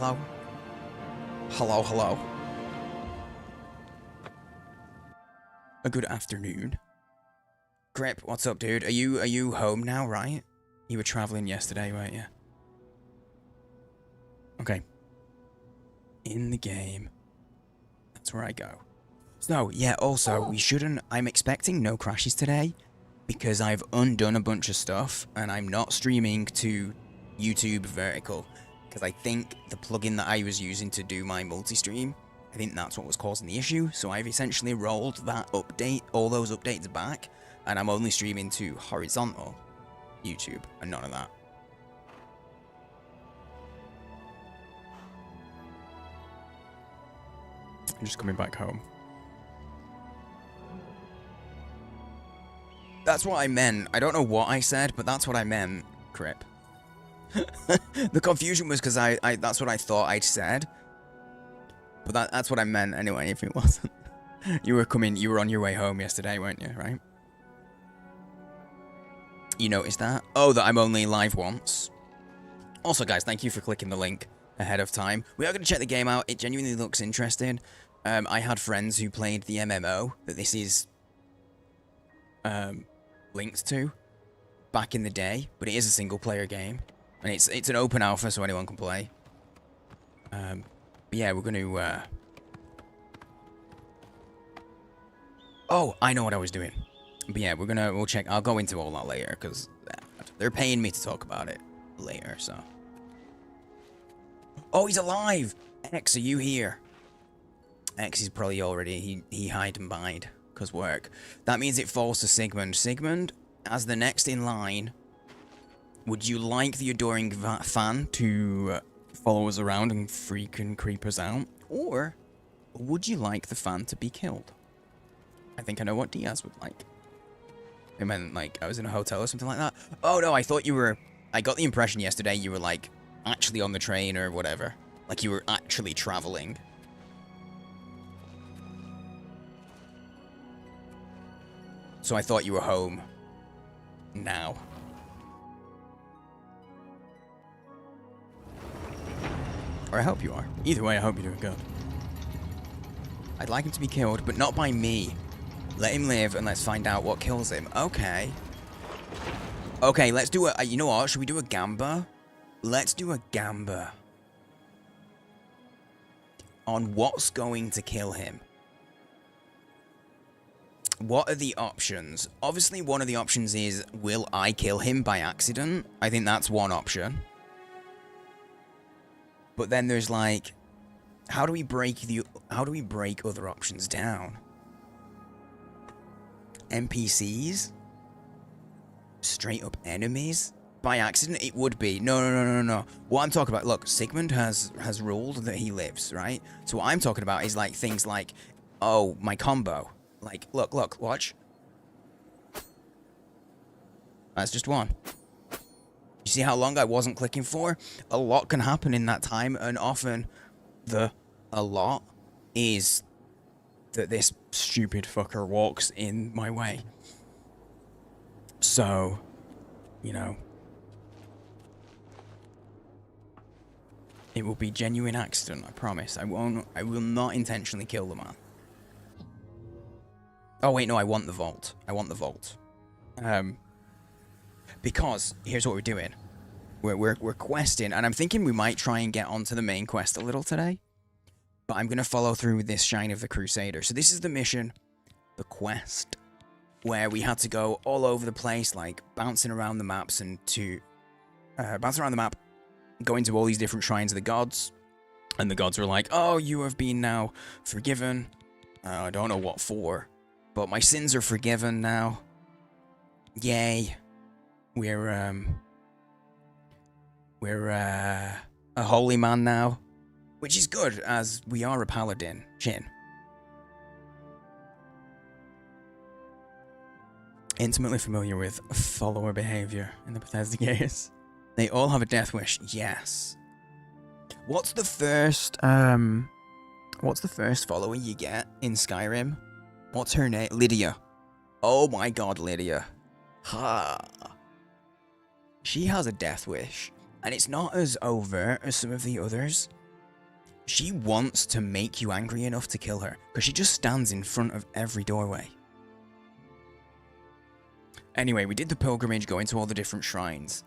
Hello? Hello, hello. A good afternoon. Grip, what's up, dude? Are you home now, right? You were traveling yesterday, weren't you? Okay. In the game. That's where I go. So, yeah, also, we shouldn't... I'm expecting no crashes today because I've undone a bunch of stuff and I'm not streaming to YouTube vertical because I think the plugin that I was using to do my multi-stream, I think that's what was causing the issue. So I've essentially rolled that update, all those updates back, and I'm only streaming to horizontal YouTube and none of that. I'm just coming back home. That's what I meant. I don't know what I said, but that's what I meant, Crip. The confusion was because I that's what I thought I'd said. But that's what I meant anyway, if it wasn't. You were on your way home yesterday, weren't you, right? You noticed that? Oh, that I'm only live once. Also, guys, thank you for clicking the link ahead of time. We are going to check the game out. It genuinely looks interesting. I had friends who played the MMO that this is linked to back in the day, but it is a single-player game. And it's an open alpha, so anyone can play. But yeah, we're going to... Oh, I know what I was doing. But yeah, we'll check. I'll go into all that later, because they're paying me to talk about it later, so... Oh, he's alive! X, are you here? X is probably already... He hide and bide, because work. That means it falls to Sigmund. Sigmund, as the next in line... Would you like the adoring fan to follow us around and freaking creep us out? Or would you like the fan to be killed? I think I know what Diaz would like. I meant, like, I was in a hotel or something like that. Oh, no, I thought you were... I got the impression yesterday you were, like, actually on the train or whatever. Like, you were actually traveling. So I thought you were home. Now. Or I hope you are. Either way, I hope you're doing good. I'd like him to be killed, but not by me. Let him live, and let's find out what kills him. Okay. Okay, let's do a... You know what? Should we do a gamba? Let's do a gamba. On what's going to kill him. What are the options? Obviously, one of the options is, will I kill him by accident? I think that's one option. But then there's like, how do we break other options down? NPCs? Straight up enemies? By accident? It would be. No. What I'm talking about, look, Sigmund has ruled that he lives, right? So what I'm talking about is like things like, oh, my combo. Like, look, watch. That's just one. You see how long I wasn't clicking for? A lot can happen in that time, and often a lot is that this stupid fucker walks in my way. So, you know, it will be genuine accident, I promise. I will not intentionally kill the man. Oh wait, no, I want the vault. Because here's what we're doing. We're questing, and I'm thinking we might try and get onto the main quest a little today. But I'm going to follow through with this Shine of the Crusader. So this is the mission, the quest, where we had to go all over the place, like bouncing around the maps and bouncing around the map, going to all these different shrines of the gods. And the gods were like, oh, you have been now forgiven. I don't know what for, but my sins are forgiven now. Yay. We're a holy man now, which is good, as we are a paladin. Chin. Intimately familiar with follower behavior in the Bethesda games. They all have a death wish. Yes. What's the first follower you get in Skyrim? What's her name? Lydia. Oh my god, Lydia. Ha. She has a death wish, and it's not as overt as some of the others. She wants to make you angry enough to kill her, because she just stands in front of every doorway. Anyway, we did the pilgrimage, going to all the different shrines,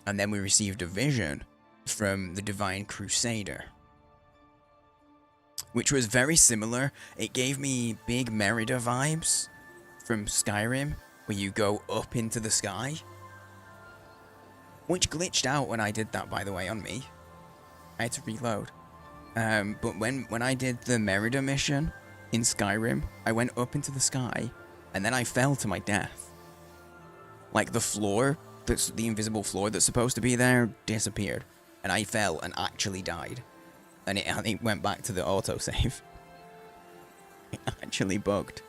and then we received a vision from the Divine Crusader, which was very similar. It gave me big Merida vibes from Skyrim, where you go up into the sky, which glitched out when I did that, by the way, on me. I had to reload. But when I did the Merida mission in Skyrim, I went up into the sky, and then I fell to my death. Like, the floor, that's the invisible floor that's supposed to be there, disappeared. And I fell and actually died. And it went back to the autosave. It actually bugged.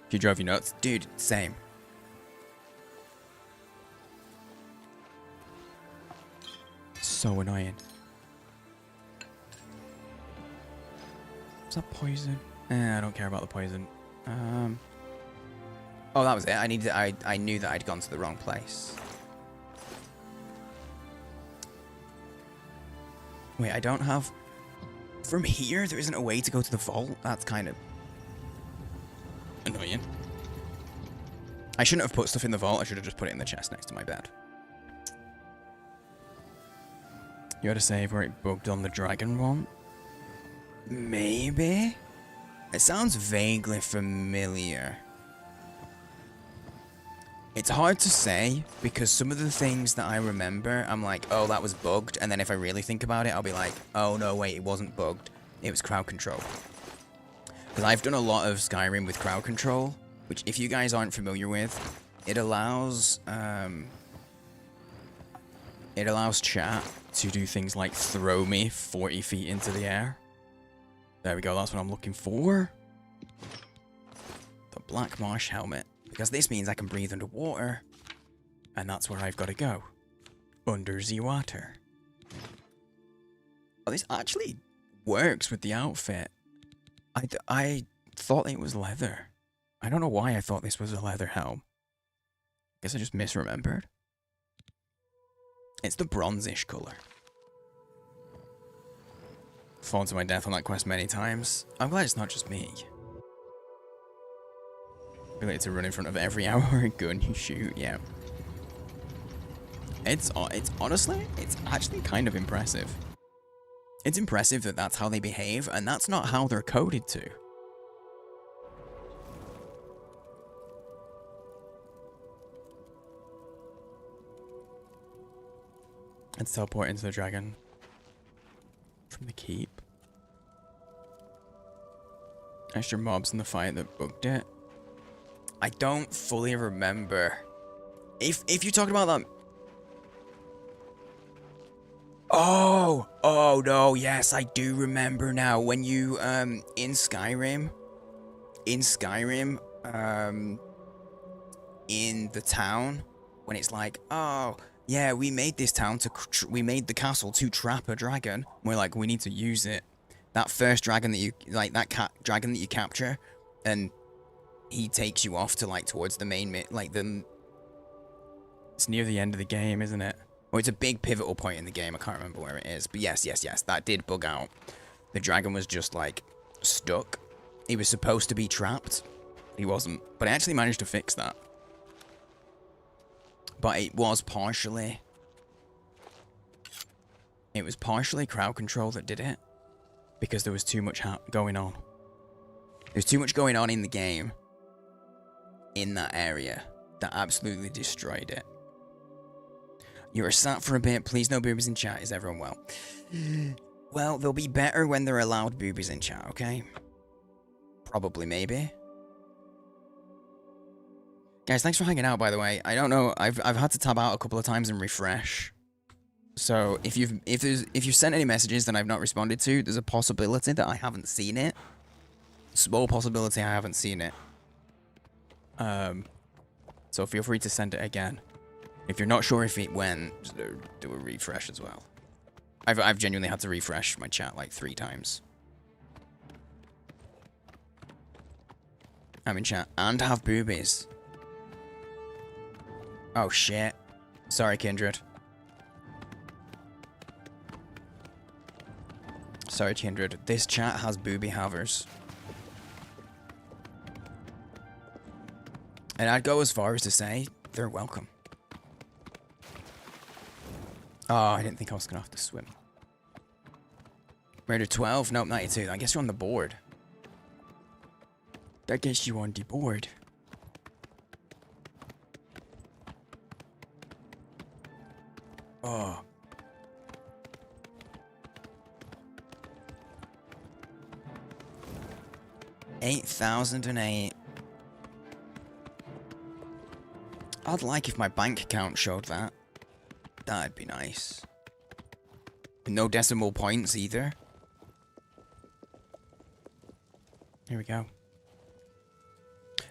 She drove you nuts? Dude, same. So annoying. Is that poison? I don't care about the poison. Oh, that was it. I knew that I'd gone to the wrong place. Wait, I don't have... From here, there isn't a way to go to the vault? That's kind of... annoying. I shouldn't have put stuff in the vault. I should have just put it in the chest next to my bed. You had a save where it bugged on the dragon one? Maybe? It sounds vaguely familiar. It's hard to say, because some of the things that I remember, I'm like, oh, that was bugged, and then if I really think about it, I'll be like, oh, no, wait, it wasn't bugged. It was crowd control. Because I've done a lot of Skyrim with crowd control, which, if you guys aren't familiar with, it allows chat to do things like throw me 40 feet into the air. There we go, that's what I'm looking for. The Black Marsh Helmet. Because this means I can breathe underwater. And that's where I've got to go. Under the water. Oh, this actually works with the outfit. I thought it was leather. I don't know why I thought this was a leather helm. Guess I just misremembered. It's the bronzish color. Fallen to my death on that quest many times. I'm glad it's not just me. Ability to run in front of every hour gun you shoot, yeah. It's honestly, it's actually kind of impressive. It's impressive that that's how they behave, and that's not how they're coded to. Let's teleport into the dragon from the keep. Extra mobs in the fight that bugged it. I don't fully remember. If you're talking about that... Oh no, yes, I do remember now. When you, in Skyrim, in the town, when it's like, oh, yeah, we made this town we made the castle to trap a dragon. We're like, we need to use it. That first dragon that you, like, dragon that you capture, and he takes you off to, like, towards the main, it's near the end of the game, isn't it? Or it's a big pivotal point in the game. I can't remember where it is. But yes, that did bug out. The dragon was just, like, stuck. He was supposed to be trapped. He wasn't. But I actually managed to fix that. But it was partially... It was partially crowd control that did it. Because there was too much going on. There's too much going on in the game. In that area. That absolutely destroyed it. You were sat for a bit. Please no boobies in chat. Is everyone well? Well, they'll be better when they're allowed boobies in chat, okay? Probably, maybe. Guys, thanks for hanging out, by the way. I don't know. I've had to tab out a couple of times and refresh. So if you've sent any messages that I've not responded to, there's a possibility that I haven't seen it. Small possibility I haven't seen it. So feel free to send it again. If you're not sure if it went, just do a refresh as well. I've genuinely had to refresh my chat like 3 times. I'm in chat and have boobies. Oh shit. Sorry, Kindred. Sorry, Kindred. This chat has booby havers. And I'd go as far as to say, they're welcome. Oh, I didn't think I was going to have to swim. Murder 12? Nope, 92. I guess you're on the board. I guess you on the board. Oh. $8,008. I'd like if my bank account showed that. That'd be nice. No decimal points either. Here we go.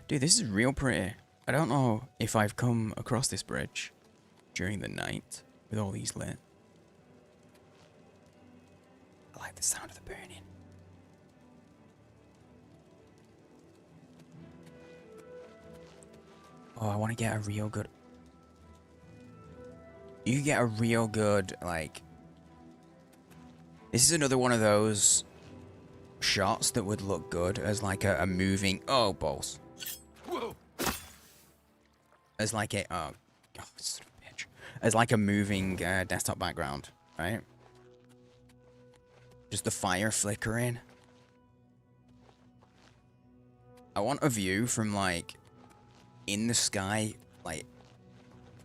Dude, this is real pretty. I don't know if I've come across this bridge during the night with all these lit. I like the sound of the burning. Oh, I want to get a real good... You get a real good, like... This is another one of those shots that would look good as like a moving... Oh, balls. Whoa. As like a... Oh, God, son of a bitch. As like a moving desktop background, right? Just the fire flickering. I want a view from like... in the sky, like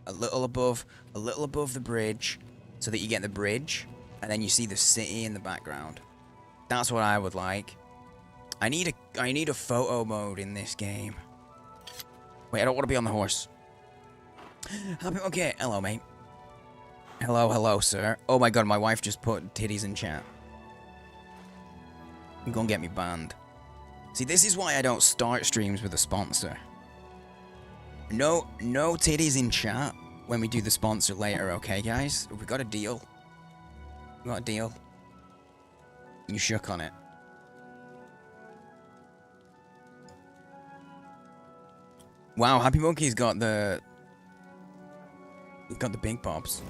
a little above the bridge, so that you get the bridge and then you see the city in the background. That's what I would like. I need a photo mode in this game. Wait, I don't want to be on the horse. Okay, hello mate. Hello sir. Oh my god, my wife just put titties in chat. You're gonna get me banned. See, this is why I don't start streams with a sponsor. No titties in chat when we do the sponsor later, okay, guys? We got a deal. We got a deal. You shook on it. Wow, Happy Monkey's got the... He's got the big bobs.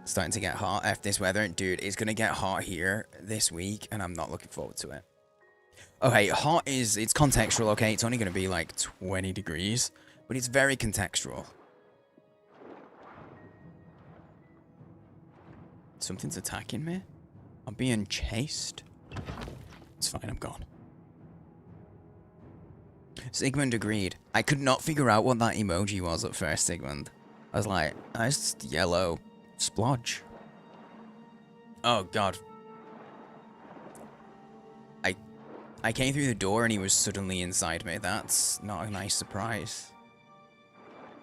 Starting to get hot. F this weather. Dude, it's gonna get hot here this week, and I'm not looking forward to it. Okay, hot is, it's contextual, okay? It's only going to be like 20 degrees, but it's very contextual. Something's attacking me? I'm being chased? It's fine, I'm gone. Sigmund agreed. I could not figure out what that emoji was at first, Sigmund. I was like, that's yellow splodge. Oh, God. I came through the door and he was suddenly inside me. That's not a nice surprise.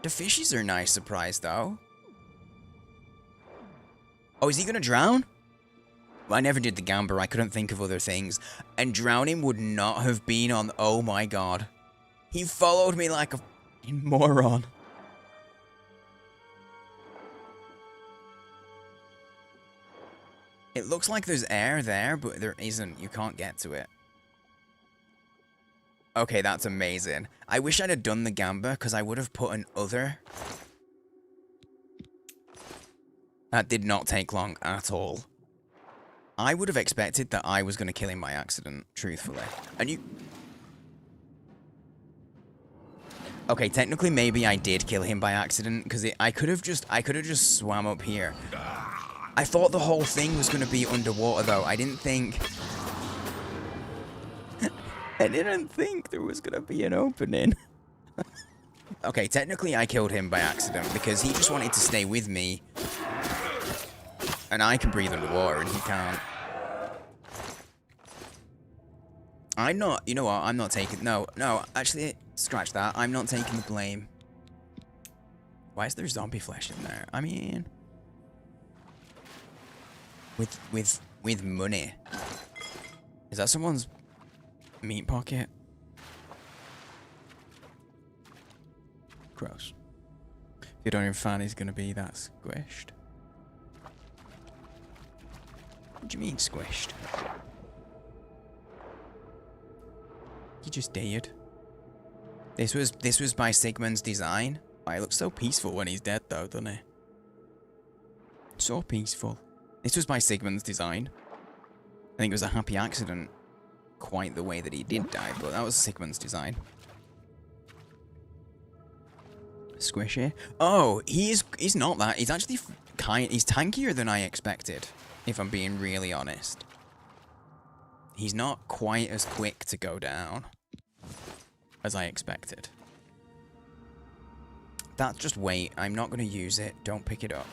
The fishies are a nice surprise, though. Oh, is he gonna drown? Well, I never did the gamba. I couldn't think of other things. And drowning would not have been on... Oh, my God. He followed me like a fucking moron. It looks like there's air there, but there isn't. You can't get to it. Okay, that's amazing. I wish I'd have done the gamba, because I would have put an other. That did not take long at all. I would have expected that I was going to kill him by accident, truthfully. And you... Okay, technically maybe I did kill him by accident, because I could have just swam up here. I thought the whole thing was going to be underwater, though. I didn't think... I didn't think there was going to be an opening. Okay, technically I killed him by accident because he just wanted to stay with me. And I can breathe underwater and he can't. I'm not, you know what, I'm not taking, no, actually, scratch that. I'm not taking the blame. Why is there zombie flesh in there? I mean... With money. Is that someone's... meat pocket? Gross. If you don't even find he's gonna be that squished. What do you mean squished? He just dared. This was by Sigmund's design. Oh, he looks so peaceful when he's dead though, doesn't he? So peaceful. This was by Sigmund's design. I think it was a happy accident, quite the way that he did die, but that was Sigmund's design. Squishy. Oh, he's not that. He's actually he's tankier than I expected, if I'm being really honest. He's not quite as quick to go down as I expected. That's just weight. I'm not going to use it. Don't pick it up.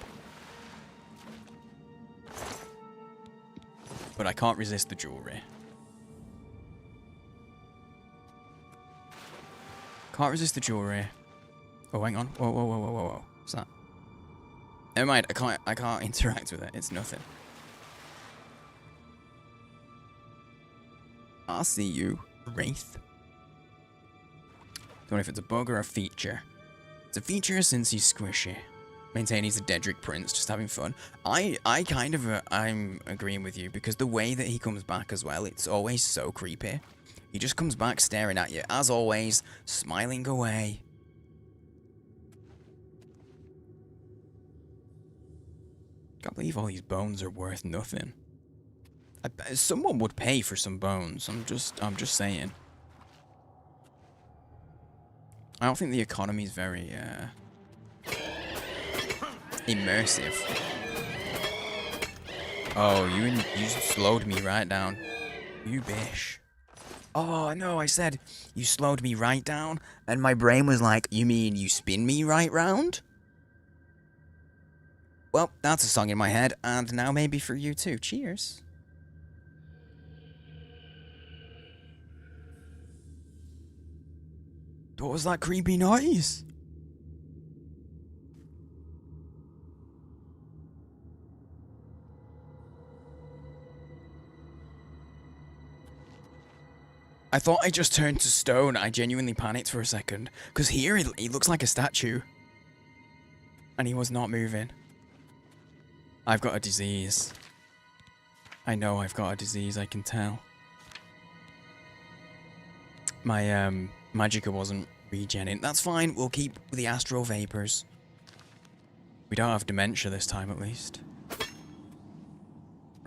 But I can't resist the jewelry. Can't resist the jewelry. Oh, hang on. Whoa, whoa, whoa, whoa, whoa, whoa. What's that? Never mind. I can't interact with it. It's nothing. I'll see you, Wraith. Don't know if it's a bug or a feature. It's a feature since he's squishy. Maintain he's a Dedrick Prince, just having fun. I'm agreeing with you, because the way that he comes back as well, it's always so creepy. He just comes back staring at you, as always, smiling away. Can't believe all these bones are worth nothing. Someone would pay for some bones. I'm just saying. I don't think the economy is very immersive. Oh, you slowed me right down. You bish. Oh no, I said you slowed me right down, and my brain was like, you mean you spin me right round? Well, that's a song in my head, and now maybe for you too. Cheers. What was that creepy noise? I thought I just turned to stone. I genuinely panicked for a second. Because here he looks like a statue. And he was not moving. I've got a disease. I know I've got a disease, I can tell. My magicka wasn't regenning. That's fine, we'll keep the astral vapors. We don't have dementia this time at least.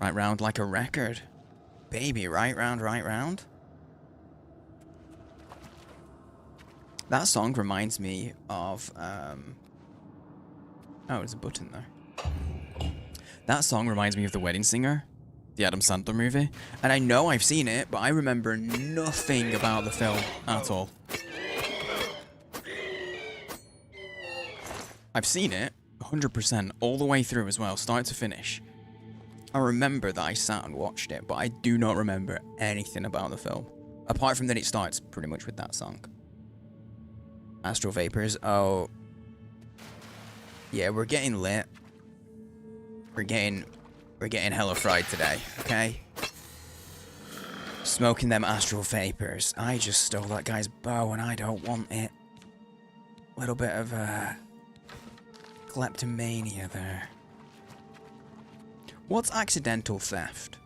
Right round like a record. Baby, right round, right round. That song reminds me of, oh, there's a button there. That song reminds me of The Wedding Singer, the Adam Sandler movie. And I know I've seen it, but I remember nothing about the film at all. I've seen it, 100%, all the way through as well, start to finish. I remember that I sat and watched it, but I do not remember anything about the film. Apart from that it starts pretty much with that song. Astral Vapors, oh. Yeah, we're getting lit. We're getting hella fried today, okay? Smoking them astral vapors. I just stole that guy's bow and I don't want it. Little bit of kleptomania there. What's accidental theft?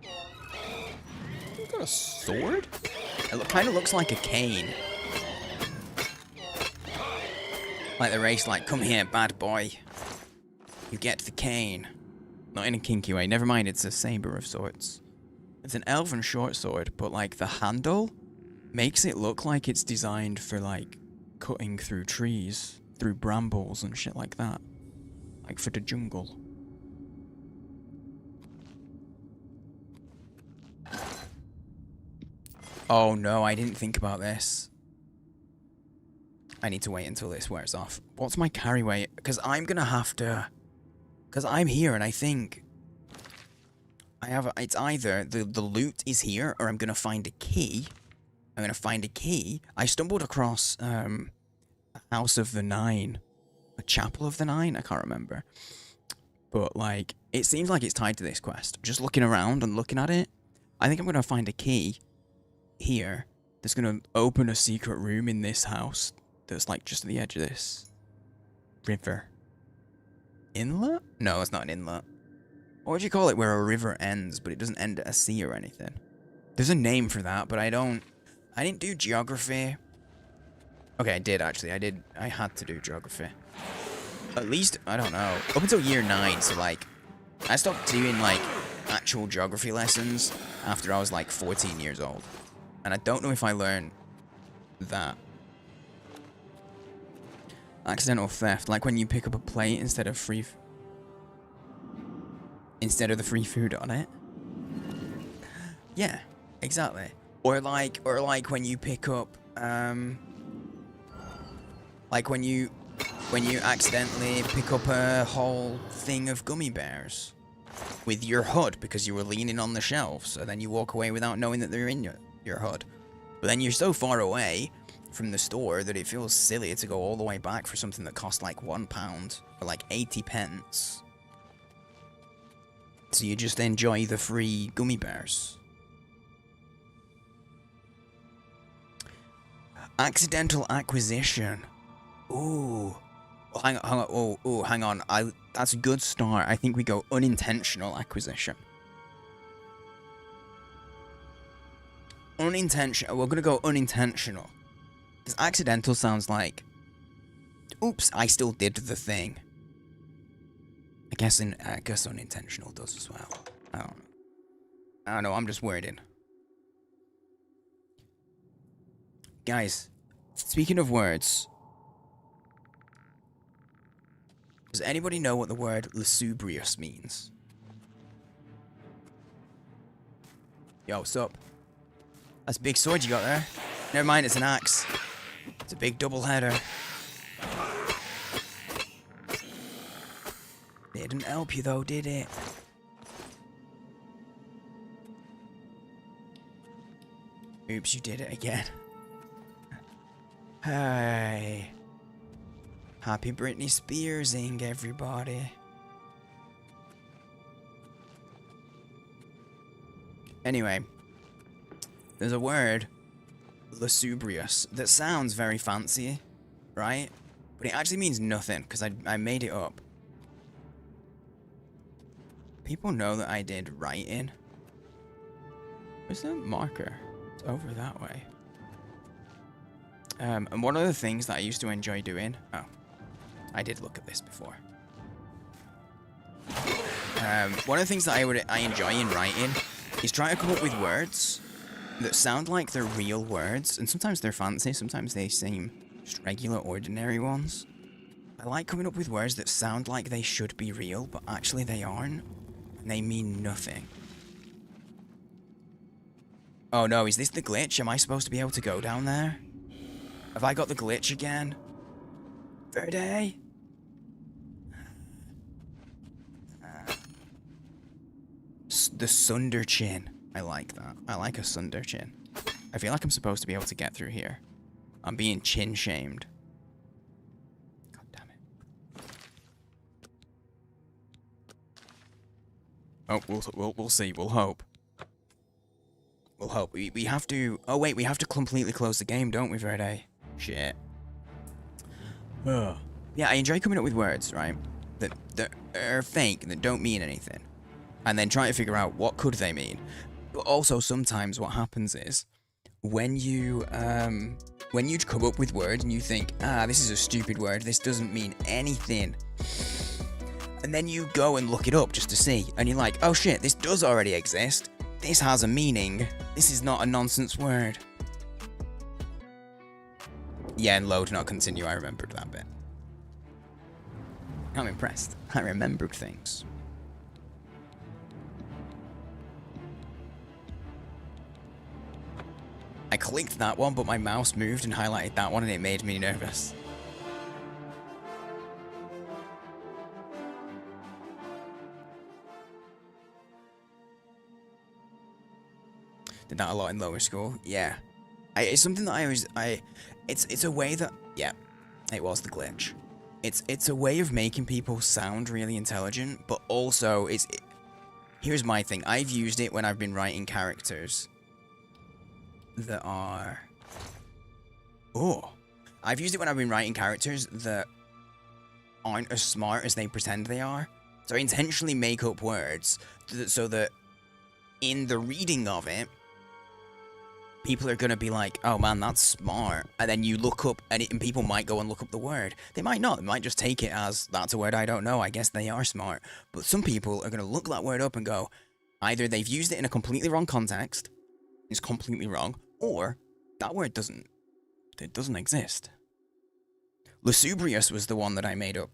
You got a sword? It kind of looks like a cane. Like the race, like, come here, bad boy. You get the cane. Not in a kinky way. Never mind, it's a saber of sorts. It's an elven short sword, but, like, the handle makes it look like it's designed for, like, cutting through trees, through brambles and shit like that. Like, for the jungle. Oh, no, I didn't think about this. I need to wait until this wears off. What's my carry weight? Because I'm going to have to... Because I'm here and I think... It's either the loot is here or I'm going to find a key. I'm going to find a key. I stumbled across a House of the Nine. A Chapel of the Nine? I can't remember. But, like, it seems like it's tied to this quest. Just looking around and looking at it, I think I'm going to find a key here that's going to open a secret room in this house. That's like just at the edge of this river. Inlet? No, it's not an inlet. What would you call it where a river ends, but it doesn't end at a sea or anything? There's a name for that, but I didn't do geography. Okay, I did actually. I had to do geography. At least, I don't know. Up until year 9, so like, I stopped doing like actual geography lessons after I was like 14 years old. And I don't know if I learned that. Accidental theft, like when you pick up a plate instead of the free food on it. Yeah, exactly. Or like when you pick up like when you accidentally pick up a whole thing of gummy bears with your HUD because you were leaning on the shelf, so then you walk away without knowing that they're in your HUD. But then you're so far away from the store that it feels silly to go all the way back for something that cost like £1 or like 80 pence. So you just enjoy the free gummy bears. Accidental acquisition. Ooh. Oh, hang on. Oh, hang on. That's a good start. I think we go unintentional acquisition. Unintentional. We're gonna go unintentional. Because accidental sounds like, oops, I still did the thing. I guess unintentional does as well. I don't know. I'm just wording. Guys, speaking of words, does anybody know what the word lusubrious means? Yo, what's up? That's a big sword you got there. Never mind, it's an axe. It's a big double header. Didn't help you though, did it? Oops, you did it again. Hey. Happy Britney Spearsing, everybody. Anyway, there's a word, lusubrious, that sounds very fancy, right? But it actually means nothing, because I made it up. People know that I did writing. Where's the marker? It's over that way. And one of the things that I used to enjoy doing... Oh, I did look at this before. One of the things that I enjoy in writing is trying to come up with words that sound like they're real words, and sometimes they're fancy, sometimes they seem just regular, ordinary ones. I like coming up with words that sound like they should be real, but actually they aren't, and they mean nothing. Oh no, is this the glitch? Am I supposed to be able to go down there? Have I got the glitch again? Verde? The Sunder Chin. I like that. I like a Sunder Chin. I feel like I'm supposed to be able to get through here. I'm being chin shamed. God damn it. Oh, we'll see. We'll hope. We'll hope. We have to... Oh wait, we have to completely close the game, don't we, Verde? Shit. Yeah, I enjoy coming up with words, right? That are fake, that don't mean anything. And then try to figure out what could they mean. But also sometimes what happens is when you come up with words and you think, this is a stupid word, this doesn't mean anything. And then you go and look it up just to see, and you're like, oh shit, this does already exist. This has a meaning. This is not a nonsense word. Yeah, and load, not continue. I remembered that bit. I'm impressed. I remembered things. I clicked that one, but my mouse moved and highlighted that one, and it made me nervous. Did that a lot in lower school. Yeah. It's something that it's a way that, yeah, it was the glitch. It's a way of making people sound really intelligent, but also here's my thing. I've used it when I've been writing characters that are... Oh. I've used it when I've been writing characters that aren't as smart as they pretend they are. So I intentionally make up words so that in the reading of it, people are going to be like, oh man, that's smart. And then you look up, and people might go and look up the word. They might not. They might just take it as, that's a word I don't know. I guess they are smart. But some people are going to look that word up and go, either they've used it in a completely wrong context, it's completely wrong, or that word doesn't exist. Lusubrious was the one that I made up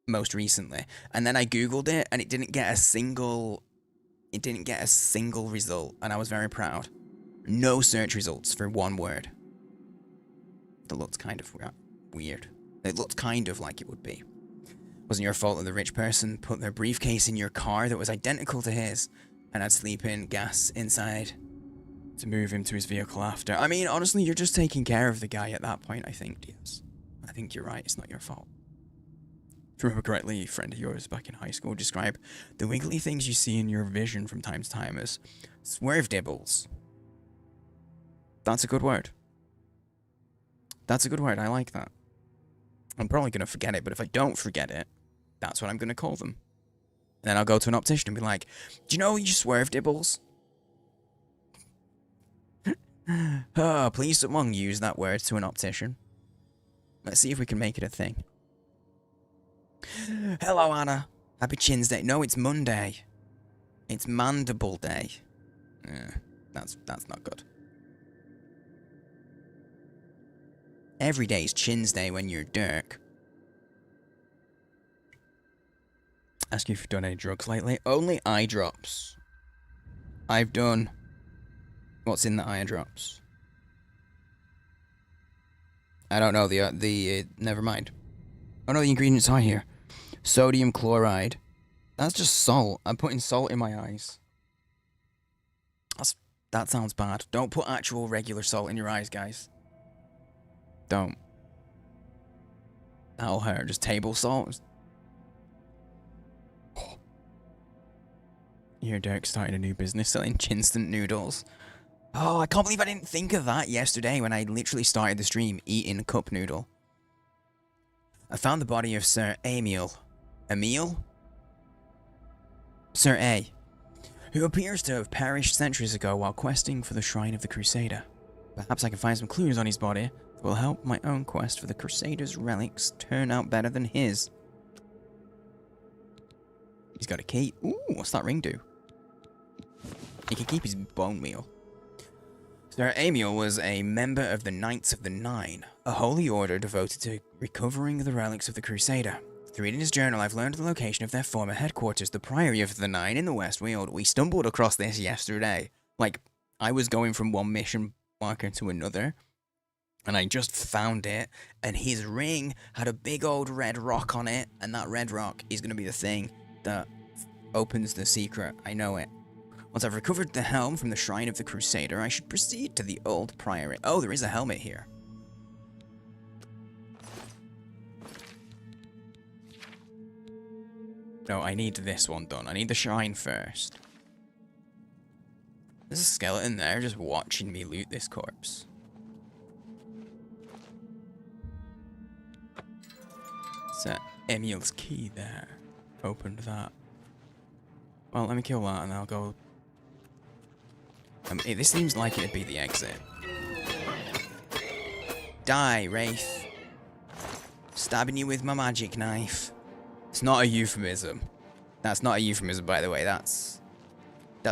most recently. And then I Googled it, and it didn't get a single result, and I was very proud. No search results for one word. That looked kind of weird. It looked kind of like it would be. Wasn't your fault that the rich person put their briefcase in your car that was identical to his and had sleeping gas inside to move him to his vehicle after. I mean, honestly, you're just taking care of the guy at that point, I think, Diaz. I think you're right, it's not your fault. If you remember correctly, a friend of yours back in high school described the wiggly things you see in your vision from time to time as swerve dibbles. That's a good word. That's a good word. I like that. I'm probably going to forget it, but if I don't forget it, that's what I'm going to call them. And then I'll go to an optician and be like, do you know you swerve dibbles? Oh, please someone use that word to an optician. Let's see if we can make it a thing. Hello, Anna. Happy Chins Day. No, it's Monday. It's Mandible Day. That's not good. Every day is Chins Day when you're Dirk. Ask you if you've done any drugs lately. Only eye drops. I've done... What's in the eye drops? I don't know, never mind. Oh no, the ingredients are here. Sodium chloride. That's just salt. I'm putting salt in my eyes. That sounds bad. Don't put actual regular salt in your eyes, guys. Don't. That'll hurt. Just table salt. Oh. Here, Dirk started a new business selling instant noodles. Oh, I can't believe I didn't think of that yesterday when I literally started the stream eating cup noodle. I found the body of Sir Emil. Emil? Sir A, who appears to have perished centuries ago while questing for the Shrine of the Crusader. Perhaps I can find some clues on his body that will help my own quest for the Crusader's relics turn out better than his. He's got a key. Ooh, what's that ring do? He can keep his bone meal. Sir Emil was a member of the Knights of the Nine, a holy order devoted to recovering the relics of the Crusader. Through reading his journal, I've learned the location of their former headquarters, the Priory of the Nine in the West Weald. We stumbled across this yesterday. Like, I was going from one mission marker to another, and I just found it, and his ring had a big old red rock on it, and that red rock is going to be the thing that opens the secret. I know it. Once I've recovered the helm from the Shrine of the Crusader, I should proceed to the old priory. Oh, there is a helmet here. No, I need this one done. I need the shrine first. There's a skeleton there just watching me loot this corpse. Sir Emil's key there. Opened that. Well, let me kill that and I'll go... this seems like it'd be the exit. Die, Wraith. Stabbing you with my magic knife. It's not a euphemism. That's not a euphemism, by the way. That's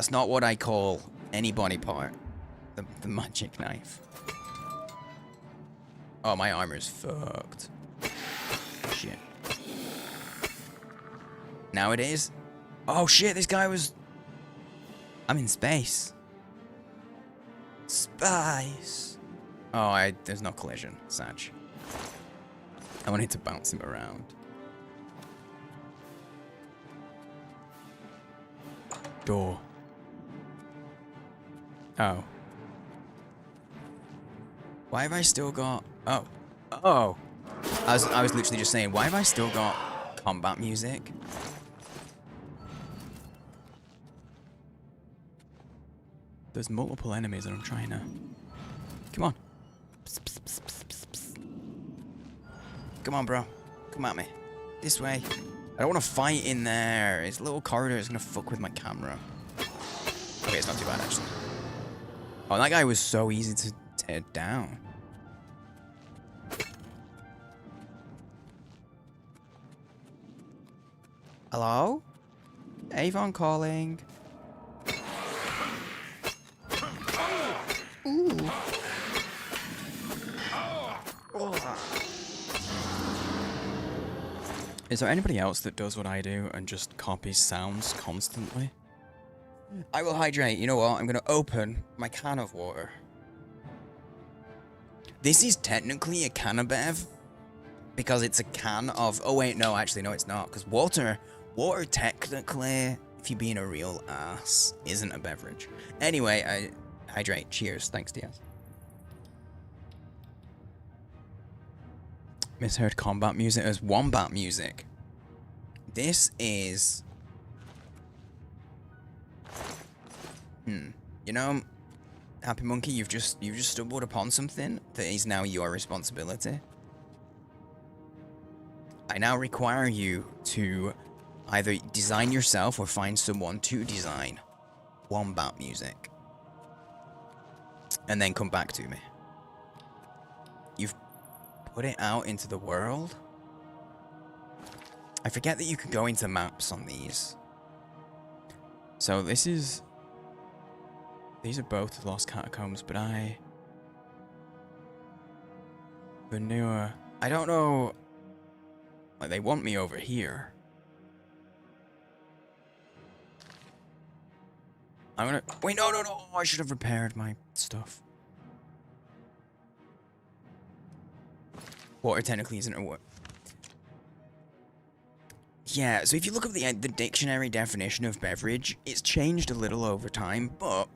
not what I call any body part. The magic knife. Oh, my armor's fucked. Shit. Now it is. Oh shit, this guy was... I'm in space. Space. Oh, there's no collision. Sag. I wanted to bounce him around. Door. Oh. Why have I still got... Oh. Oh. I was literally just saying, why have I still got combat music? There's multiple enemies and I'm trying to... Come on. Psst, psst, psst, psst, psst, psst. Come on, bro. Come at me. This way. I don't want to fight in there. This little corridor is going to fuck with my camera. Okay, it's not too bad, actually. Oh, that guy was so easy to tear down. Hello? Avon calling. Ooh. Is there anybody else that does what I do and just copies sounds constantly? I will hydrate. You know what? I'm going to open my can of water. This is technically a can of bev because it's a can of... Oh, wait, no, actually, no, it's not. Because water technically, if you're being a real ass, isn't a beverage. Anyway, I hydrate. Cheers. Thanks, Diaz. Misheard combat music as wombat music. This is... You know, Happy Monkey, you've just stumbled upon something that is now your responsibility. I now require you to either design yourself or find someone to design wombat music. And then come back to me. You've put it out into the world. I forget that you can go into maps on these. So this is... These are both Lost Catacombs, but Vanilla... I don't know... Like, they want me over here. I'm gonna... Wait, no! I should have repaired my stuff. Water technically isn't a word. Yeah, so if you look up the dictionary definition of beverage, it's changed a little over time, but...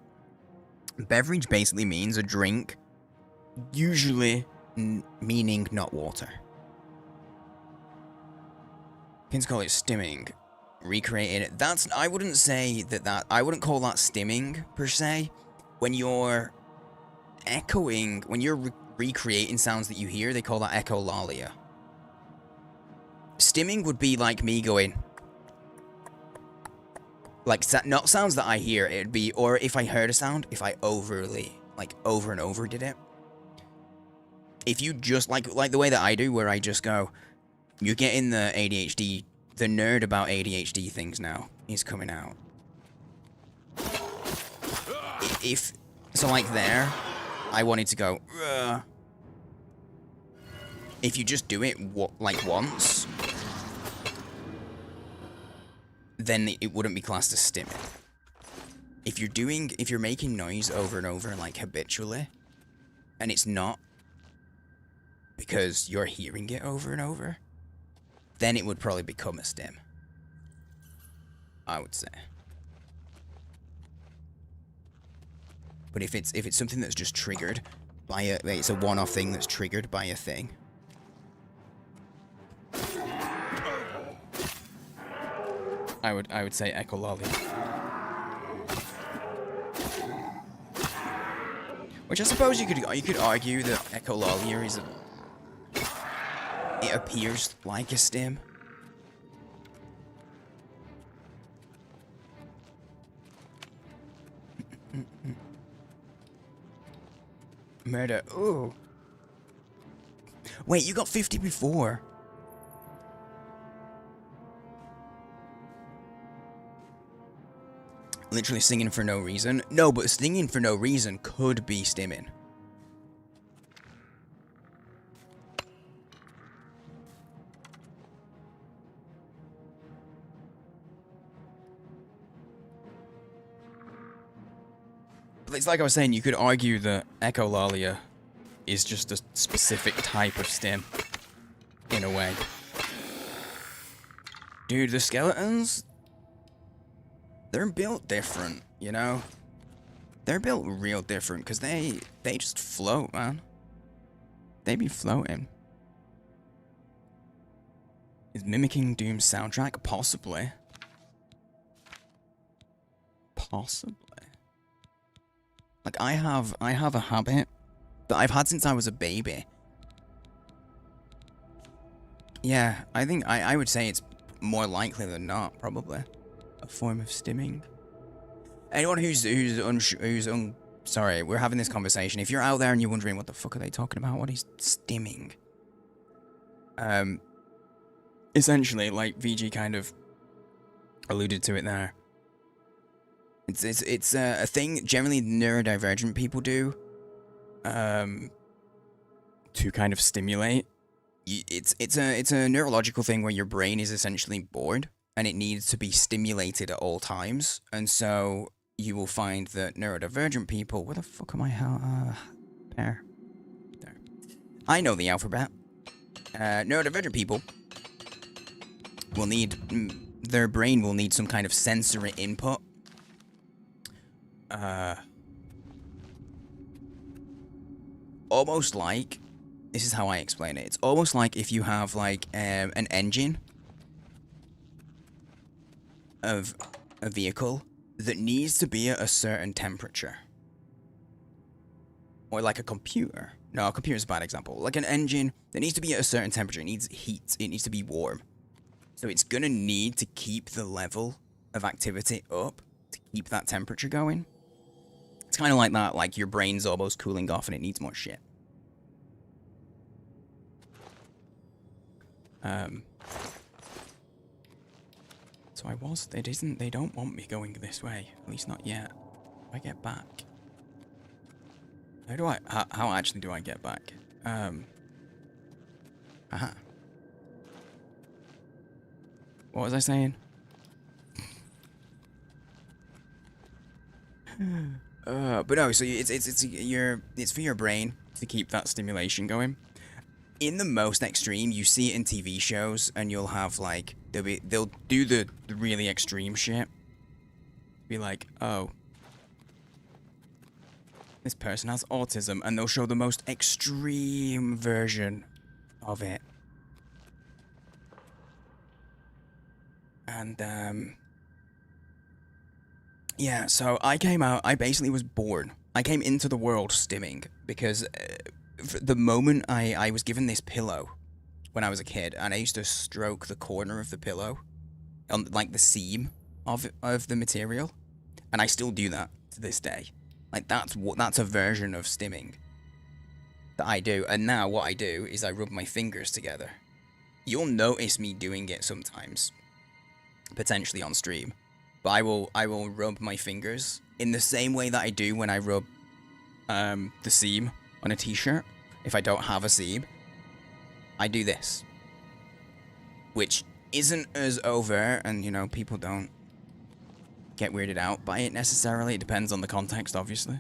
Beverage basically means a drink, usually meaning not water. Pins call it stimming. Recreating it. That's... I wouldn't say that... I wouldn't call that stimming, per se. When you're echoing... When you're recreating sounds that you hear, they call that echolalia. Stimming would be like me going... Like, not sounds that I hear, it'd be... Or if I heard a sound, if I overly... Like, over and over did it. If you just... Like the way that I do, where I just go... You're getting the ADHD... The nerd about ADHD things now is coming out. If... So, like, there... I wanted to go... If you just do it, like, once... Then it wouldn't be classed as stimming. If you're making noise over and over, like, habitually, and it's not because you're hearing it over and over, then it would probably become a stim. I would say. But if it's something that's just triggered by it's a one-off thing that's triggered by a thing. I would say echolalia. Which I suppose you could argue that echolalia is it appears like a stim. Murder. Ooh. Wait, you got 50 before. Literally singing for no reason. No, but singing for no reason could be stimming. But it's like I was saying, you could argue that echolalia is just a specific type of stim. In a way. Dude, the skeletons... They're built different, you know? They're built real different, because they just float, man. They be floating. Is mimicking Doom's soundtrack? Possibly. Possibly. Like, I have a habit that I've had since I was a baby. Yeah, I think I would say it's more likely than not, probably. A form of stimming. Anyone who's Sorry, we're having this conversation. If you're out there and you're wondering what the fuck are they talking about, what is stimming? Essentially, like VG kind of alluded to it there. It's a thing generally neurodivergent people do, to kind of stimulate. It's a neurological thing where your brain is essentially bored and it needs to be stimulated at all times, and so you will find that neurodivergent people. Where the fuck am I? There. I know the alphabet. Neurodivergent people will need their brain will need some kind of sensory input. Almost like, this is how I explain it. It's almost like if you have like an engine of a vehicle that needs to be at a certain temperature. Or like a computer. No, a computer is a bad example. Like an engine that needs to be at a certain temperature. It needs heat. It needs to be warm. So it's gonna need to keep the level of activity up to keep that temperature going. It's kind of like that, like your brain's almost cooling off and it needs more shit. So they don't want me going this way, at least not yet. How do I get back? How actually do I get back? What was I saying? But no, so it's for your brain to keep that stimulation going. In the most extreme, you see it in TV shows, and you'll have like they'll do the really extreme shit. Be like, oh, this person has autism, and they'll show the most extreme version of it. And yeah, so I basically was born. I came into the world stimming because the moment I was given this pillow when I was a kid, and I used to stroke the corner of the pillow on like the seam of the material, and I still do that to this day. Like that's a version of stimming that I do. And now what I do is I rub my fingers together. You'll notice me doing it sometimes, potentially on stream. But I will rub my fingers in the same way that I do when I rub the seam on a t-shirt. If I don't have a seam, I do this, which isn't as overt, and you know, people don't get weirded out by it necessarily. It depends on the context, obviously.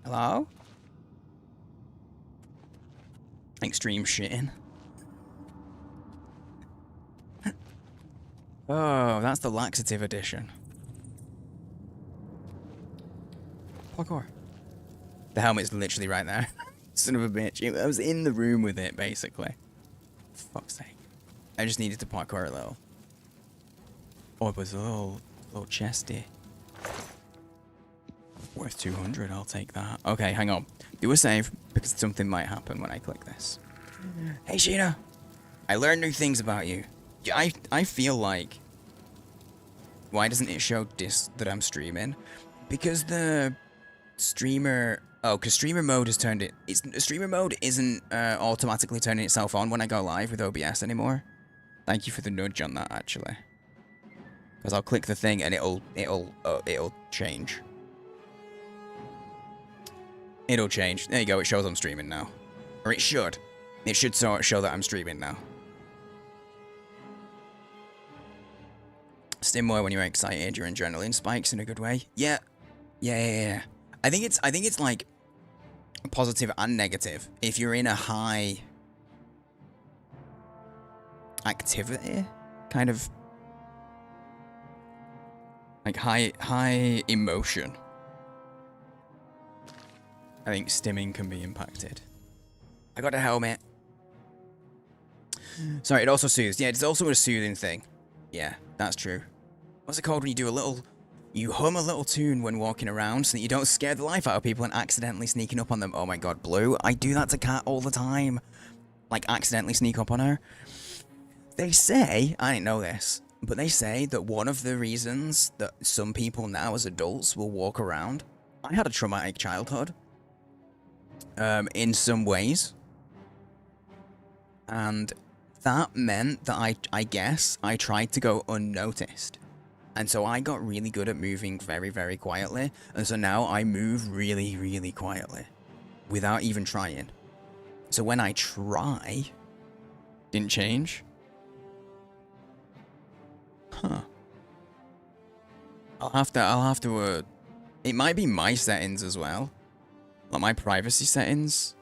Hello? Extreme shitting. Oh, that's the laxative edition. Parkour. The helmet's literally right there. Son of a bitch. I was in the room with it, basically. Fuck's sake. I just needed to parkour a little. Oh, it was a little chesty. Worth 200, I'll take that. Okay, hang on. Do a save, because something might happen when I click this. Hey, Sheena. I learned new things about you. I feel like... Why doesn't it show that I'm streaming? Because the streamer... Oh, because streamer mode has turned it... Streamer mode isn't automatically turning itself on when I go live with OBS anymore. Thank you for the nudge on that, actually. Because I'll click the thing and it'll change. It'll change. There you go, it shows I'm streaming now. Or it should. It should show that I'm streaming now. Stim more when you're excited, your adrenaline spikes in a good way. Yeah. I think it's like positive and negative. If you're in a high activity, kind of like high emotion, I think stimming can be impacted. I got a helmet. Sorry, it also soothes. Yeah, it's also a soothing thing. Yeah, that's true. What's it called when you do you hum a little tune when walking around so that you don't scare the life out of people and accidentally sneaking up on them? Oh my god, Blue, I do that to Kat all the time. Like, accidentally sneak up on her. They say, I didn't know this, But they say that one of the reasons that some people now as adults will walk around... I had a traumatic childhood. In some ways. And that meant that I guess I tried to go unnoticed. And so I got really good at moving very, very quietly. And so now I move really, really quietly. Without even trying. So when I try... Didn't change? Huh. I'll have to, it might be my settings as well. Like my privacy settings.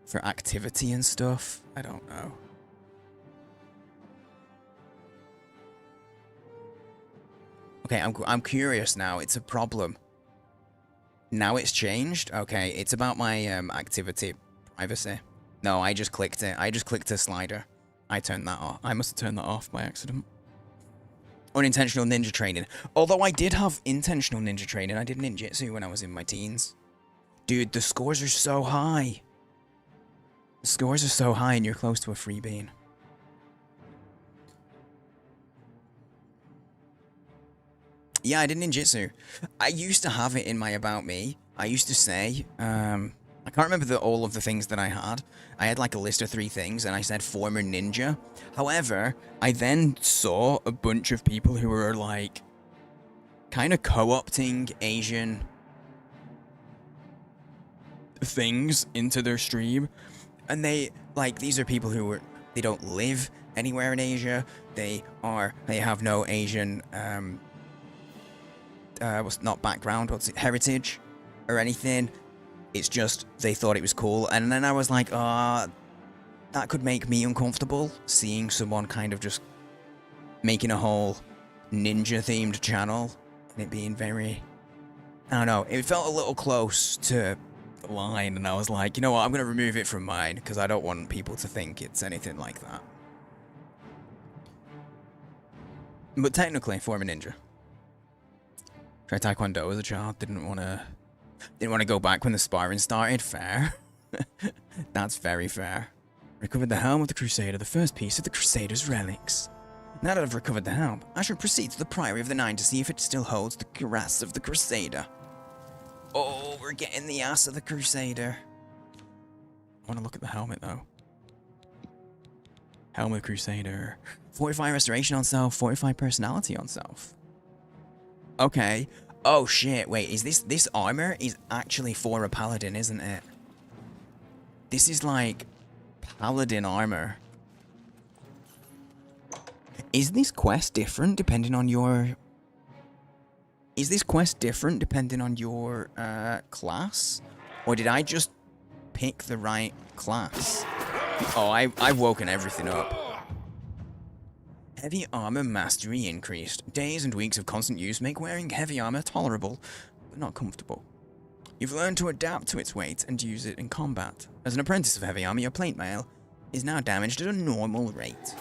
For activity and stuff. I don't know. Okay, I'm curious now. It's a problem. Now it's changed? Okay, it's about my activity privacy. No, I just clicked it. I just clicked a slider. I turned that off. I must have turned that off by accident. Unintentional ninja training. Although I did have intentional ninja training. I did ninjutsu when I was in my teens. Dude, the scores are so high. The scores are so high and you're close to a free bean. Yeah, I did ninjutsu. I used to have it in my About Me. I used to say, I can't remember all of the things that I had. I had like a list of 3 things and I said former ninja. However, I then saw a bunch of people who were like kind of co-opting Asian things into their stream. And they, like, these are people who they don't live anywhere in Asia. They have no Asian, not background, heritage or anything. It's just, they thought it was cool. And then I was like, that could make me uncomfortable, seeing someone kind of just making a whole ninja-themed channel. And it being very, I don't know, it felt a little close to the line. And I was like, you know what, I'm going to remove it from mine, because I don't want people to think it's anything like that. But technically, former ninja. Tried Taekwondo as a child, didn't want to go back when the sparring started. Fair. That's very fair. Recovered the helm of the Crusader, the first piece of the Crusader's relics. Now that I've recovered the helm, I shall proceed to the Priory of the Nine to see if it still holds the cuirass of the Crusader. Oh, we're getting the ass of the Crusader. I want to look at the helmet, though. Helm of the Crusader. 45 restoration on self, 45 personality on self. Okay. Oh, shit. Wait, is this armor is actually for a paladin, isn't it? This is like paladin armor. Is this quest different depending on your... Is this quest different depending on your class? Or did I just pick the right class? Oh, I've woken everything up. Heavy armor mastery increased. Days and weeks of constant use make wearing heavy armor tolerable, but not comfortable. You've learned to adapt to its weight and use it in combat. As an apprentice of heavy armor, your plate mail is now damaged at a normal rate.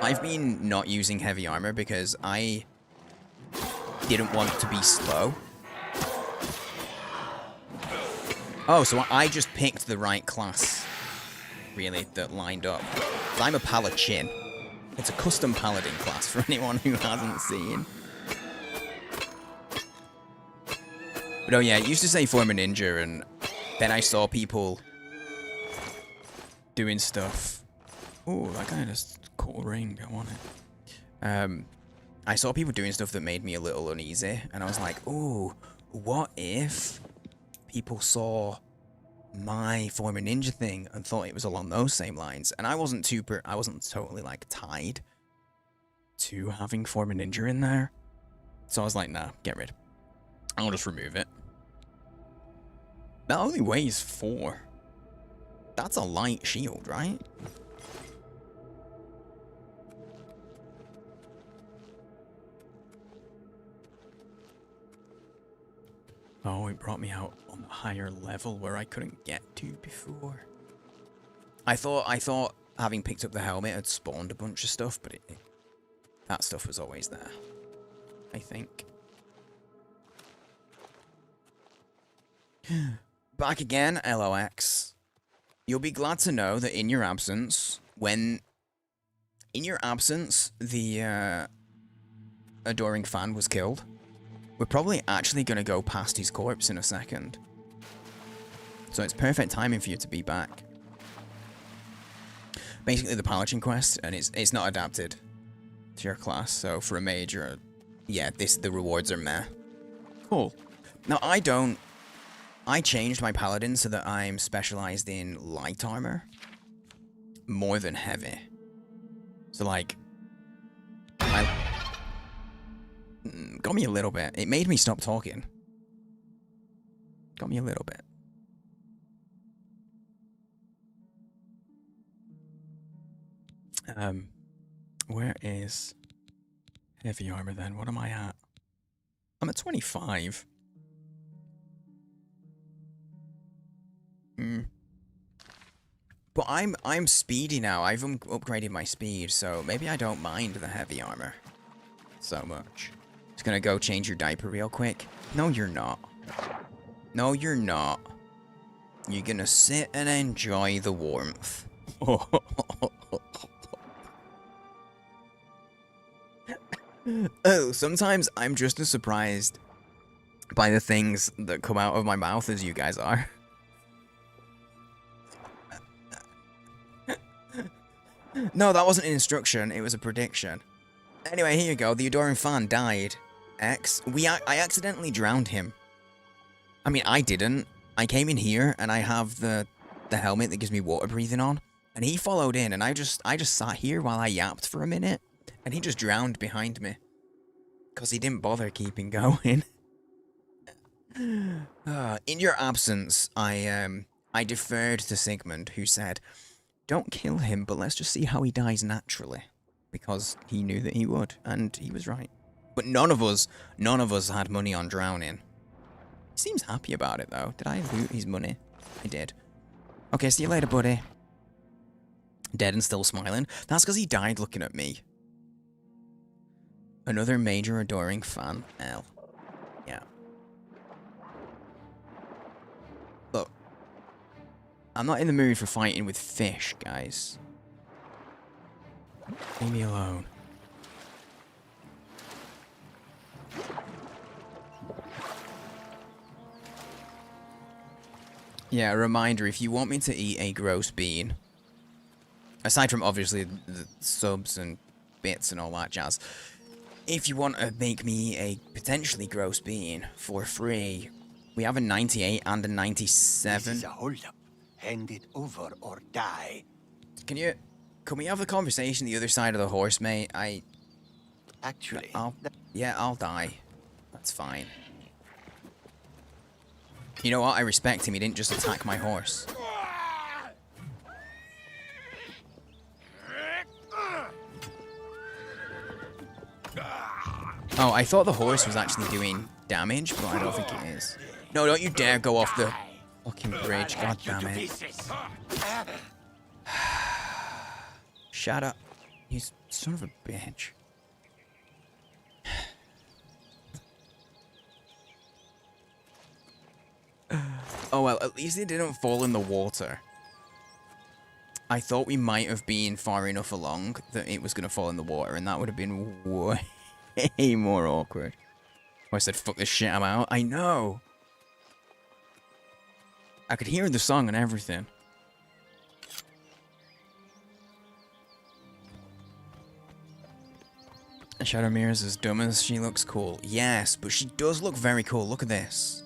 I've been not using heavy armor because I didn't want to be slow. Oh, so I just picked the right class, really, that lined up. I'm a paladin. It's a custom paladin class for anyone who hasn't seen. But oh yeah, it used to say former ninja, and then I saw people doing stuff. Oh, that guy has a cool ring, I want it. I saw people doing stuff that made me a little uneasy, and I was like, oh, what if people saw my former ninja thing and thought it was along those same lines? And I wasn't totally like tied to having former ninja in there, so I was like, nah, get rid. I'll just remove it. That only weighs 4. That's a light shield, right? Oh, it brought me out on a higher level where I couldn't get to before. I thought having picked up the helmet had spawned a bunch of stuff, but that stuff was always there, I think. Back again, LOX. You'll be glad to know that in your absence, when In your absence, the adoring fan was killed. We're probably actually going to go past his corpse in a second. So it's perfect timing for you to be back. Basically the Paladin quest, and it's not adapted to your class, so for a mage, yeah, the rewards are meh. Cool. Now I changed my Paladin so that I'm specialized in light armor more than heavy. So like, got me a little bit. It made me stop talking. Got me a little bit. Where is heavy armor then? What am I at? I'm at 25. But I'm speedy now. I've upgraded my speed, so maybe I don't mind the heavy armor so much. Just gonna go change your diaper real quick. No, you're not. No, you're not. You're gonna sit and enjoy the warmth. Oh, sometimes I'm just as surprised by the things that come out of my mouth as you guys are. No, that wasn't an instruction, it was a prediction. Anyway, here you go, the adoring fan died. X, I accidentally drowned him. I mean, I didn't. I came in here, and I have the helmet that gives me water breathing on. And he followed in, and I just sat here while I yapped for a minute. And he just drowned behind me. Because he didn't bother keeping going. In your absence, I deferred to Sigmund, who said, "Don't kill him, but let's just see how he dies naturally." Because he knew that he would, and he was right. But none of us had money on drowning. He seems happy about it, though. Did I loot his money? I did. Okay, see you later, buddy. Dead and still smiling. That's because he died looking at me. Another major adoring fan. L. Yeah. Look. I'm not in the mood for fighting with fish, guys. Leave me alone. Yeah, a reminder, if you want me to eat a gross bean, aside from obviously the subs and bits and all that jazz, if you want to make me a potentially gross bean for free, we have a 98 and a 97. This is a hold-up. Hand it over or die. Can we have a conversation the other side of the horse, mate? Actually, I'll die. That's fine. You know what? I respect him. He didn't just attack my horse. Oh, I thought the horse was actually doing damage, but I don't think it is. No, don't you dare go off the fucking bridge. God damn it. Shut up. You son of a bitch. Oh well, at least it didn't fall in the water. I thought we might have been far enough along that it was going to fall in the water, and that would have been way more awkward. I said, fuck this shit, I'm out. I know. I could hear the song and everything. Shadowmere is as dumb as she looks cool. Yes, but she does look very cool. Look at this.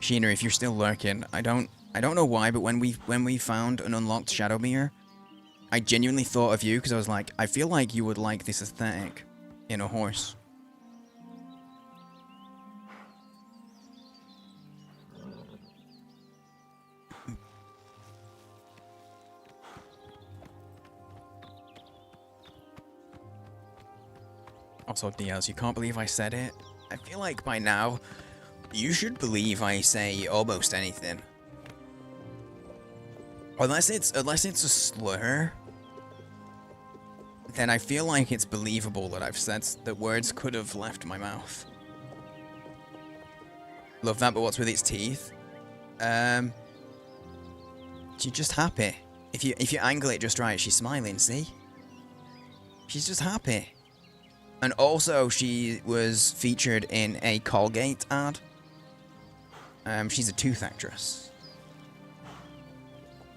Sheena, if you're still lurking, I don't know why, but when we found an unlocked Shadowmere, I genuinely thought of you because I was like, I feel like you would like this aesthetic in a horse. Also, Diaz, you can't believe I said it. I feel like by now, you should believe I say almost anything. Unless it's a slur, then I feel like it's believable that I've said that words could have left my mouth. Love that, but what's with its teeth? You're just happy. If you angle it just right, she's smiling, see? She's just happy. And also, she was featured in a Colgate ad. She's a tooth actress.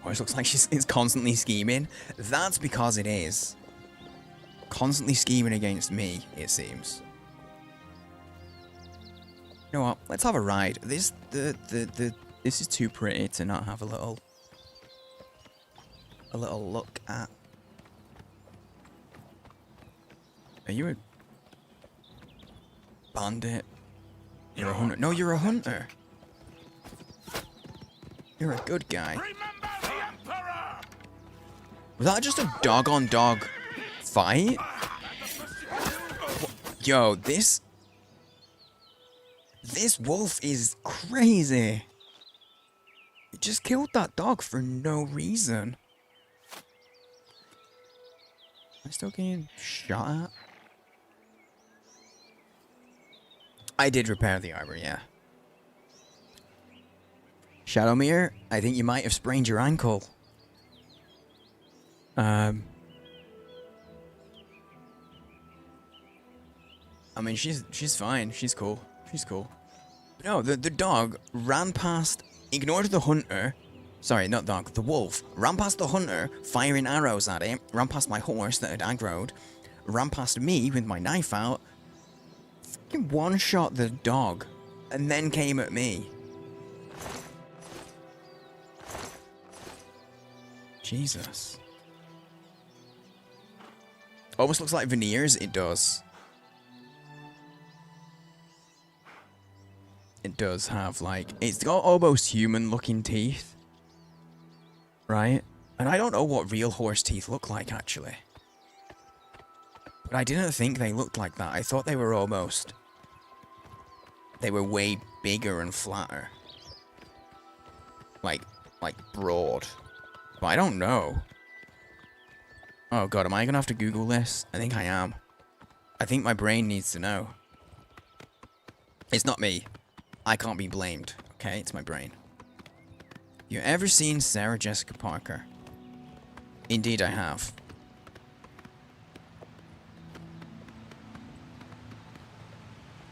Always looks like she's constantly scheming. That's because it is. Constantly scheming against me, it seems. You know what? Let's have a ride. This is too pretty to not have a little look at. Are you a bandit? You're a hunter. No, you're a hunter. You're a good guy. Was that just a dog-on-dog fight? Yo, this wolf is crazy. He just killed that dog for no reason. Am I still getting shot at? I did repair the armor, yeah. Shadowmere, I think you might have sprained your ankle. I mean, she's fine. She's cool. She's cool. But no, the dog ran past, ignored the hunter. Sorry, not dog, the wolf. Ran past the hunter, firing arrows at it. Ran past my horse that had aggroed. Ran past me with my knife out. Fucking one-shot the dog. And then came at me. Jesus. Almost looks like veneers. It does. It does have, like... It's got almost human-looking teeth. Right? And I don't know what real horse teeth look like, actually. But I didn't think they looked like that. I thought they were almost... They were way bigger and flatter. Like broad. But I don't know. Oh god, am I gonna have to Google this? I think I am. I think my brain needs to know. It's not me. I can't be blamed. Okay, it's my brain. You ever seen Sarah Jessica Parker? Indeed I have.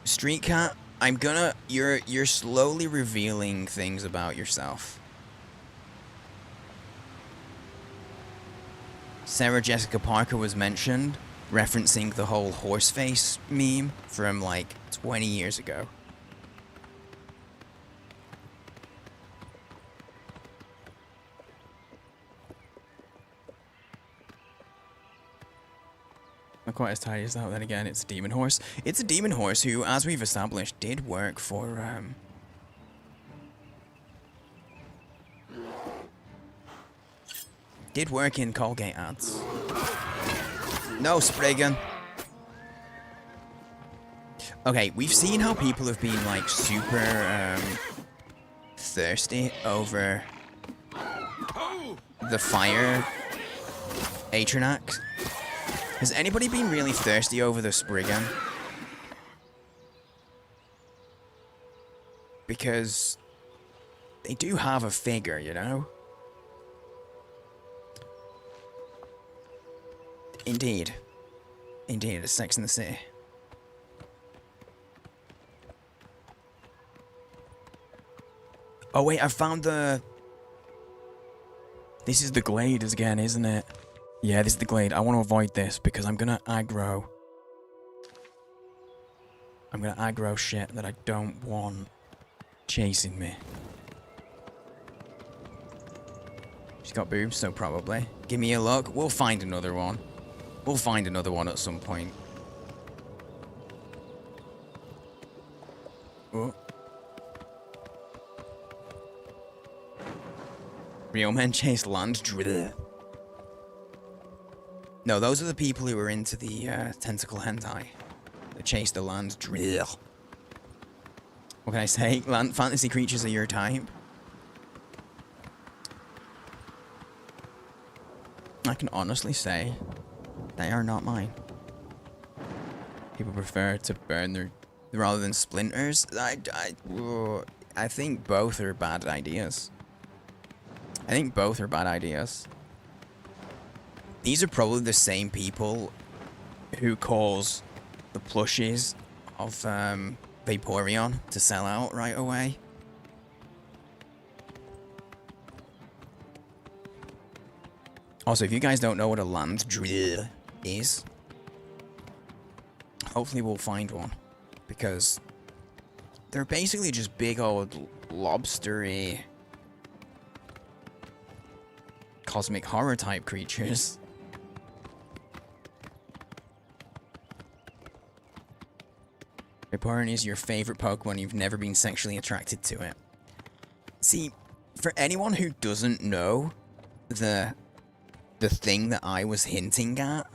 Street Cat, I'm gonna... You're slowly revealing things about yourself. Sarah Jessica Parker was mentioned, referencing the whole horse face meme from like 20 years ago. Not quite as tidy as that, then again, it's a demon horse. It's a demon horse who, as we've established, did work for, did work in Colgate ads. No, Spriggan. Okay, we've seen how people have been, like, super, thirsty over the fire Atronax. Has anybody been really thirsty over the Spriggan? Because they do have a figure, you know? Indeed. Indeed, it's Sex in the City. Oh wait, I found the... This is the glade again, isn't it? Yeah, this is the glade. I want to avoid this because I'm gonna aggro. I'm gonna aggro shit that I don't want chasing me. She's got boobs, so probably. Give me a look. We'll find another one. We'll find another one at some point. Oh. Real men chase land drill. No, those are the people who are into the tentacle hentai. That chase the land drill. What can I say? Land fantasy creatures are your type. I can honestly say they are not mine. People prefer to burn their rather than splinters. I think both are bad ideas. I think both are bad ideas. These are probably the same people who cause the plushies of Vaporeon to sell out right away. Also, if you guys don't know what a land drill is, hopefully we'll find one, because they're basically just big old lobstery cosmic horror type creatures. Vaporeon is your favorite Pokemon. You've never been sexually attracted to it. See, for anyone who doesn't know the thing that I was hinting at,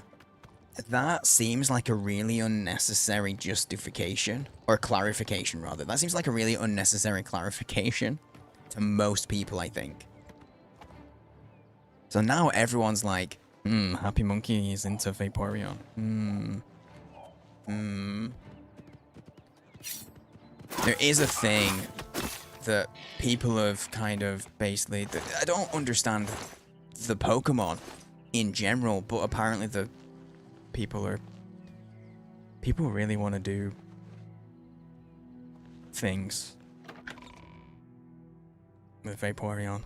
that seems like a really unnecessary justification, or clarification rather. That seems like a really unnecessary clarification to most people, I think. So now everyone's like, Happy Monkey is into Vaporeon. There is a thing that people have kind of basically... I don't understand the Pokemon in general, but apparently the people really want to do things with Vaporeon.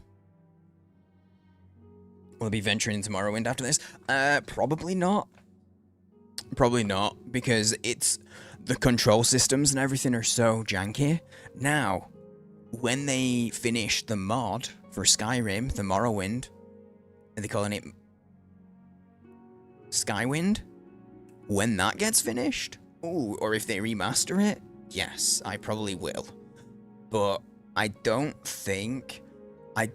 Will it be venturing into Morrowind after this? Probably not. Probably not, because it's... the control systems and everything are so janky. Now, when they finish the mod for Skyrim, the Morrowind, are they calling it Skywind? When that gets finished, ooh, or if they remaster it, yes, I probably will. But I don't think I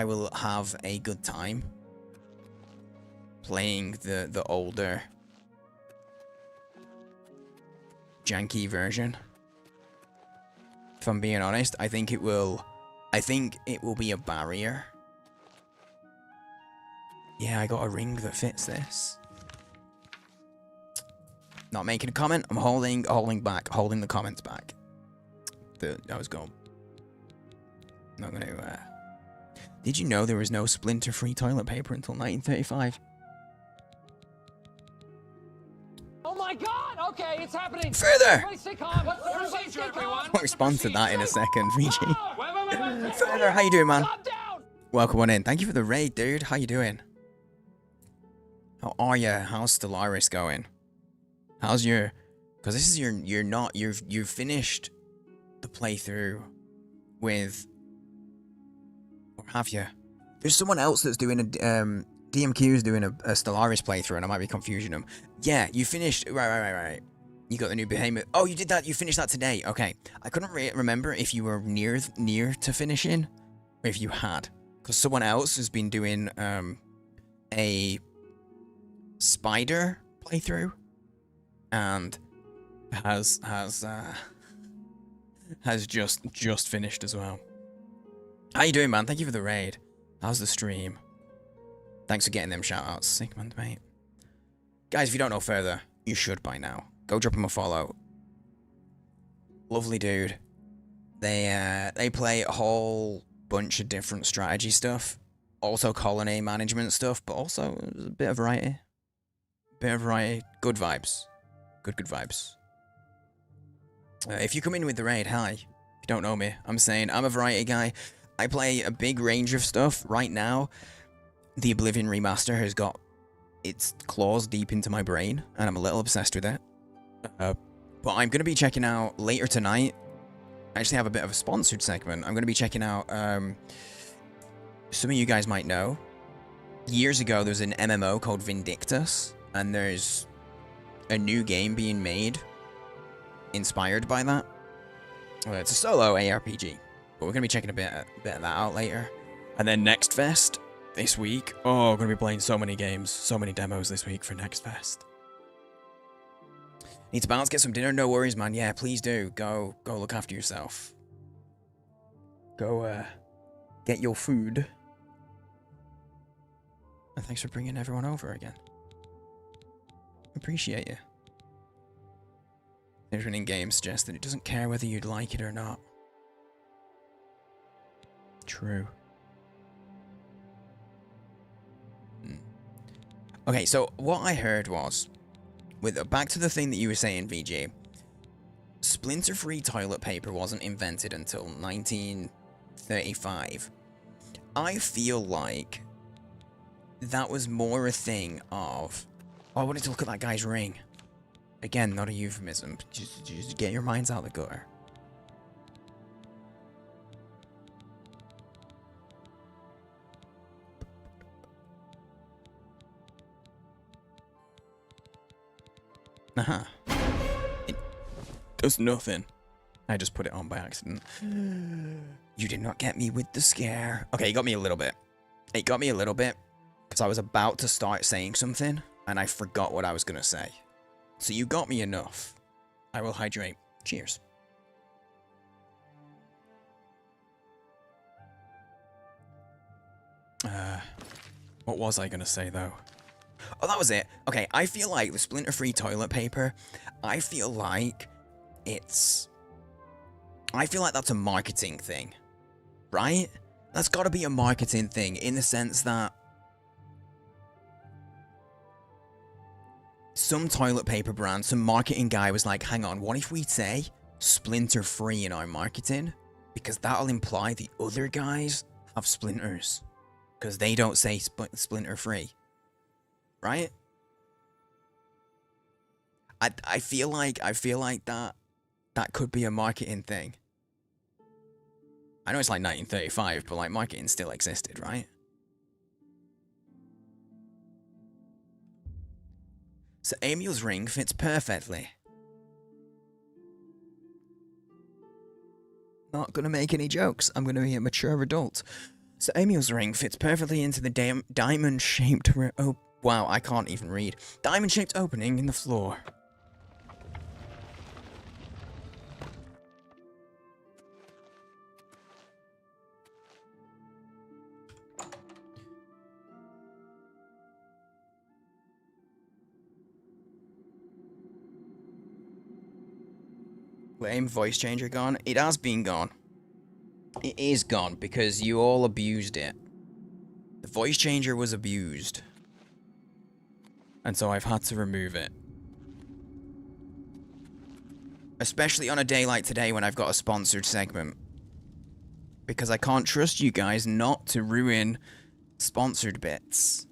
will have a good time playing the older janky version. If I'm being honest, I think it will be a barrier. Yeah, I got a ring that fits this. Not making a comment. I'm holding the comments back. I was going. Not gonna. Did you know there was no splinter-free toilet paper until 1935? Oh my God! Okay, it's happening. Further. What's the procedure, everyone? I'll respond to that in a second, VG. Wait. Further, how you doing, man? Calm down. Welcome on in. Thank you for the raid, dude. How you doing? How are you? How's Stellaris going? How's your... because this is you've finished the playthrough with... or have you? There's someone else that's doing a... DMQ's doing a Stellaris playthrough, and I might be confusing them. Yeah, you finished... Right. You got the new Behemoth. Oh, you did that. You finished that today. Okay. I couldn't remember if you were near to finishing, or if you had. Because someone else has been doing a spider playthrough, and has just finished as well. How you doing, man? Thank you for the raid. How's the stream? Thanks for getting them shoutouts, Sigmund, mate. Guys, if you don't know further, you should by now. Go drop him a follow. Lovely dude. They play a whole bunch of different strategy stuff. Also colony management stuff, but also a bit of variety. Good vibes. Good vibes. If you come in with the raid, hi. If you don't know me, I'm saying I'm a variety guy. I play a big range of stuff. Right now, the Oblivion remaster has got its claws deep into my brain, and I'm a little obsessed with it. But I'm going to be checking out later tonight. I actually have a bit of a sponsored segment. I'm going to be checking out, some of you guys might know. Years ago, there was an MMO called Vindictus, and there's a new game being made inspired by that. It's a solo ARPG, but we're going to be checking a bit of that out later. And then Next Fest this week. Oh, we're going to be playing so many games, so many demos this week for Next Fest. Need to bounce, get some dinner? No worries, man. Yeah, please do. Go look after yourself. Go, get your food. And thanks for bringing everyone over again. Appreciate you. There's an in-game suggests that it doesn't care whether you'd like it or not. True. Okay, so what I heard was, back to the thing that you were saying, VG. Splinter-free toilet paper wasn't invented until 1935. I feel like that was more a thing of... Oh, I wanted to look at that guy's ring. Again, not a euphemism. Just get your minds out the gutter. Uh-huh. It does nothing. I just put it on by accident. You did not get me with the scare. Okay, you got me a little bit. It got me a little bit because I was about to start saying something and I forgot what I was going to say. So you got me enough. I will hydrate. Cheers. What was I going to say though? Oh, that was it. Okay, I feel like the splinter-free toilet paper, I feel like that's a marketing thing, right? That's got to be a marketing thing in the sense that some toilet paper brand, some marketing guy was like, hang on, what if we say splinter-free in our marketing? Because that'll imply the other guys have splinters. Because they don't say splinter-free. Right? I feel like that could be a marketing thing. I know it's like 1935, but like marketing still existed, right? So Emil's ring fits perfectly. Not gonna make any jokes. I'm gonna be a mature adult. So Emil's ring fits perfectly into the diamond-shaped... Oh, wow, I can't even read. Diamond-shaped opening in the floor. Lame voice changer gone? It has been gone. It is gone because you all abused it. The voice changer was abused. And so I've had to remove it. Especially on a day like today when I've got a sponsored segment. Because I can't trust you guys not to ruin sponsored bits.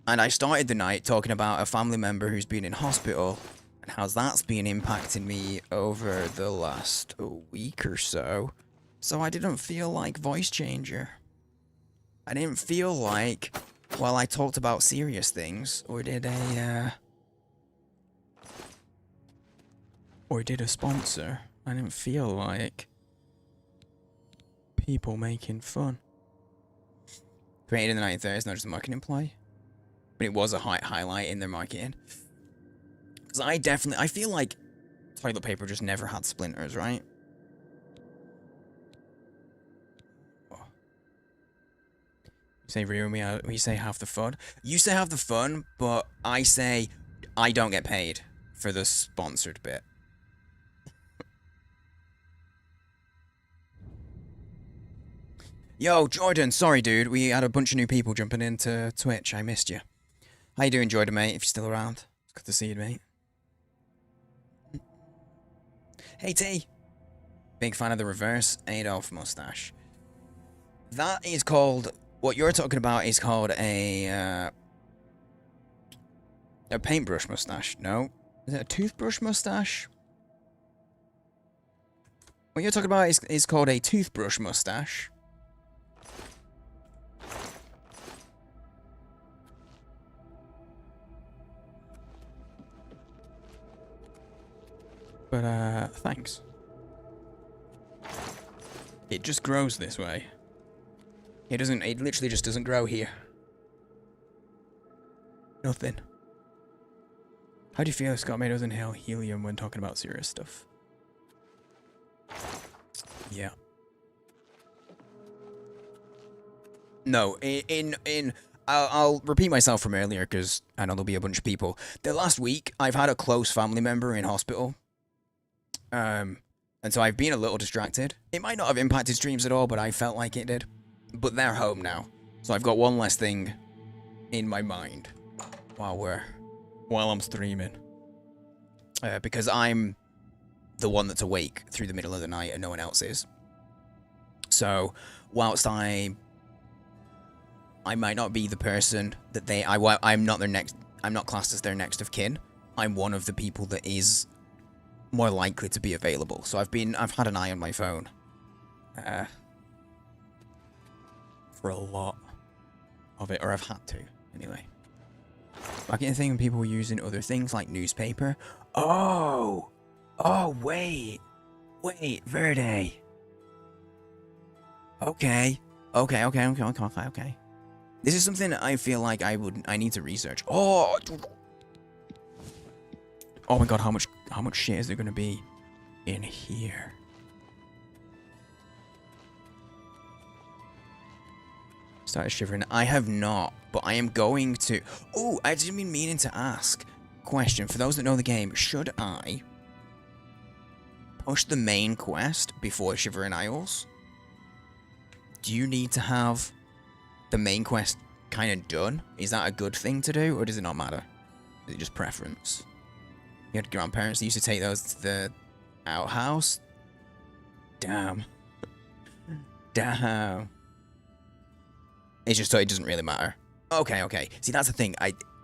And I started the night talking about a family member who's been in hospital. And how that's been impacting me over the last week or so. So I didn't feel like voice changer. I didn't feel like, while I talked about serious things, or did a sponsor, I didn't feel like people making fun. Created in the 1930s, not just a marketing ploy. But it was a highlight in their marketing. Because I feel like toilet paper just never had splinters, right? You say ruin me out, we say have the fun. You say have the fun, but I say I don't get paid for the sponsored bit. Yo, Jordan, sorry dude, we had a bunch of new people jumping into Twitch, I missed you. How you doing, Jordan, mate, if you're still around? It's good to see you, mate. Hey T! Big fan of the reverse Adolf mustache. That is called... What you're talking about is called a paintbrush mustache. No? Is it a toothbrush mustache? What you're talking about is called a toothbrush mustache. But, thanks. It just grows this way. It literally just doesn't grow here. Nothing. How do you feel Scott made us inhale helium when talking about serious stuff? Yeah. No, I'll repeat myself from earlier because I know there'll be a bunch of people. The last week, I've had a close family member in hospital. And so I've been a little distracted. It might not have impacted streams at all, but I felt like it did. But they're home now. So I've got one less thing in my mind while I'm streaming. Because I'm the one that's awake through the middle of the night and no one else is. So, whilst I might not be the person that I'm not classed as their next of kin. I'm one of the people that is more likely to be available. So I've had an eye on my phone. For a lot of it, or I've had to, anyway. Back in the thing when people were using other things like newspaper. Oh, wait, Verde. Okay. This is something I feel like I need to research. Oh my god, how much shit is there gonna be in here? Started shivering. I have not, but I am going to. Oh, I just been meaning to ask. Question for those that know the game: should I push the main quest before Shivering Isles? Do you need to have the main quest kind of done? Is that a good thing to do, or does it not matter? Is it just preference? You had grandparents that used to take those to the outhouse. Damn. It's just so it doesn't really matter. Okay. See, that's the thing.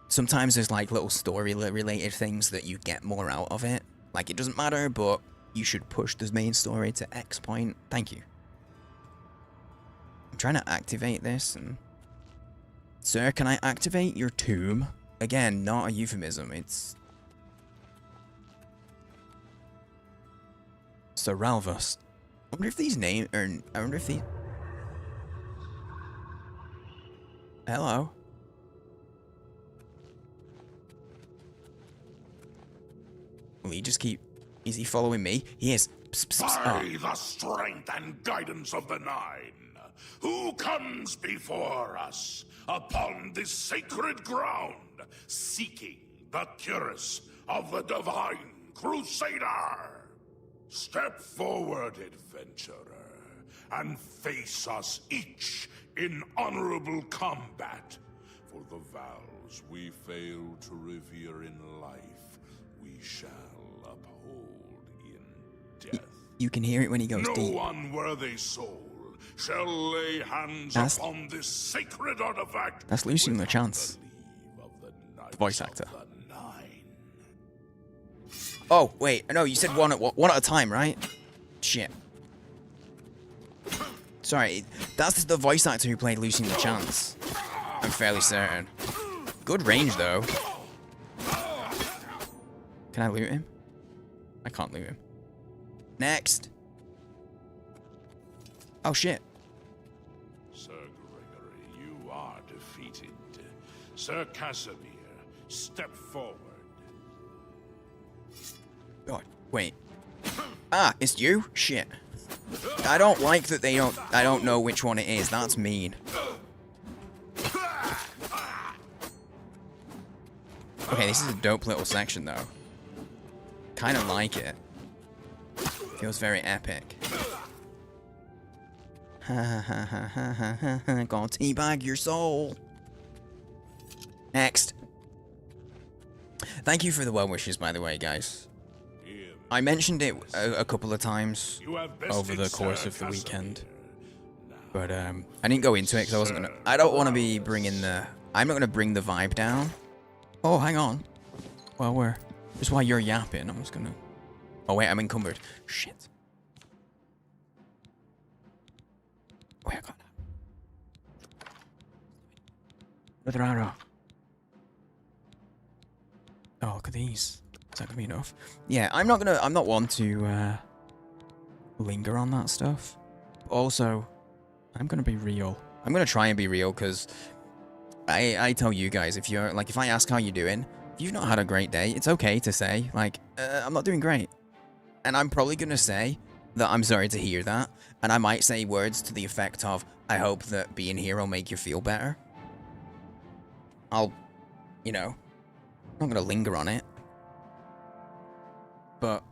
Sometimes there's like little story related things that you get more out of it. Like it doesn't matter, but you should push the main story to X point. Thank you. I'm trying to activate this and... Sir, can I activate your tomb? Again, not a euphemism, it's... Sir Ralvus. I wonder if these names are... I wonder if these... Hello? Will he just keep... Is he following me? He is. By the strength and guidance of the Nine, who comes before us upon this sacred ground, seeking the cuirass of the Divine Crusader? Step forward, adventurer, and face us each in honorable combat. For the vows we fail to revere in life, we shall uphold in death. You can hear it when he goes deep. No unworthy soul shall lay hands upon this sacred artifact. That's Lucian LeChance, the voice actor. Oh wait, no, you said one at a time, right? Shit. Sorry, that's the voice actor who played Lucian LeChance. I'm fairly certain. Good range though. Can I loot him? I can't loot him. Next. Oh shit. Sir Gregory, you are defeated. Sir Casimir, step forward. God, wait. Ah, it's you? Shit. I don't like that they don't... I don't know which one it is. That's mean. Okay, this is a dope little section, though. Kind of like it. Feels very epic. Ha ha ha ha ha ha ha. Gonna teabag your soul. Next. Thank you for the well wishes, by the way, guys. I mentioned it a couple of times over the course of the weekend, but I didn't go into it because I wasn't gonna. I don't want to be bringing the. I'm not gonna bring the vibe down. Oh, hang on. Well, just while you're yapping, I'm just gonna. Oh wait, I'm encumbered. Shit. Wait, I got that. Another arrow. Oh, look at these. Is that gonna be enough? Yeah, I'm not one to linger on that stuff. But also, I'm gonna be real. I'm gonna try and be real because I tell you guys, if I ask how you're doing, if you've not had a great day, it's okay to say like I'm not doing great, and I'm probably gonna say that I'm sorry to hear that, and I might say words to the effect of I hope that being here will make you feel better. I'm not gonna linger on it. But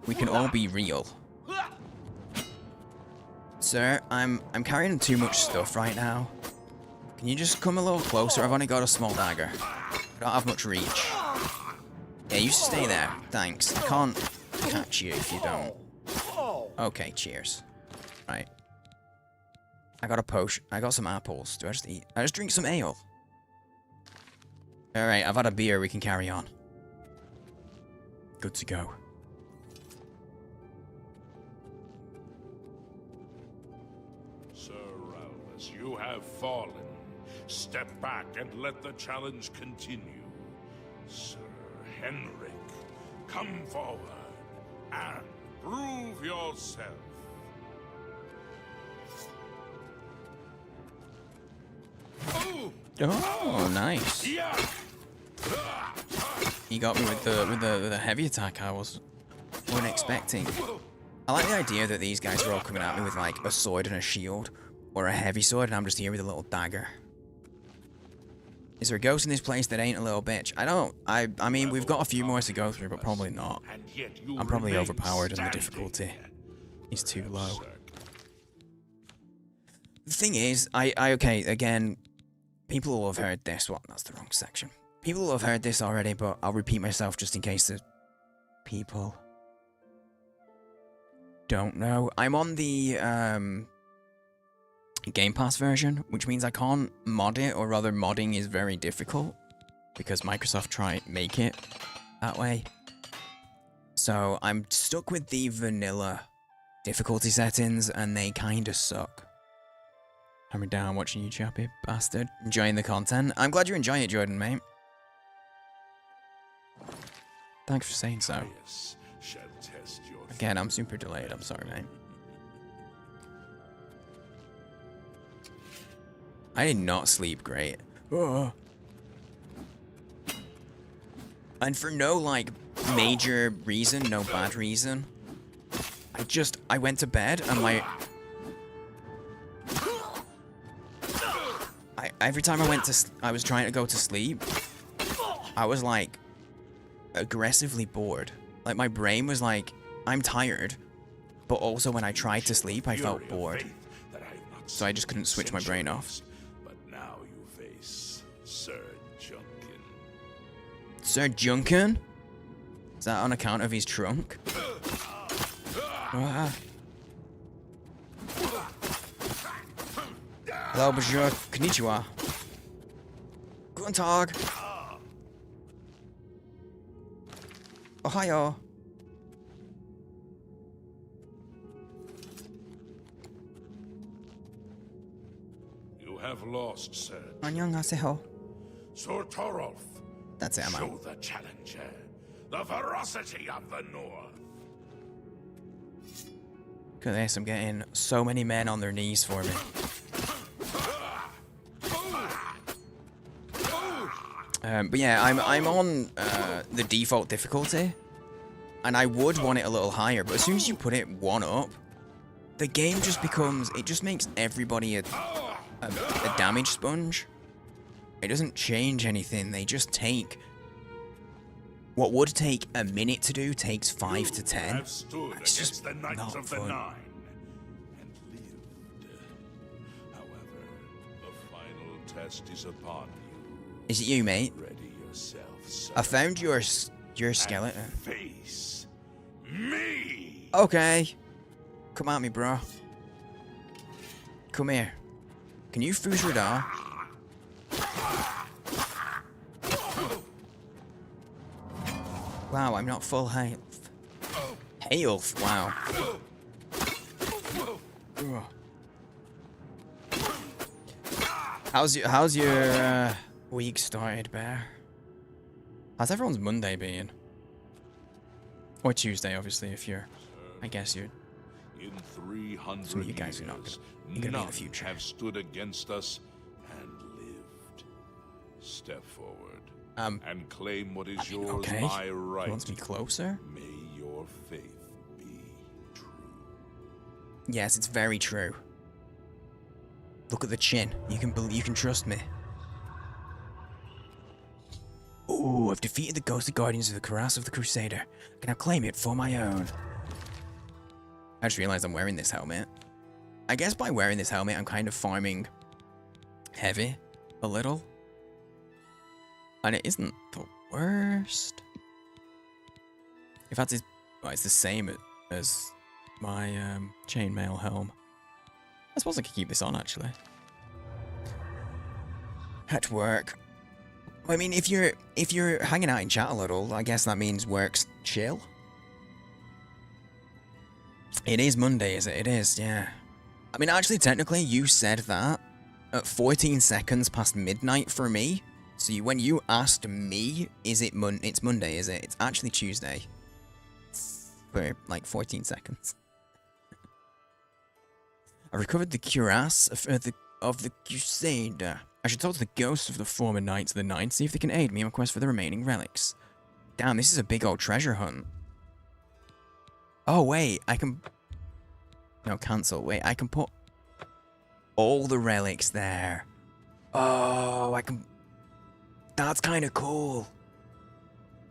we can all be real. Sir, I'm carrying too much stuff right now. Can you just come a little closer? I've only got a small dagger. I don't have much reach. Yeah, you stay there. Thanks. I can't catch you if you don't. Okay, cheers. Right. I got a potion. I got some apples. Do I just eat? I just drink some ale. Alright, I've had a beer. We can carry on. Good to go. Sir Ralphus, you have fallen. Step back and let the challenge continue. Sir Henrik, come forward and prove yourself. Oh, nice. Yeah. He got me with the heavy attack I wasn't expecting. I like the idea that these guys are all coming at me with like a sword and a shield, or a heavy sword, and I'm just here with a little dagger. Is there a ghost in this place that ain't a little bitch? I mean, we've got a few more to go through, but probably not. I'm probably overpowered and the difficulty is too low. The thing is, okay, again, people will have heard this. What? That's the wrong section. People will have heard this already, but I'll repeat myself just in case the people don't know. I'm on the Game Pass version, which means I can't mod it, or rather modding is very difficult because Microsoft tried to make it that way. So I'm stuck with the vanilla difficulty settings and they kinda suck. Hammer down watching you, chappy bastard. Enjoying the content. I'm glad you're enjoying it, Jordan, mate. Thanks for saying so. Again, I'm super delayed. I'm sorry, mate. I did not sleep great. And for no, like, major reason, no bad reason. I went to bed and every time I was trying to go to sleep, I was, like, aggressively bored. Like, my brain was like, I'm tired, but also when I tried to sleep, I felt bored. So I just couldn't switch my brain off. But now you face Sir Junkin. Sir Junkin? Is that on account of his trunk? Hello, bonjour, konnichiwa. Guten Tag. Ohio. You have lost, sir. 안녕하세요. Sir Torolf. That's it, I'm Show out. the challenger the ferocity of the North. Look at this, I'm getting so many men on their knees for me. But yeah, I'm on the default difficulty, and I would want it a little higher, but as soon as you put it one up, the game just becomes, it just makes everybody a damage sponge. It doesn't change anything, they just take, what would take a minute to do takes 5 to 10. It's just the Knights not of the fun. Nine and lived. However, the final test is upon you. Is it you, mate? Ready yourself, sir. I found your skeleton. Face me. Okay. Come at me, bro. Come here. Can you fuse radar? Wow, I'm not full health. Health, wow. How's your week started, Bear? How's everyone's Monday been? Or Tuesday, obviously, if you're, I guess you're. In 300 Some of you guys are not years, gonna be in the none future. have stood against us and lived. Step forward and claim what is yours okay. by right. He wants me closer? May your faith be true. Yes, it's very true. Look at the chin. You can trust me. Ooh, I've defeated the ghostly guardians of the Cuirass of the Crusader. I can now claim it for my own. I just realized I'm wearing this helmet. I guess by wearing this helmet, I'm kind of farming heavy. a little. And it isn't the worst. In fact, it's the same as my chainmail helm. I suppose I could keep this on, actually. At work. I mean, if you're hanging out in chat a little, I guess that means work's chill. It is Monday, is it? It is, yeah. I mean, actually, technically, you said that at 14 seconds past midnight for me. So when you asked me, it's Monday, is it? It's actually Tuesday. For like 14 seconds. I recovered the cuirass of the Crusader. I should talk to the ghosts of the former Knights of the Nine, see if they can aid me in my quest for the remaining relics. Damn, this is a big old treasure hunt. Oh, wait, I can... No, cancel. Wait, I can put all the relics there. Oh, I can... That's kind of cool.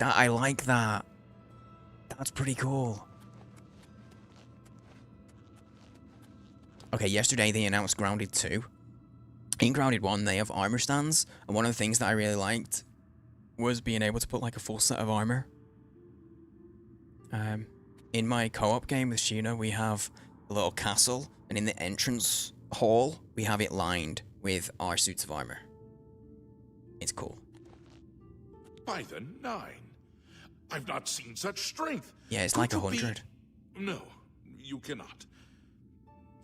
I like that. That's pretty cool. Okay, yesterday they announced Grounded 2. In Grounded 1, they have armor stands, and one of the things that I really liked was being able to put like a full set of armor. In my co-op game with Sheena, we have a little castle, and in the entrance hall, we have it lined with our suits of armor. It's cool. By the Nine, I've not seen such strength. Yeah, it's like 100. No, you cannot.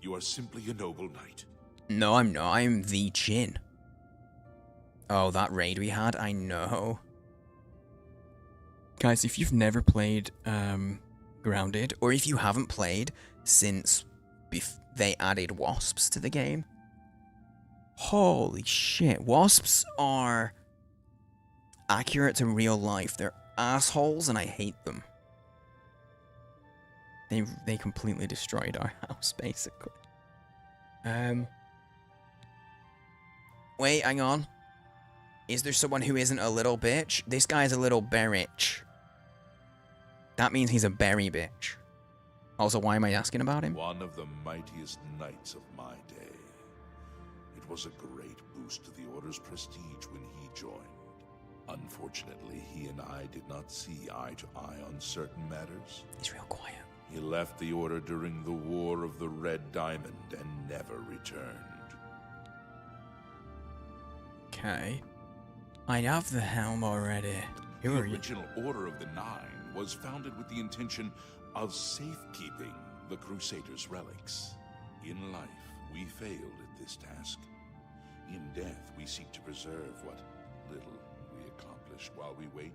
You are simply a noble knight. No, I'm not. I'm the Chin. Oh, that raid we had? I know. Guys, if you've never played Grounded, or if you haven't played since they added wasps to the game, holy shit. Wasps are accurate to real life. They're assholes, and I hate them. They completely destroyed our house, basically. Wait, hang on. Is there someone who isn't a little bitch? This guy's a little berich. That means he's a berry bitch. Also, why am I asking about him? One of the mightiest knights of my day. It was a great boost to the Order's prestige when he joined. Unfortunately, he and I did not see eye to eye on certain matters. He's real quiet. He left the Order during the War of the Red Diamond and never returned. Okay. I have the helm already. Who The are you? original Order of the Nine was founded with the intention of safekeeping the Crusaders' relics. In life, we failed at this task. In death, we seek to preserve what little we accomplish while we wait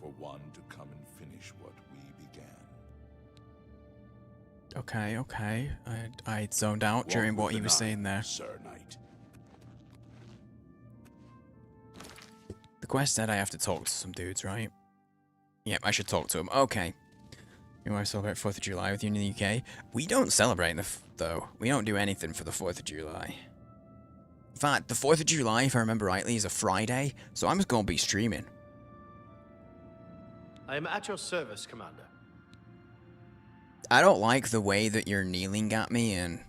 for one to come and finish what we began. Okay. I zoned out during what he was saying there. Sir Knight. The quest said I have to talk to some dudes, right? Yep, I should talk to them. Okay. You want to celebrate 4th of July with you in the UK? We don't celebrate though. We don't do anything for the 4th of July. In fact, the 4th of July, if I remember rightly, is a Friday, so I'm just going to be streaming. I am at your service, Commander. I don't like the way that you're kneeling at me and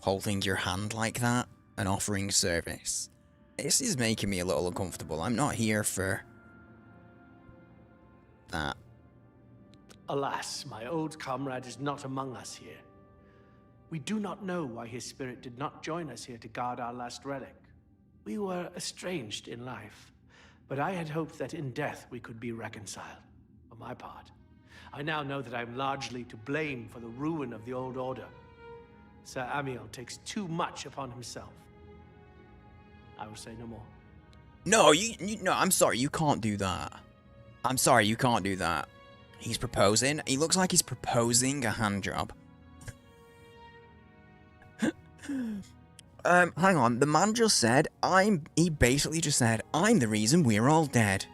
holding your hand like that and offering service. This is making me a little uncomfortable. I'm not here for that. Alas, my old comrade is not among us here. We do not know why his spirit did not join us here to guard our last relic. We were estranged in life, but I had hoped that in death we could be reconciled. For my part, I now know that I am largely to blame for the ruin of the old order. Sir Amiel takes too much upon himself. I will say no more. No, no, I'm sorry, you can't do that. I'm sorry, you can't do that. He's proposing. He looks like he's proposing a hand job. Hang on. The man just said, he basically just said, I'm the reason we're all dead.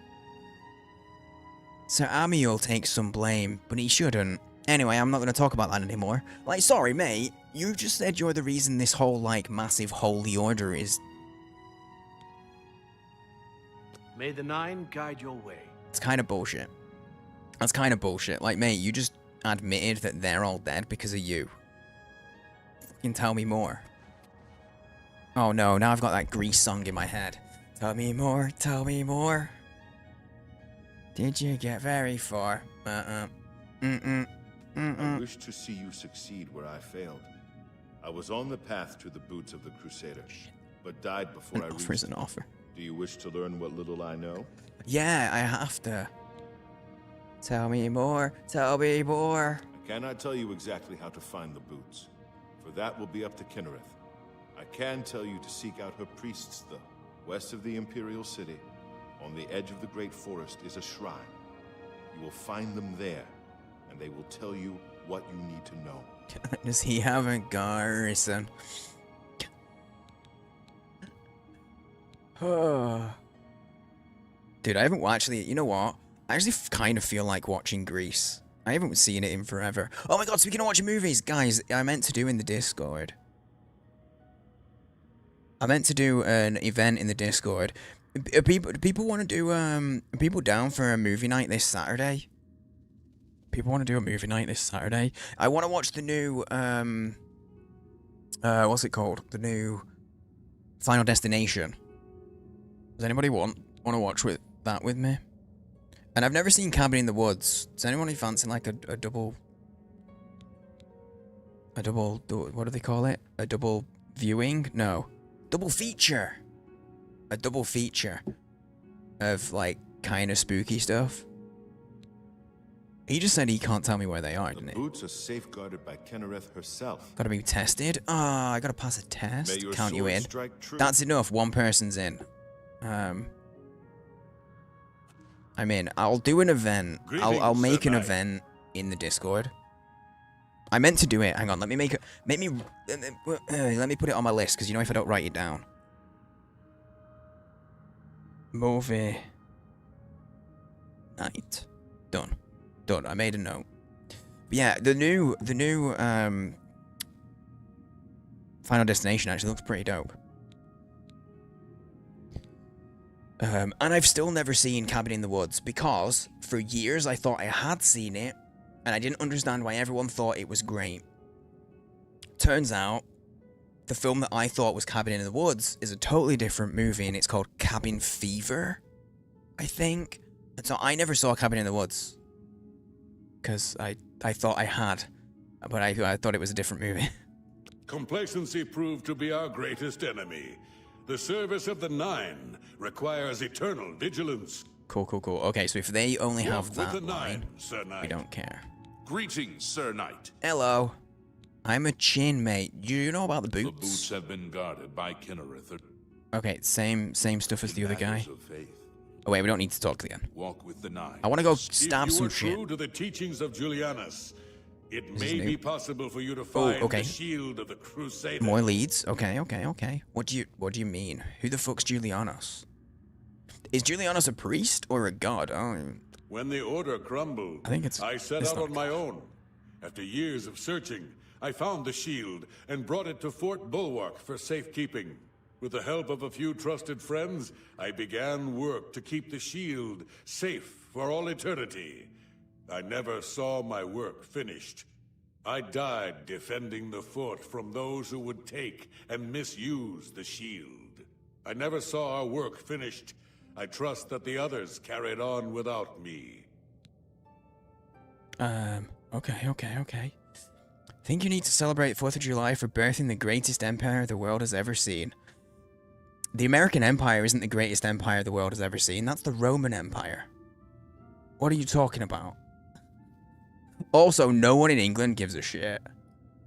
Sir Amiel takes some blame, but he shouldn't. Anyway, I'm not going to talk about that anymore. Like, sorry, mate. You just said you're the reason this whole, like, massive holy order is... May the Nine guide your way. It's kind of bullshit. That's kind of bullshit. Like, mate, you just admitted that they're all dead because of you. Fucking tell me more. Oh no, now I've got that Grease song in my head. Tell me more, tell me more. Did you get very far? I wish to see you succeed where I failed. I was on the path to the boots of the Crusader, but died before I reached Offer's an them. offer. Do you wish to learn what little I know? Yeah, I have to. Tell me more, tell me more. I cannot tell you exactly how to find the boots, for that will be up to Kinnereth. I can tell you to seek out her priests, though. West of the Imperial City, on the edge of the Great Forest, is a shrine. You will find them there, and they will tell you what you need to know. Does he have a garrison? Dude, I haven't actually. You know what? I actually kind of feel like watching Grease. I haven't seen it in forever. Oh my god! Speaking of watching movies, guys, I meant to do in the Discord. I meant to do an event in the Discord. People want to do are people down for a movie night this Saturday? People want to do a movie night this Saturday. I want to watch the new what's it called? The new Final Destination. Does anybody want to watch that with me? And I've never seen Cabin in the Woods. Does anyone fancy like a double what do they call it? A double viewing? No. Double feature. A double feature of like kind of spooky stuff. He just said he can't tell me where they are, didn't The he? boots are safeguarded by Kinnereth herself. Gotta be tested. Ah, I gotta pass a May test. your Count you sword in. strike true. That's enough. One person's in. I'm in. I'll do an event. I'll Greetings, make Sir an Knight. event in the Discord. I meant to do it. Hang on. Let me put it on my list because you know if I don't write it down. Movie night. Done. I made a note. But yeah, the new Final Destination actually looks pretty dope. And I've still never seen Cabin in the Woods because for years I thought I had seen it and I didn't understand why everyone thought it was great. Turns out the film that I thought was Cabin in the Woods is a totally different movie and it's called Cabin Fever, I think. And so I never saw Cabin in the Woods because I thought I had, but I thought it was a different movie. Complacency proved to be our greatest enemy. The service of the Nine requires eternal vigilance. Cool. Okay, so if they only Walk have with that the line, Nine, Sir Knight. we don't care. Greetings, Sir Knight. Hello. I'm a chin, mate. Do you know about the The boots? boots have been guarded by Kinnereth. Okay, same stuff as the other guy. Matters of faith. Oh wait, we don't need to talk again. Walk with the Nine. I want to go If stab you some are shit. true to the teachings of Julianus, it This may is new. be possible for you to find okay. the shield of the Crusader. More leads? Okay. What do you mean? Who the fuck's Julianus? Is Julianus a priest or a god? Oh, When the order crumbled, I think it's- I set it's out not on my own. After years of searching, I found the shield and brought it to Fort Bulwark for safekeeping. With the help of a few trusted friends, I began work to keep the shield safe for all eternity. I never saw my work finished. I died defending the fort from those who would take and misuse the shield. I never saw our work finished. I trust that the others carried on without me. Okay. Think you need to celebrate 4th of July for birthing the greatest empire the world has ever seen. The American Empire isn't the greatest empire the world has ever seen. That's the Roman Empire. What are you talking about? Also, no one in England gives a shit.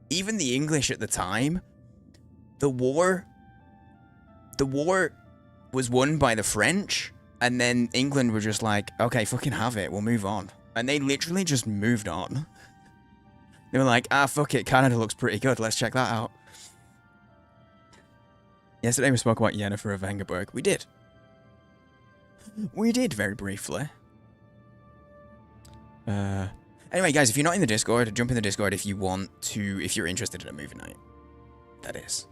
Even the English at the time, the war was won by the French, and then England were just like, okay, fucking have it, we'll move on. And they literally just moved on. They were like, fuck it, Canada looks pretty good, let's check that out. Yesterday we spoke about Yennefer of Vengerberg. We did. We did, very briefly. Anyway, guys, if you're not in the Discord, jump in the Discord if you want to, if you're interested in a movie night. That is.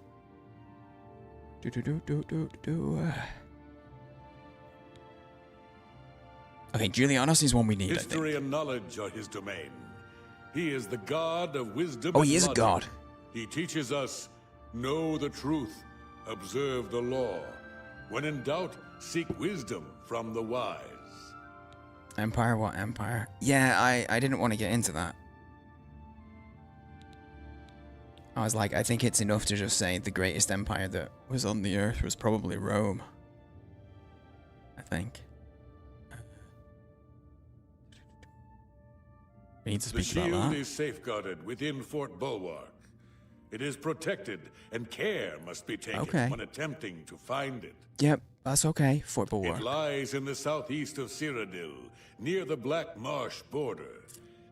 Okay, Julianus is one we need, I think. History and knowledge are his domain. He is the god of wisdom. Oh, and he is a logic. god. He teaches us, know the truth, observe the law. When in doubt, Seek wisdom from the wise. Empire, what empire? Yeah, I didn't want to get into that. I was like, I think it's enough to just say the greatest empire that was on the earth was probably Rome. I think. We need to The speak about shield that. is safeguarded within Fort Bulwark. It is protected, and care must be taken when attempting to find it. Yep, that's okay. Fort It Bulwark. lies in the southeast of Cyrodiil, near the Black Marsh border.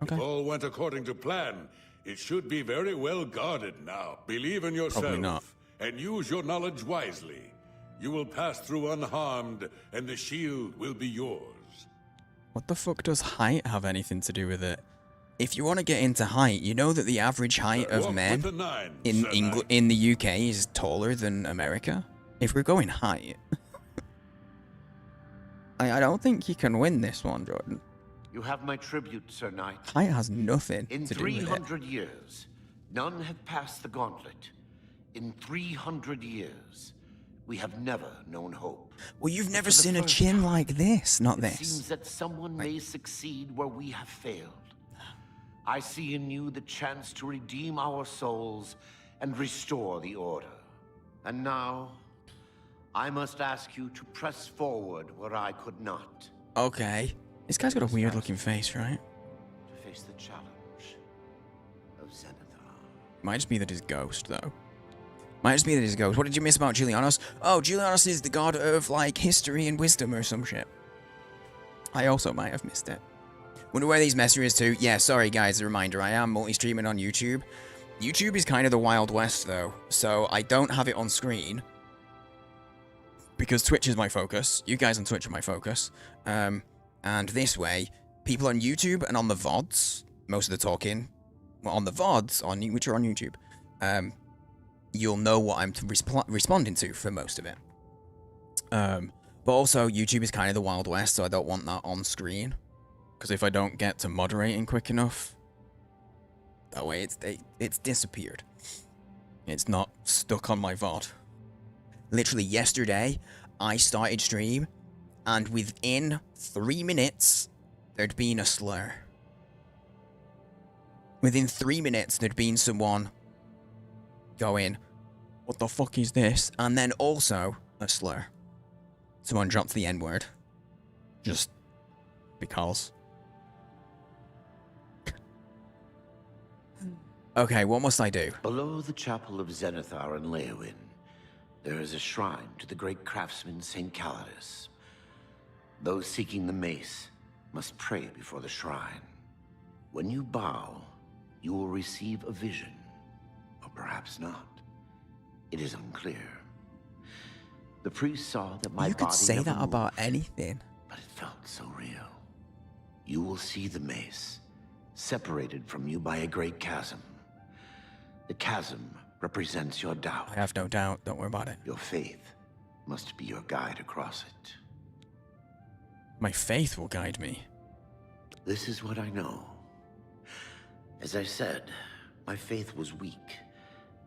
Okay. If all went according to plan, it should be very well guarded now. Believe in yourself, Probably not. and use your knowledge wisely. You will pass through unharmed, and the shield will be yours. What the fuck does height have anything to do with it? If you want to get into height, you know that the average height Walk of with men the nine, in Sir Knight. in the UK is taller than America. If we're going height, I don't think you can win this one, Jordan. You have my tribute, Sir Knight. Height has nothing In to do with it. 300 years, none have passed the gauntlet. In 300 years, we have never known hope. Well, you've never For the seen a first chin time, like this, not It this. seems that someone may succeed where we have failed. I see in you the chance to redeem our souls and restore the order. And now, I must ask you to press forward where I could not. Okay. This guy's got a weird looking face, right? To face the challenge of Zenithar. Might just be that he's ghost, though. Might just be that he's ghost. What did you miss about Julianos? Oh, Julianos is the god of, like, history and wisdom or some shit. I also might have missed it. Wonder where these messages to. Yeah, sorry guys, a reminder, I am multi-streaming on YouTube. YouTube is kind of the Wild West, though, so I don't have it on screen. Because Twitch is my focus. You guys on Twitch are my focus. And this way, people on YouTube and on the VODs, most of the talking, well, on the VODs, which are on YouTube, you'll know what I'm responding to for most of it. But also, YouTube is kind of the Wild West, so I don't want that on screen. Because if I don't get to moderating quick enough, that way it's disappeared. It's not stuck on my VOD. Literally yesterday, I started stream, and within 3 minutes, there'd been a slur. Within 3 minutes, there'd been someone going, "What the fuck is this?" And then also a slur. Someone dropped the N-word. Just because. Okay, what must I do? Below the chapel of Zenithar and Leowyn, there is a shrine to the great craftsman St. Calidus. Those seeking the mace must pray before the shrine. When you bow, you will receive a vision, or perhaps not. It is unclear. The priest saw that my You could body say never that about moved, anything. but it felt so real. You will see the mace, separated from you by a great chasm. The chasm represents your doubt. I have no doubt, don't worry about it. Your faith must be your guide across it. My faith will guide me. This is what I know. As I said, my faith was weak.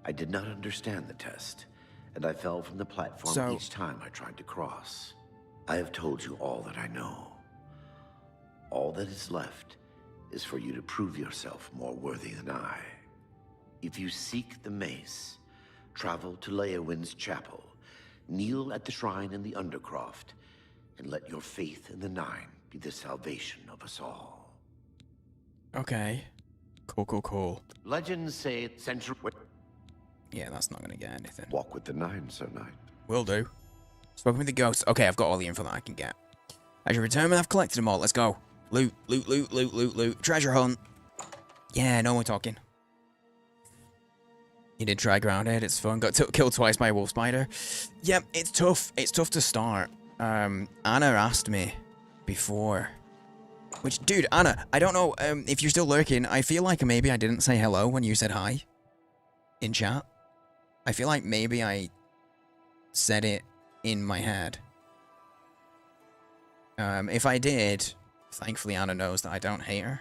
I did not understand the test, and I fell from the platform each time I tried to cross. I have told you all that I know. All that is left is for you to prove yourself more worthy than I. If you seek the mace, travel to Leowyn's chapel, kneel at the shrine in the Undercroft, and let your faith in the Nine be the salvation of us all. Okay. Cool. Legends say century... Yeah, that's not gonna get anything. Walk with the Nine, Sir Knight. Will do. Spoken with the ghosts. Okay, I've got all the info that I can get. As you return when I've collected them all, let's go. Loot. Treasure hunt. Yeah, no more talking. You did try Grounded, it's fun. Got killed twice by a wolf spider. Yep, it's tough. It's tough to start. Anna asked me before. Which, dude, Anna, I don't know if you're still lurking. I feel like maybe I didn't say hello when you said hi in chat. I feel like maybe I said it in my head. If I did, thankfully Anna knows that I don't hate her.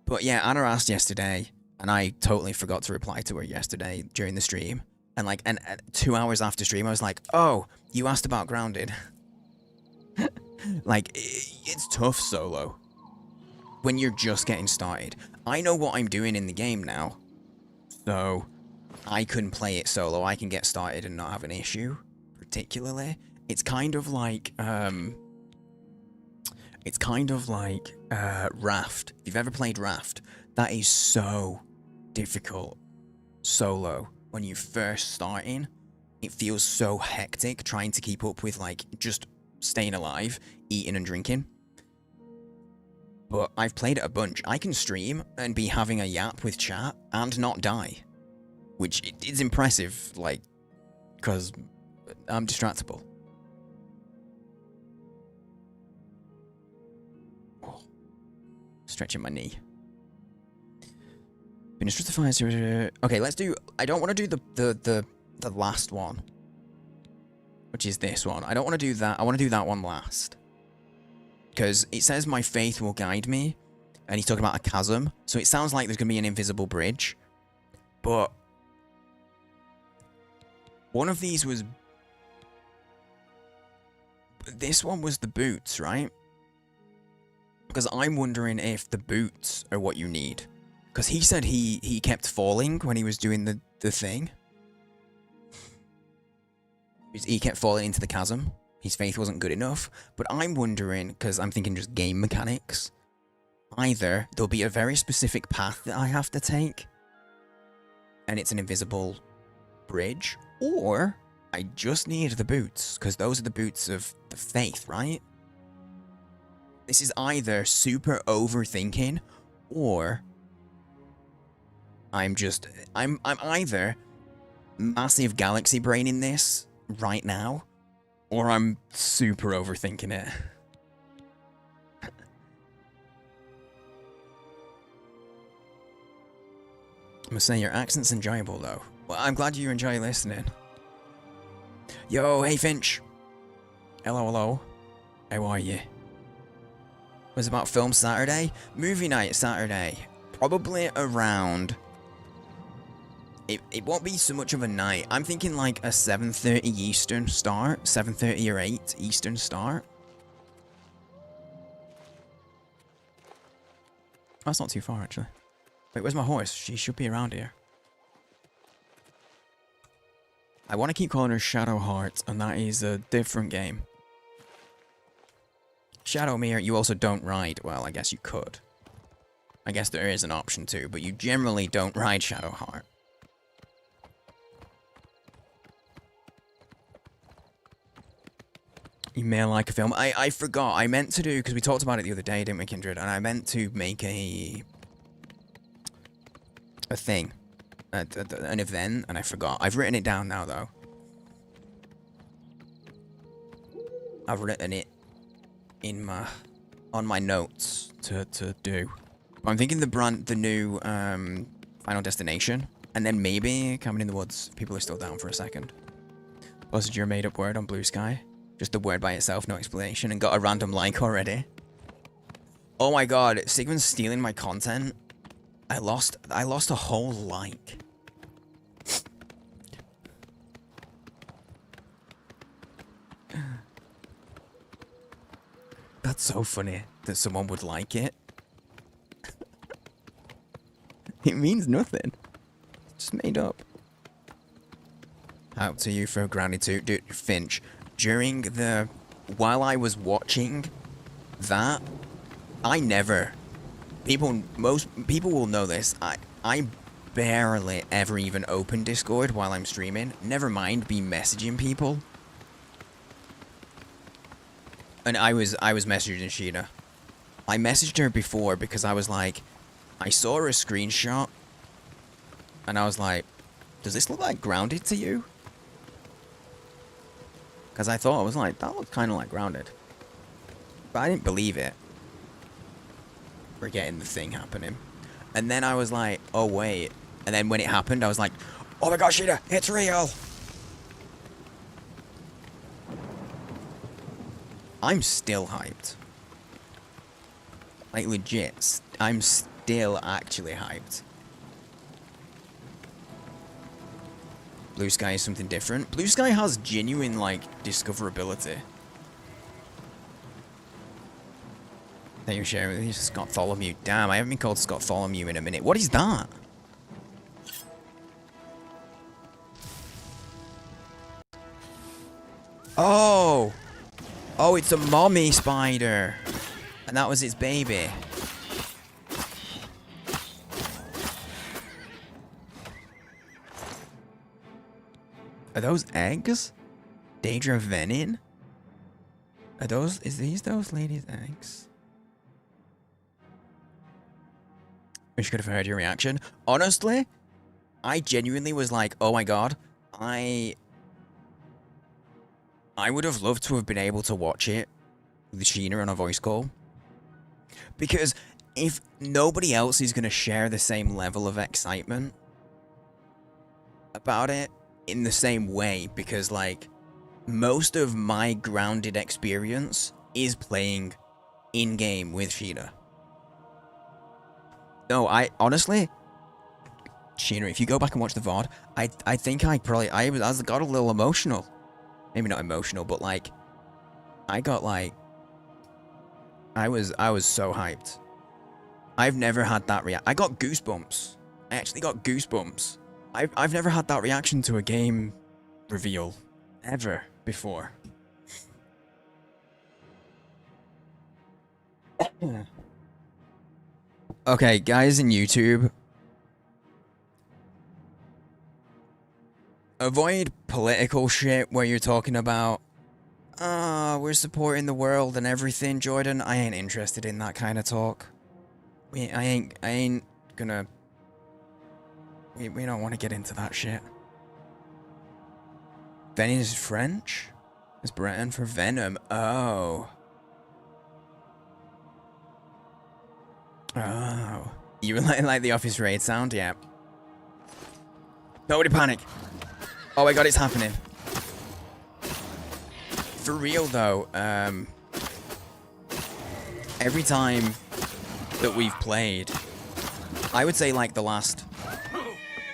But yeah, Anna asked yesterday, and I totally forgot to reply to her yesterday during the stream. And like, 2 hours after stream, I was like, oh, you asked about Grounded. Like, it's tough solo. When you're just getting started. I know what I'm doing in the game now. So, I can play it solo. I can get started and not have an issue. Particularly. It's kind of like, Raft. If you've ever played Raft, that is so difficult solo when you're first starting. It feels so hectic trying to keep up with, like, just staying alive, eating and drinking. But I've played it a bunch. I can stream and be having a yap with chat and not die. Which is impressive, like, because I'm distractible. Oh. Stretching my knee. Been justified. Okay, let's do. I don't want to do the last one, which is this one. I don't want to do that. I want to do that one last, because it says my faith will guide me, and he's talking about a chasm. So it sounds like there's gonna be an invisible bridge, but one of these was. This one was the boots, right? Because I'm wondering if the boots are what you need. Because he said he kept falling when he was doing the thing. He kept falling into the chasm. His faith wasn't good enough. But I'm wondering, because I'm thinking just game mechanics. Either there'll be a very specific path that I have to take. And it's an invisible bridge. Or I just need the boots. Because those are the boots of the faith, right? This is either super overthinking. Or I'm either massive galaxy brain in this right now, or I'm super overthinking it. I must say, your accent's enjoyable though. Well, I'm glad you enjoy listening. Yo, hey Finch. Hello, hello. How are you? Was about film Saturday? Movie night Saturday. Probably around... It won't be so much of a night. I'm thinking like a 7:30 Eastern start. 7:30 or 8 Eastern start. That's not too far, actually. Wait, where's my horse? She should be around here. I want to keep calling her Shadow Heart, and that is a different game. Shadowmere, you also don't ride. Well, I guess you could. I guess there is an option too, but you generally don't ride Shadowheart. You may like a film. I forgot. I meant to do, because we talked about it the other day, didn't we, Kindred? And I meant to make a thing. An event, and I forgot. I've written it down now, though. I've written it in on my notes to do. I'm thinking the new Final Destination, and then maybe Cabin in the Woods. If people are still down for a second. Posted your made-up word on Blue Sky. Just a word by itself, no explanation, and got a random like already. Oh my god, Sigmund's stealing my content. I lost a whole like. That's so funny that someone would like it. It means nothing. It's just made up. Out to you for Grounded 2. Dude, Finch, while I was watching that, most people will know this, I barely ever even open Discord while I'm streaming. Never mind be messaging people. And I was messaging Sheena. I messaged her before because I was like, I saw a screenshot, and I was like, does this look like Grounded to you? Because I thought, I was like, that looks kind of like Grounded. But I didn't believe it. Forgetting the thing happening. And then I was like, oh wait. And then when it happened, I was like, oh my gosh, Sheena, it's real! I'm still hyped. Like legit, I'm still actually hyped. Blue Sky is something different. Blue Sky has genuine, like, discoverability. Thank you for sharing with you, Scott Tholomew. Damn, I haven't been called Scott Tholomew in a minute. What is that? Oh! Oh, it's a mommy spider. And that was its baby. Are those eggs? Daedra Venin? Are those, is these those ladies' eggs? Wish I could have heard your reaction. Honestly, I genuinely was like, oh my god, I would have loved to have been able to watch it with Sheena on a voice call. Because if nobody else is going to share the same level of excitement about it in the same way, because like most of my grounded experience is playing in-game with Sheena. No, I honestly, Sheena, if you go back and watch the VOD, I think I got a little emotional. Maybe not emotional, but like, I got like, I was so hyped. I've never had that I got goosebumps. I actually got goosebumps. I've never had that reaction to a game reveal ever before. Okay, guys in YouTube, avoid political shit where you're talking about, we're supporting the world and everything, Jordan. I ain't interested in that kind of talk. I ain't gonna. We don't want to get into that shit. Venom is French? It's Breton for Venom. Oh. Oh. You like the Office raid sound? Yeah. Nobody panic. Oh my god, it's happening. For real though, every time that we've played, I would say like the last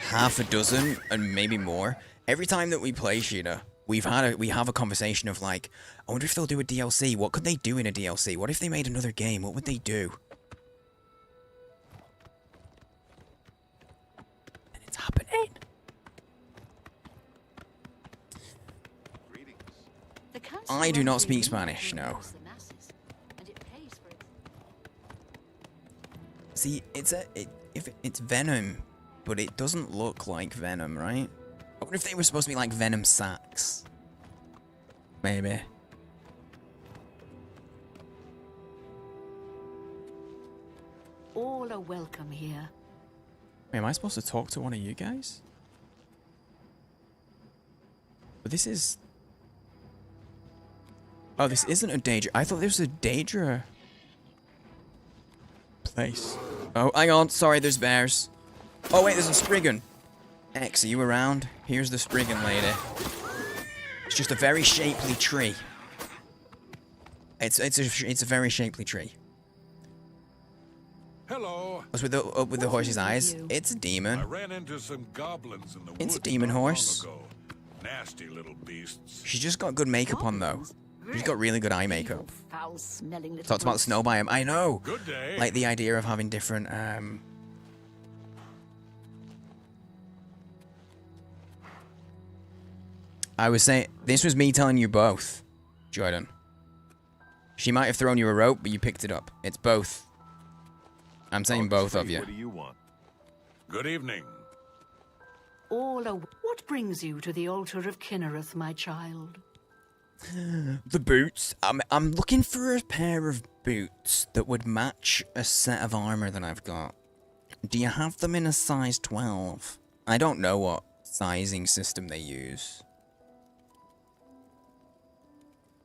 half a dozen and maybe more, every time that we play Sheena, we have a conversation of like, I wonder if they'll do a DLC. What could they do in a DLC? What if they made another game? What would they do? And it's happening. I do not speak Spanish, no. See, it's Venom, but it doesn't look like Venom, right? I wonder if they were supposed to be like Venom sacks. Maybe. All are welcome here. Wait, am I supposed to talk to one of you guys? But this is... Oh, this isn't a Daedra. I thought this was a Daedra place. Oh, hang on. Sorry, there's bears. Oh, wait, there's a Spriggan. X, are you around? Here's the Spriggan lady. It's just a very shapely tree. It's a very shapely tree. Hello. What's with the horse's eyes? It's a demon. I ran into some goblins in the woods. It's a demon horse. Long ago. Nasty little beasts. She's just got good makeup on though. She's got really good eye makeup. Talked about the snow biome. I know. Good day. Like the idea of having different I was saying this was me telling you both, Jordan. She might have thrown you a rope, but you picked it up. It's both. I'm saying both of you. What do you want? Good evening. All are... What brings you to the altar of Kinnereth, my child? The boots. I'm looking for a pair of boots that would match a set of armor that I've got. Do you have them in a size 12? I don't know what sizing system they use.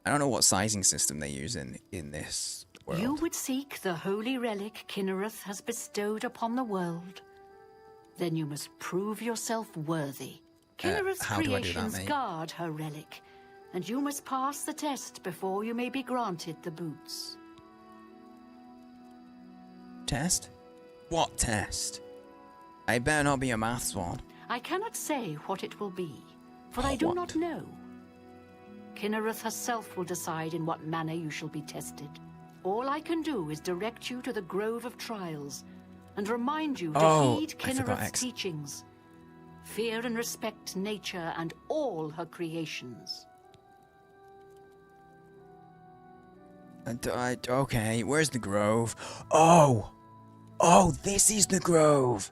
I don't know what sizing system they use in this world. You would seek the holy relic Kinnereth has bestowed upon the world. Then you must prove yourself worthy. Kinnereth's how do I do that, creations mate? guard her relic, and you must pass the test before you may be granted the boots. Test? What test? I better not be a maths one. I cannot say what it will be, for I do not know. Kinnereth herself will decide in what manner you shall be tested. All I can do is direct you to the Grove of Trials, and remind you to heed Kinnereth's teachings. Fear and respect nature and all her creations. Okay, where's the Grove? Oh, this is the Grove.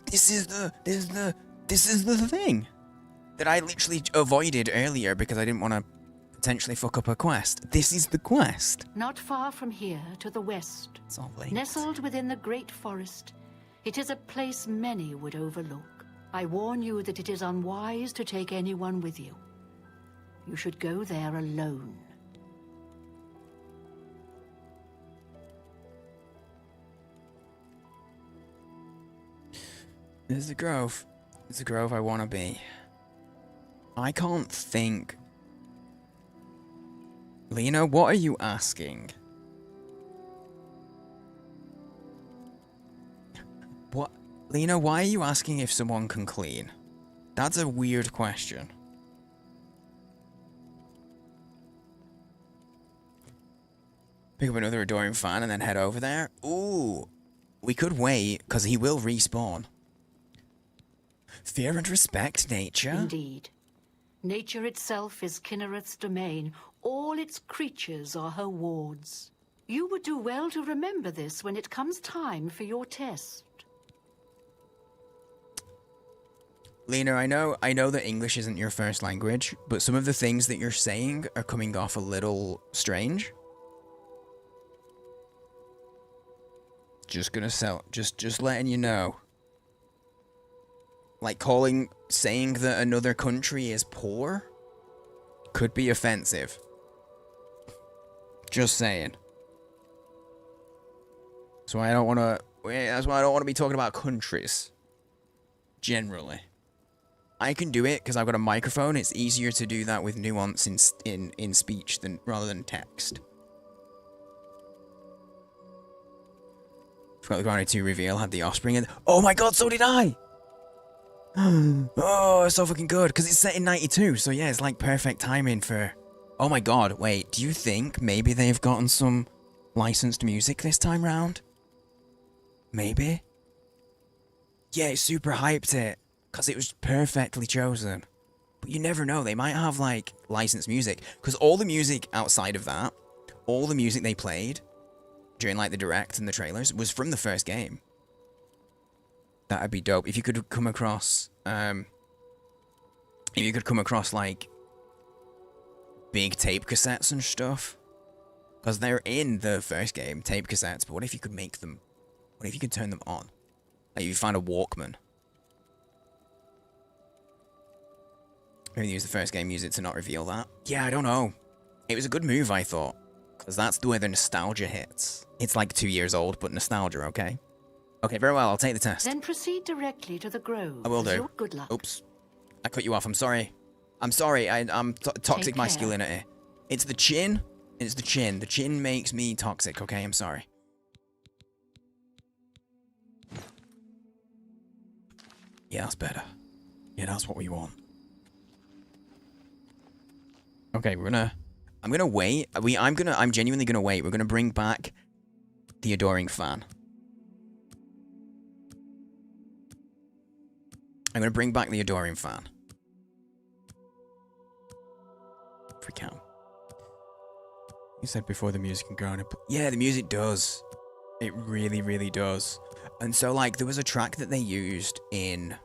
This is the thing that I literally avoided earlier because I didn't want to potentially fuck up a quest. This is the quest. Not far from here, to the west, it's all linked. Nestled within the great forest, it is a place many would overlook. I warn you that it is unwise to take anyone with you. You should go there alone. There's the Grove. It's the Grove I want to be. I can't think. Lena, what are you asking? What? Lena, why are you asking if someone can clean? That's a weird question. Pick up another Adoring Fan and then head over there? Ooh. We could wait, because he will respawn. Fear and respect nature? Indeed. Nature itself is Kinnereth's domain. All its creatures are her wards. You would do well to remember this when it comes time for your test. Lena, I know that English isn't your first language, but some of the things that you're saying are coming off a little strange. Just letting you know. Like saying that another country is poor could be offensive. Just saying. So I don't want to. That's why I don't want to be talking about countries. Generally, I can do it because I've got a microphone. It's easier to do that with nuance in speech rather than text. Forgot the Grounded 2 reveal had the offspring and oh my god, so did I! Oh, it's so fucking good, because it's set in 92, so yeah, it's like perfect timing for... Oh my god, wait, do you think maybe they've gotten some licensed music this time round? Maybe? Yeah, it super hyped it, because it was perfectly chosen. But you never know, they might have like licensed music, because all the music outside of that, all the music they played during like the direct and the trailers was from the first game. That'd be dope. If you could come across, like big tape cassettes and stuff, because they're in the first game, tape cassettes. But what if you could make them? What if you could turn them on? Like if you find a Walkman, maybe use the first game music to not reveal that. Yeah, I don't know. It was a good move, I thought, because that's the way the nostalgia hits. It's like 2 years old, but nostalgia, okay? Okay, very well, I'll take the test. Then proceed directly to the Grove. I will do. Good luck. Oops. I cut you off, I'm sorry. I'm sorry, I'm toxic masculinity. It's the chin. It's the chin. The chin makes me toxic, okay? I'm sorry. Yeah, that's better. Yeah, that's what we want. Okay, I'm gonna wait. I'm genuinely gonna wait. We're gonna bring back the Adoring Fan. I'm going to bring back the Adoring Fan. If we can. You said before the music can go on. Yeah, the music does. It really, really does. And so, like, there was a track that they used in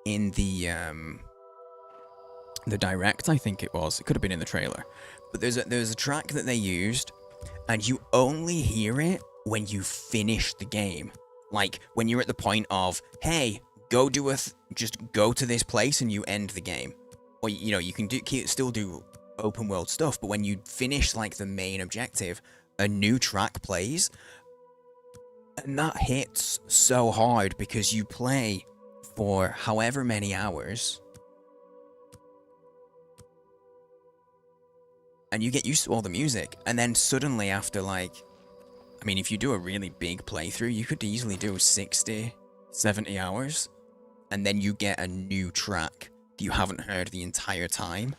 the direct, I think it was. It could have been in the trailer. But there's a track that they used, and you only hear it when you finish the game. Like, when you're at the point of, hey, just go to this place and you end the game. Or, you know, you can still do open world stuff, but when you finish, like, the main objective, a new track plays. And that hits so hard because you play for however many hours. And you get used to all the music. And then suddenly after, like... I mean, if you do a really big playthrough, you could easily do 60, 70 hours. and then you get a new track that you haven't heard the entire time.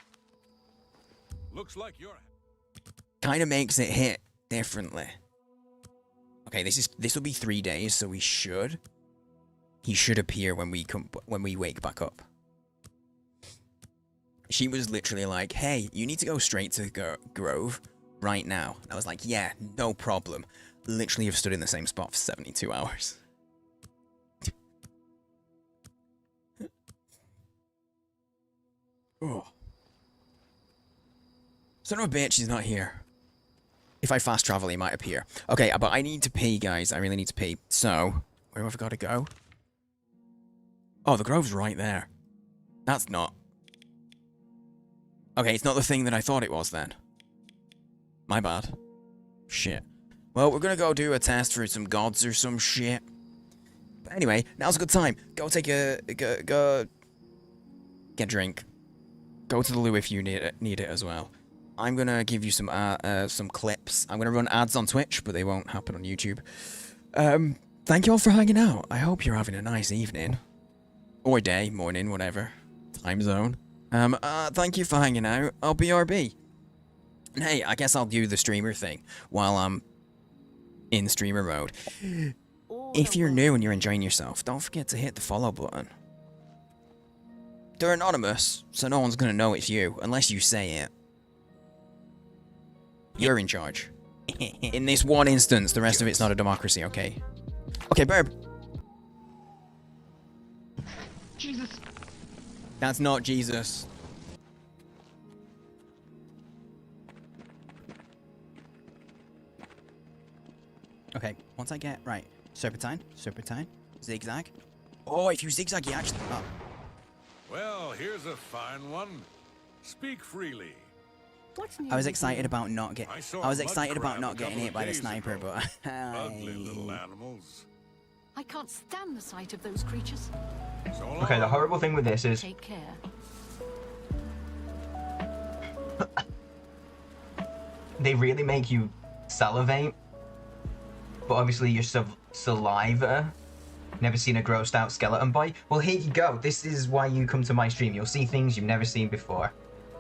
Looks like you're... Kind of makes it hit differently. Okay, this will be 3 days, so he should appear when we wake back up. She was literally like, "Hey, you need to go straight to Grove right now." And I was like, "Yeah, no problem." Literally have stood in the same spot for 72 hours. Oh. Son of a bitch, he's not here. If I fast travel, he might appear. Okay, but I need to pee, guys. I really need to pee. So, where have I got to go? Oh, the Grove's right there. That's not... Okay, it's not the thing that I thought it was then. My bad. Shit. Well, we're gonna go do a test for some gods or some shit. But anyway, now's a good time. Go take a... Go... Get a drink. Go to the loo if you need it as well. I'm gonna give you some clips. I'm gonna run ads on Twitch, but they won't happen on YouTube. Thank you all for hanging out. I hope you're having a nice evening. Or day, morning, whatever. Time zone. Thank you for hanging out. I'll BRB. And hey, I guess I'll do the streamer thing while I'm in streamer mode. If you're new and you're enjoying yourself, don't forget to hit the follow button. They're anonymous, so no one's gonna know it's you, unless you say it. You're in charge. In this one instance, the rest of it's not a democracy, okay? Okay, Burb. Jesus. That's not Jesus. Okay, once I get... Right. Serpentine. Zigzag. Oh, if you zigzag, you actually... Oh. Well, here's a fine one. Speak freely. I was excited about not getting... I was excited about not getting hit by the sniper, but... Ugly little animals. I can't stand the sight of those creatures. Okay, the horrible thing with this is... Take care. They really make you salivate. But obviously your saliva... Never seen a grossed out skeleton bite? Well, here you go. This is why you come to my stream. You'll see things you've never seen before.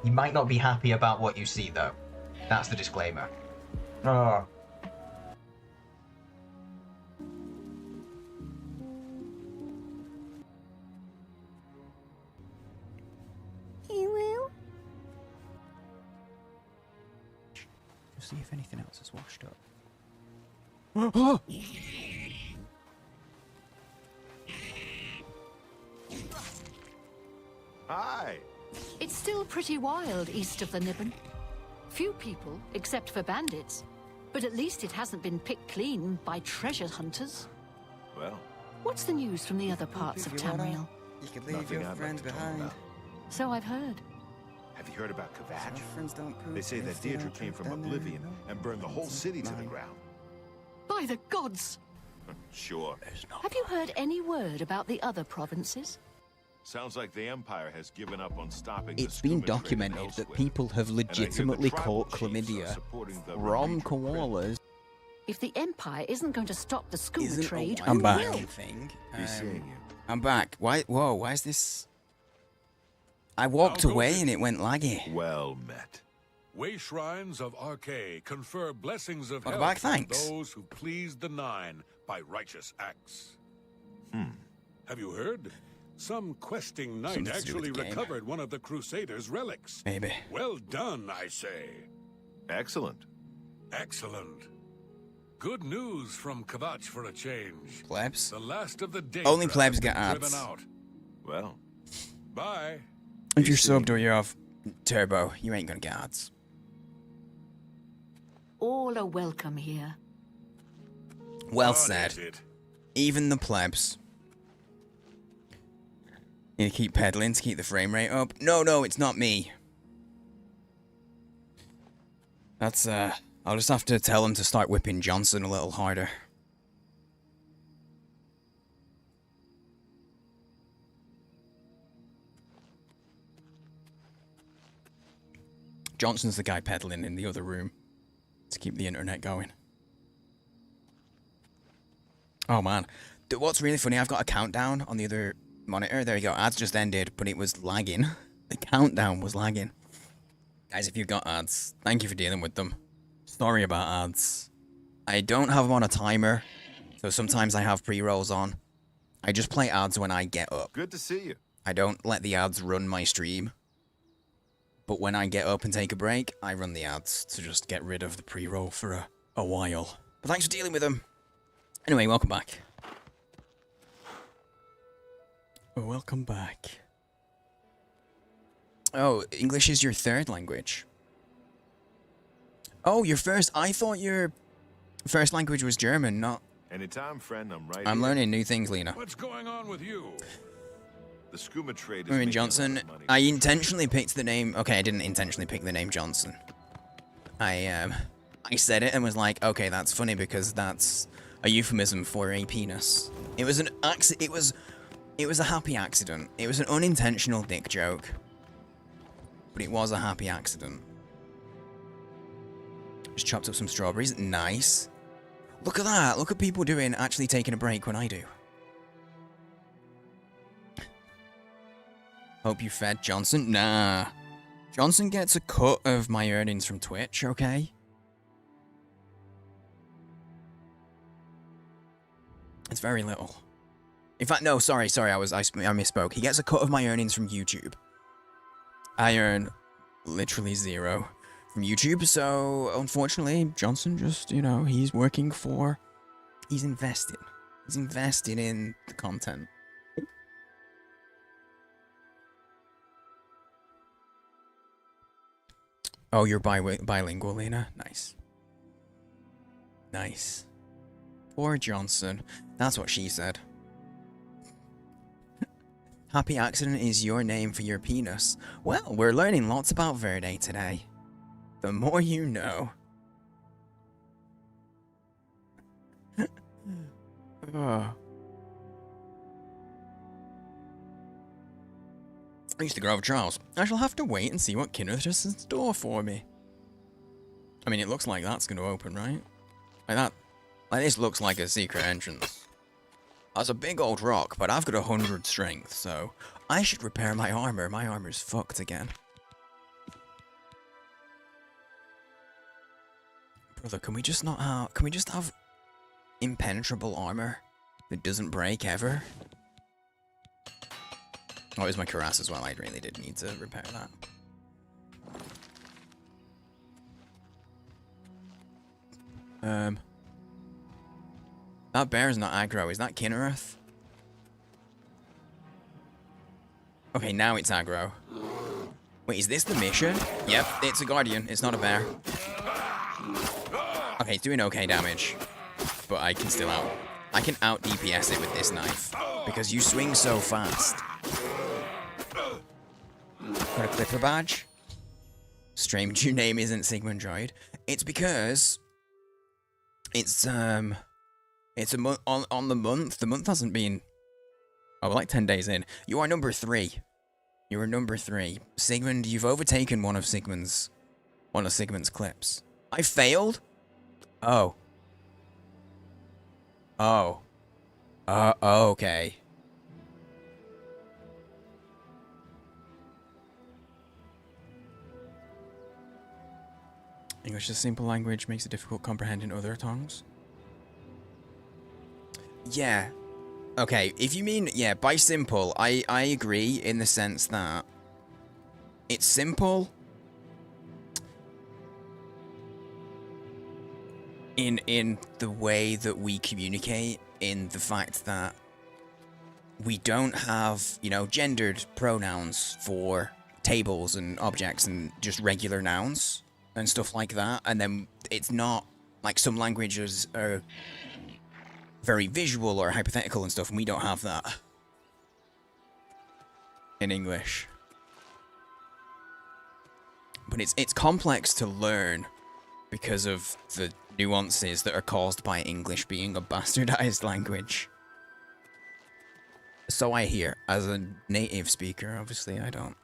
You might not be happy about what you see, though. That's the disclaimer. Oh. Just see if anything else is washed up. Hi. It's still pretty wild east of the Nibbon. Few people, except for bandits. But at least it hasn't been picked clean by treasure hunters. Well, What's the news from the other parts of Tamriel? You could leave your friends behind. So I've heard. have you heard about Kvatch? Friends don't prove They say that Deirdre came from Oblivion and burned the whole city to the ground. By the gods! Sure. Have you heard any word about the other provinces? Sounds like the Empire has given up on stopping It's the been scuba trade documented elsewhere. that people have And I hear the legitimately tribal caught chiefs are chlamydia supporting the from Norwegian koalas. If the Empire isn't going to stop the scuba Isn't trade, I'm who back. will? Thing. Be seeing you. I'm back. Why? Whoa! Why is this? I walked I'll go away with and it went laggy. Well met. Way shrines of Archay confer blessings of Welcome health back, thanks. on those who please the Nine by righteous acts. Have you heard? Some questing knight Something to do actually with the game. recovered one of the Crusaders' relics. Maybe. Well done, I say. Excellent. Excellent. Good news from Kvatch for a change. Plebs. The last of the day. Only plebs get ads. driven out. Well, Bye. If you're subbed or you're off turbo, you ain't gonna get ads. All are welcome here. Well God, said. is it? Even the plebs. You keep pedaling to keep the frame rate up? No, it's not me. That's, I'll just have to tell him to start whipping Johnson a little harder. Johnson's the guy pedaling in the other room to keep the internet going. Oh man. What's really funny, I've got a countdown on the other monitor. There you go. Ads just ended, but it was lagging. The countdown was lagging. Guys, if you've got ads, thank you for dealing with them. Sorry about ads. I don't have them on a timer, so sometimes I have pre-rolls on. I just play ads when I get up. Good to see you. I don't let the ads run my stream. But when I get up and take a break, I run the ads to just get rid of the pre-roll for a while. But thanks for dealing with them. Anyway, welcome back. Welcome back. Oh, English is your third language. Oh, your first. I thought your first language was German, not. Anytime, friend, I'm right. I'm learning new things, Lena. What's going on with you? The skooma trade is Marin making Johnson. a lot of money. I intentionally picked the name. Okay, I didn't intentionally pick the name Johnson. I said it and was like, okay, that's funny because that's a euphemism for a penis. It was an it was a happy accident. It was an unintentional dick joke. But it was a happy accident. Just chopped up some strawberries. Nice. Look at that. Look at people actually taking a break when I do. Hope you fed Johnson. Nah. Johnson gets a cut of my earnings from Twitch, okay? It's very little. In fact, no, sorry, I misspoke. He gets a cut of my earnings from YouTube. I earn literally 0 from YouTube, so unfortunately, Johnson just, you know, he's invested. He's invested in the content. Oh, you're bilingual, Lena? Nice. Nice. Poor Johnson. That's what she said. Happy accident is your name for your penis. Well, we're learning lots about Verde today. The more you know. Oh. I used to grow up Charles. I shall have to wait and see what Kinnerth has in store for me. I mean, it looks like that's going to open, right? Like that. Like this looks like a secret entrance. That's a big old rock, but I've got 100 strength, so I should repair my armor. My armor's fucked again. Brother, can we just not have... Can we just have impenetrable armor that doesn't break ever? Oh, it was my cuirass as well. I really did need to repair that. That bear's not aggro. Is that Kinnereth? Okay, now it's aggro. Wait, is this the mission? Yep, it's a guardian. It's not a bear. Okay, it's doing okay damage. But I can still I can out DPS it with this knife. Because you swing so fast. Got a Clipper badge? Strange your name isn't Sigmund Droid. It's because... It's a month on the month. The month hasn't been... Oh, we're like 10 days in. You are number 3. You are number 3. Sigmund, you've overtaken one of Sigmund's clips. I failed? Oh. Oh. Okay. English is a simple language, makes it difficult comprehending other tongues. Yeah. Okay, if you mean, yeah, by simple, I agree in the sense that it's simple in the way that we communicate, in the fact that we don't have, you know, gendered pronouns for tables and objects and just regular nouns and stuff like that, and then it's not like some languages are very visual or hypothetical and stuff, and we don't have that in English. But it's complex to learn because of the nuances that are caused by English being a bastardized language. So I hear. As a native speaker, obviously, I don't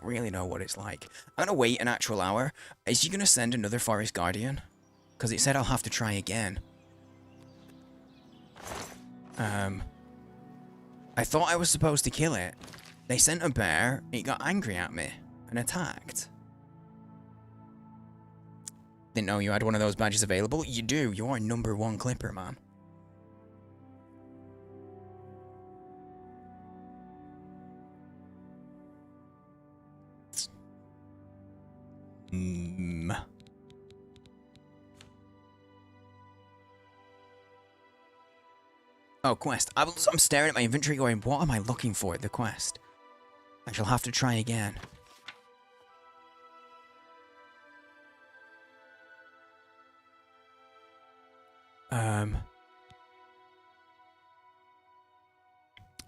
really know what it's like. I'm gonna wait an actual hour. Is he gonna send another Forest Guardian? Because it said I'll have to try again. I thought I was supposed to kill it. They sent a bear, it got angry at me, and attacked. Didn't know you had one of those badges available. You do, you're #1 clipper, man. Oh, quest. I'm staring at my inventory going, what am I looking for at the quest? I shall have to try again.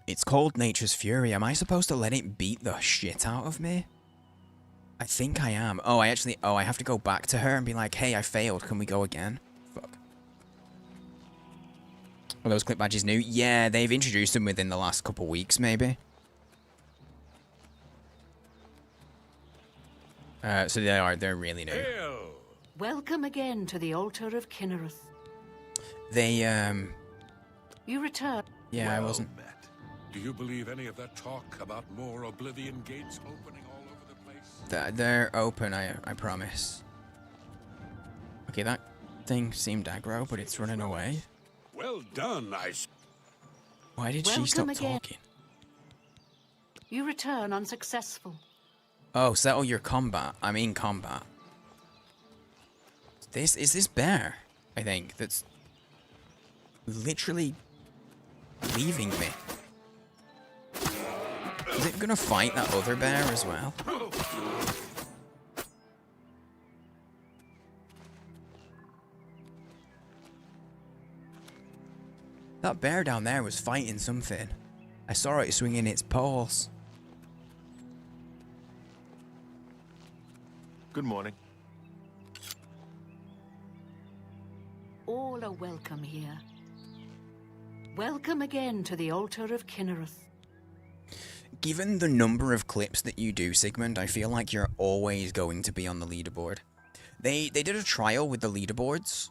It's called Nature's Fury. Am I supposed to let it beat the shit out of me? I think I am. Oh, I have to go back to her and be like, hey, I failed. Can we go again? Fuck. Are those clip badges new? Yeah, they've introduced them within the last couple weeks, maybe. So they're really new. Welcome again to the altar of Kinnereth. They, You return. Yeah, well I wasn't. met. Do you believe any of that talk about more Oblivion gates opening all over the place? They're open, I promise. Okay, that thing seemed aggro, but it's running away. Well done, Why did she stop talking? You return unsuccessful. Oh, settle your combat. I'm in combat. Is this bear, I think, that's literally leaving me. Is it gonna fight that other bear as well? That bear down there was fighting something. I saw it swinging its paws. Good morning. All are welcome here. Welcome again to the altar of Kinnereth. Given the number of clips that you do, Sigmund, I feel like you're always going to be on the leaderboard. They did a trial with the leaderboards,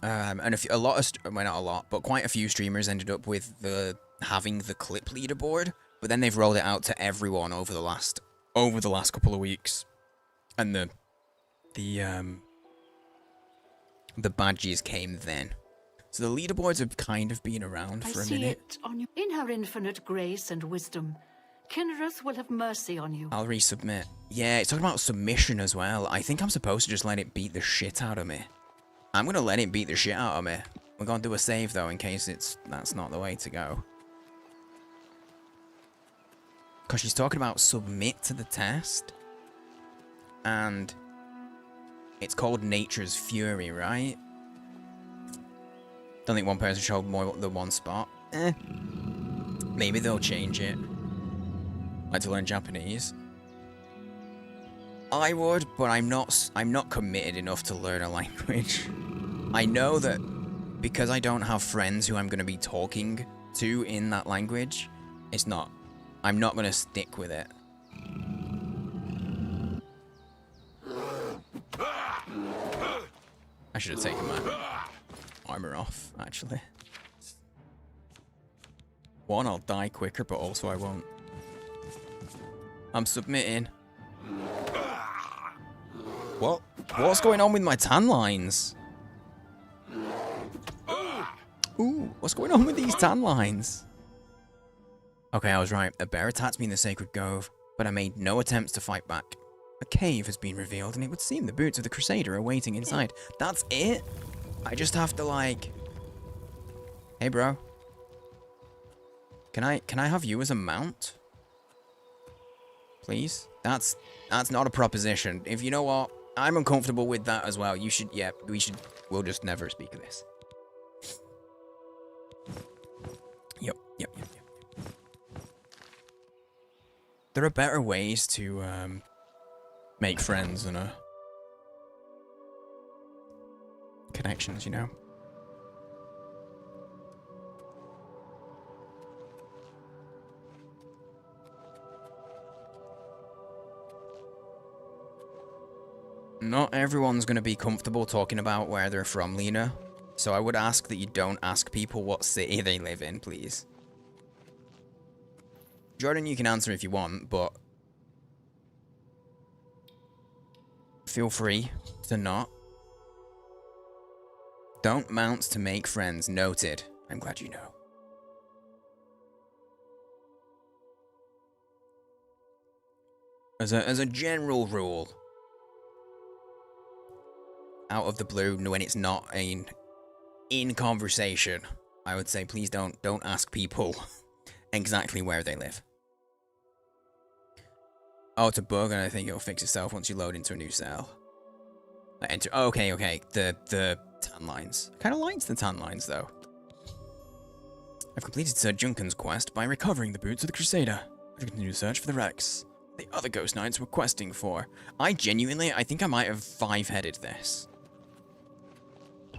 and a lot of, well, not a lot, but quite a few streamers ended up with having the clip leaderboard. But then they've rolled it out to everyone over the last couple of weeks, and the badges came then. So the leaderboards have kind of been around for a minute. I see it on you. In her infinite grace and wisdom, Kinnereth will have mercy on you. I'll resubmit. Yeah, it's talking about submission as well. I think I'm supposed to just let it beat the shit out of me. I'm gonna let it beat the shit out of me. We're gonna do a save though, in case that's not the way to go. Because she's talking about submit to the test. And it's called Nature's Fury, right? Don't think one person showed more than one spot. Maybe they'll change it. Like to learn Japanese. I would, but I'm not committed enough to learn a language. I know that because I don't have friends who I'm going to be talking to in that language, I'm not going to stick with it. I should have taken my armor off, actually. One, I'll die quicker, but also I won't. I'm submitting. What? What's going on with my tan lines? Ooh, what's going on with these tan lines? Okay, I was right. A bear attacked me in the Sacred Grove, but I made no attempts to fight back. A cave has been revealed, and it would seem the boots of the Crusader are waiting inside. That's it? I just have to, like... Hey, bro. Can I have you as a mount? Please? That's not a proposition. If you know what, I'm uncomfortable with that as well. You should, yeah, we'll just never speak of this. Yep. There are better ways to, make friends and, connections, you know? Not everyone's going to be comfortable talking about where they're from, Lena. So I would ask that you don't ask people what city they live in, please. Jordan, you can answer if you want, but feel free to not. Don't mount to make friends. Noted. I'm glad you know. As a general rule, out of the blue, when it's not in conversation, I would say please don't ask people exactly where they live. Oh, it's a bug, and I think it'll fix itself once you load into a new cell. Enter. Oh, okay. The tan lines. I kind of liked the tan lines though. I've completed Sir Junken's quest by recovering the boots of the Crusader. I continue to search for the wrecks the other Ghost Knights were questing for. I think I might have 5-headed this.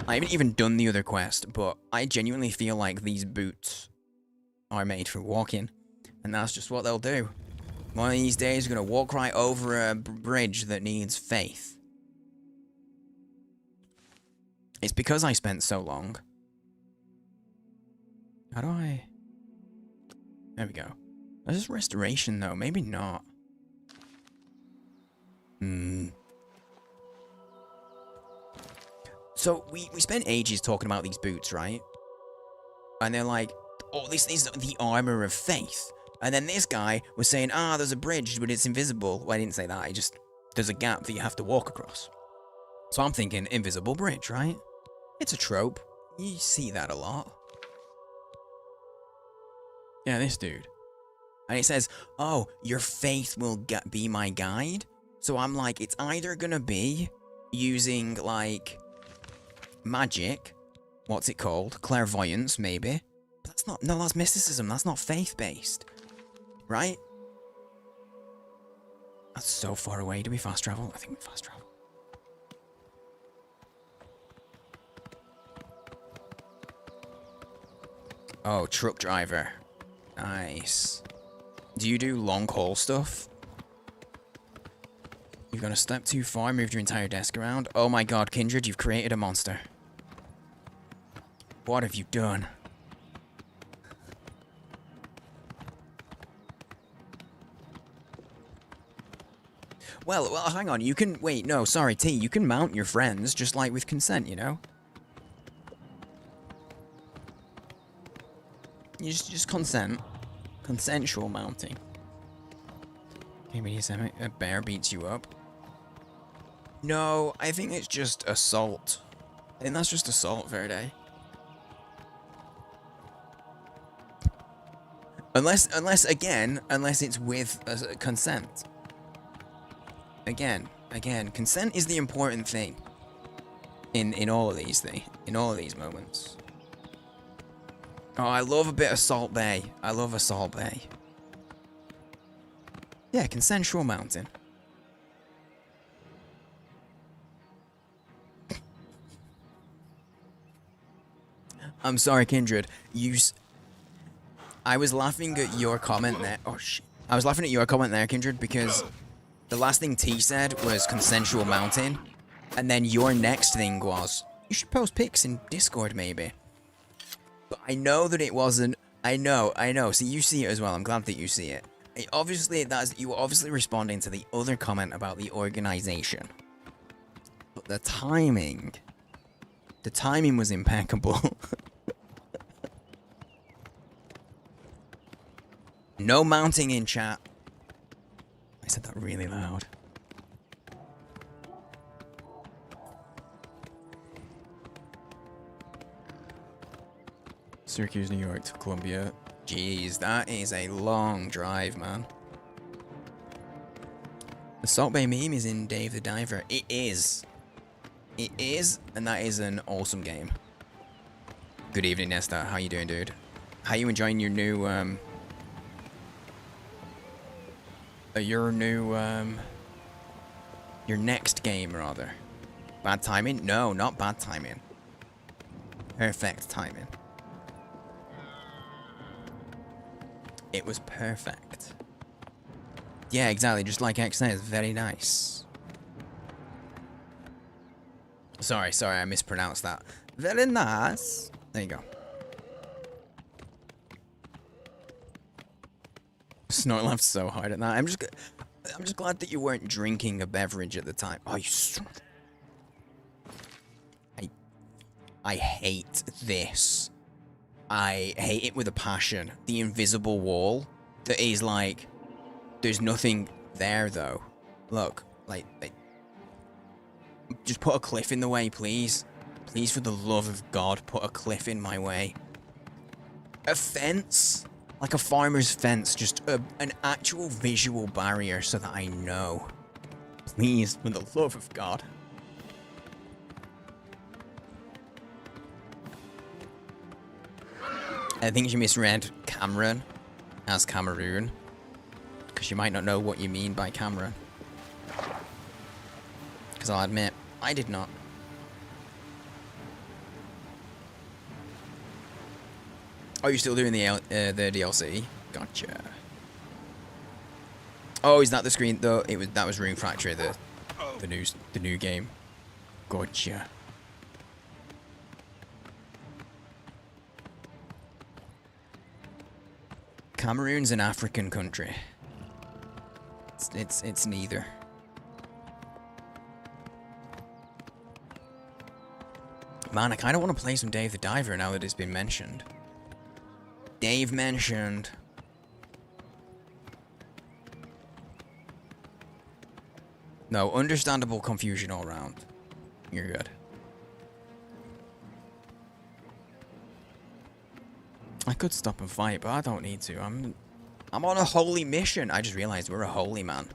I haven't even done the other quest, but I genuinely feel like these boots are made for walking, and that's just what they'll do. One of these days, we're gonna walk right over a bridge that needs faith. It's because I spent so long. How do I... There we go. Is this restoration, though? Maybe not. So, we spent ages talking about these boots, right? And they're like, oh, this is the armor of faith. And then this guy was saying, there's a bridge, but it's invisible. Well, I didn't say that. There's a gap that you have to walk across. So I'm thinking invisible bridge, right? It's a trope. You see that a lot. Yeah, this dude. And it says, oh, your faith will be my guide. So I'm like, it's either gonna be using, like, magic. What's it called? Clairvoyance, maybe. But that's not, no, that's mysticism. That's not faith-based. Right? That's so far away. Do we fast travel? I think we fast travel. Oh, truck driver. Nice. Do you do long haul stuff? You've gone a step too far, moved your entire desk around. Oh my god, Kindred, you've created a monster. What have you done? Well, hang on, you can... Wait, no, sorry, T, you can mount your friends, just like with consent, you know? You just consent. Consensual mounting. Okay, maybe a bear beats you up. No, I think it's just assault. I think that's just assault, Verde. Unless it's with consent. Again, consent is the important thing. In all of these moments. Oh, I love a bit of Salt Bay. I love a Salt Bay. Yeah, consensual mountain. I'm sorry, Kindred. I was laughing at your comment there. Oh, shit. I was laughing at your comment there, Kindred, because the last thing T said was consensual mountain. And then your next thing was, you should post pics in Discord, maybe. But I know that it wasn't. I know. See, you see it as well. I'm glad that you see it. You were obviously responding to the other comment about the organization. But the timing was impeccable. No mounting in chat. I said that really loud. Syracuse, New York to Columbia. Jeez, that is a long drive, man. The Salt Bay meme is in Dave the Diver. It is. It is, and that is an awesome game. Good evening, Nesta. How you doing, dude? How you enjoying your new, your next game, rather? Bad timing? No, not bad timing. Perfect timing. It was perfect. Yeah, exactly. Just like X says, very nice. Sorry, I mispronounced that. Very nice. There you go. Snow laughed so hard at that. I'm just glad that you weren't drinking a beverage at the time. Oh, you son of... I hate this. I hate it with a passion. The invisible wall that is like... There's nothing there, though. Look, like... Just put a cliff in the way, please. Please, for the love of God, put a cliff in my way. A fence? Like a farmer's fence. Just an actual visual barrier so that I know. Please, for the love of God. I think you misread Cameron as Cameroon. Because you might not know what you mean by Cameron. Because I'll admit, I did not. Oh, you're still doing the DLC? Gotcha. Oh, is that the screen though? That was Rune Fracture, the new game. Gotcha. Cameroon's an African country. It's neither. Man, I kind of want to play some Dave the Diver now that it's been mentioned. Dave mentioned. No, understandable confusion all around. You're good. I could stop and fight, but I don't need to. I'm on a holy mission. I just realized we're a holy man.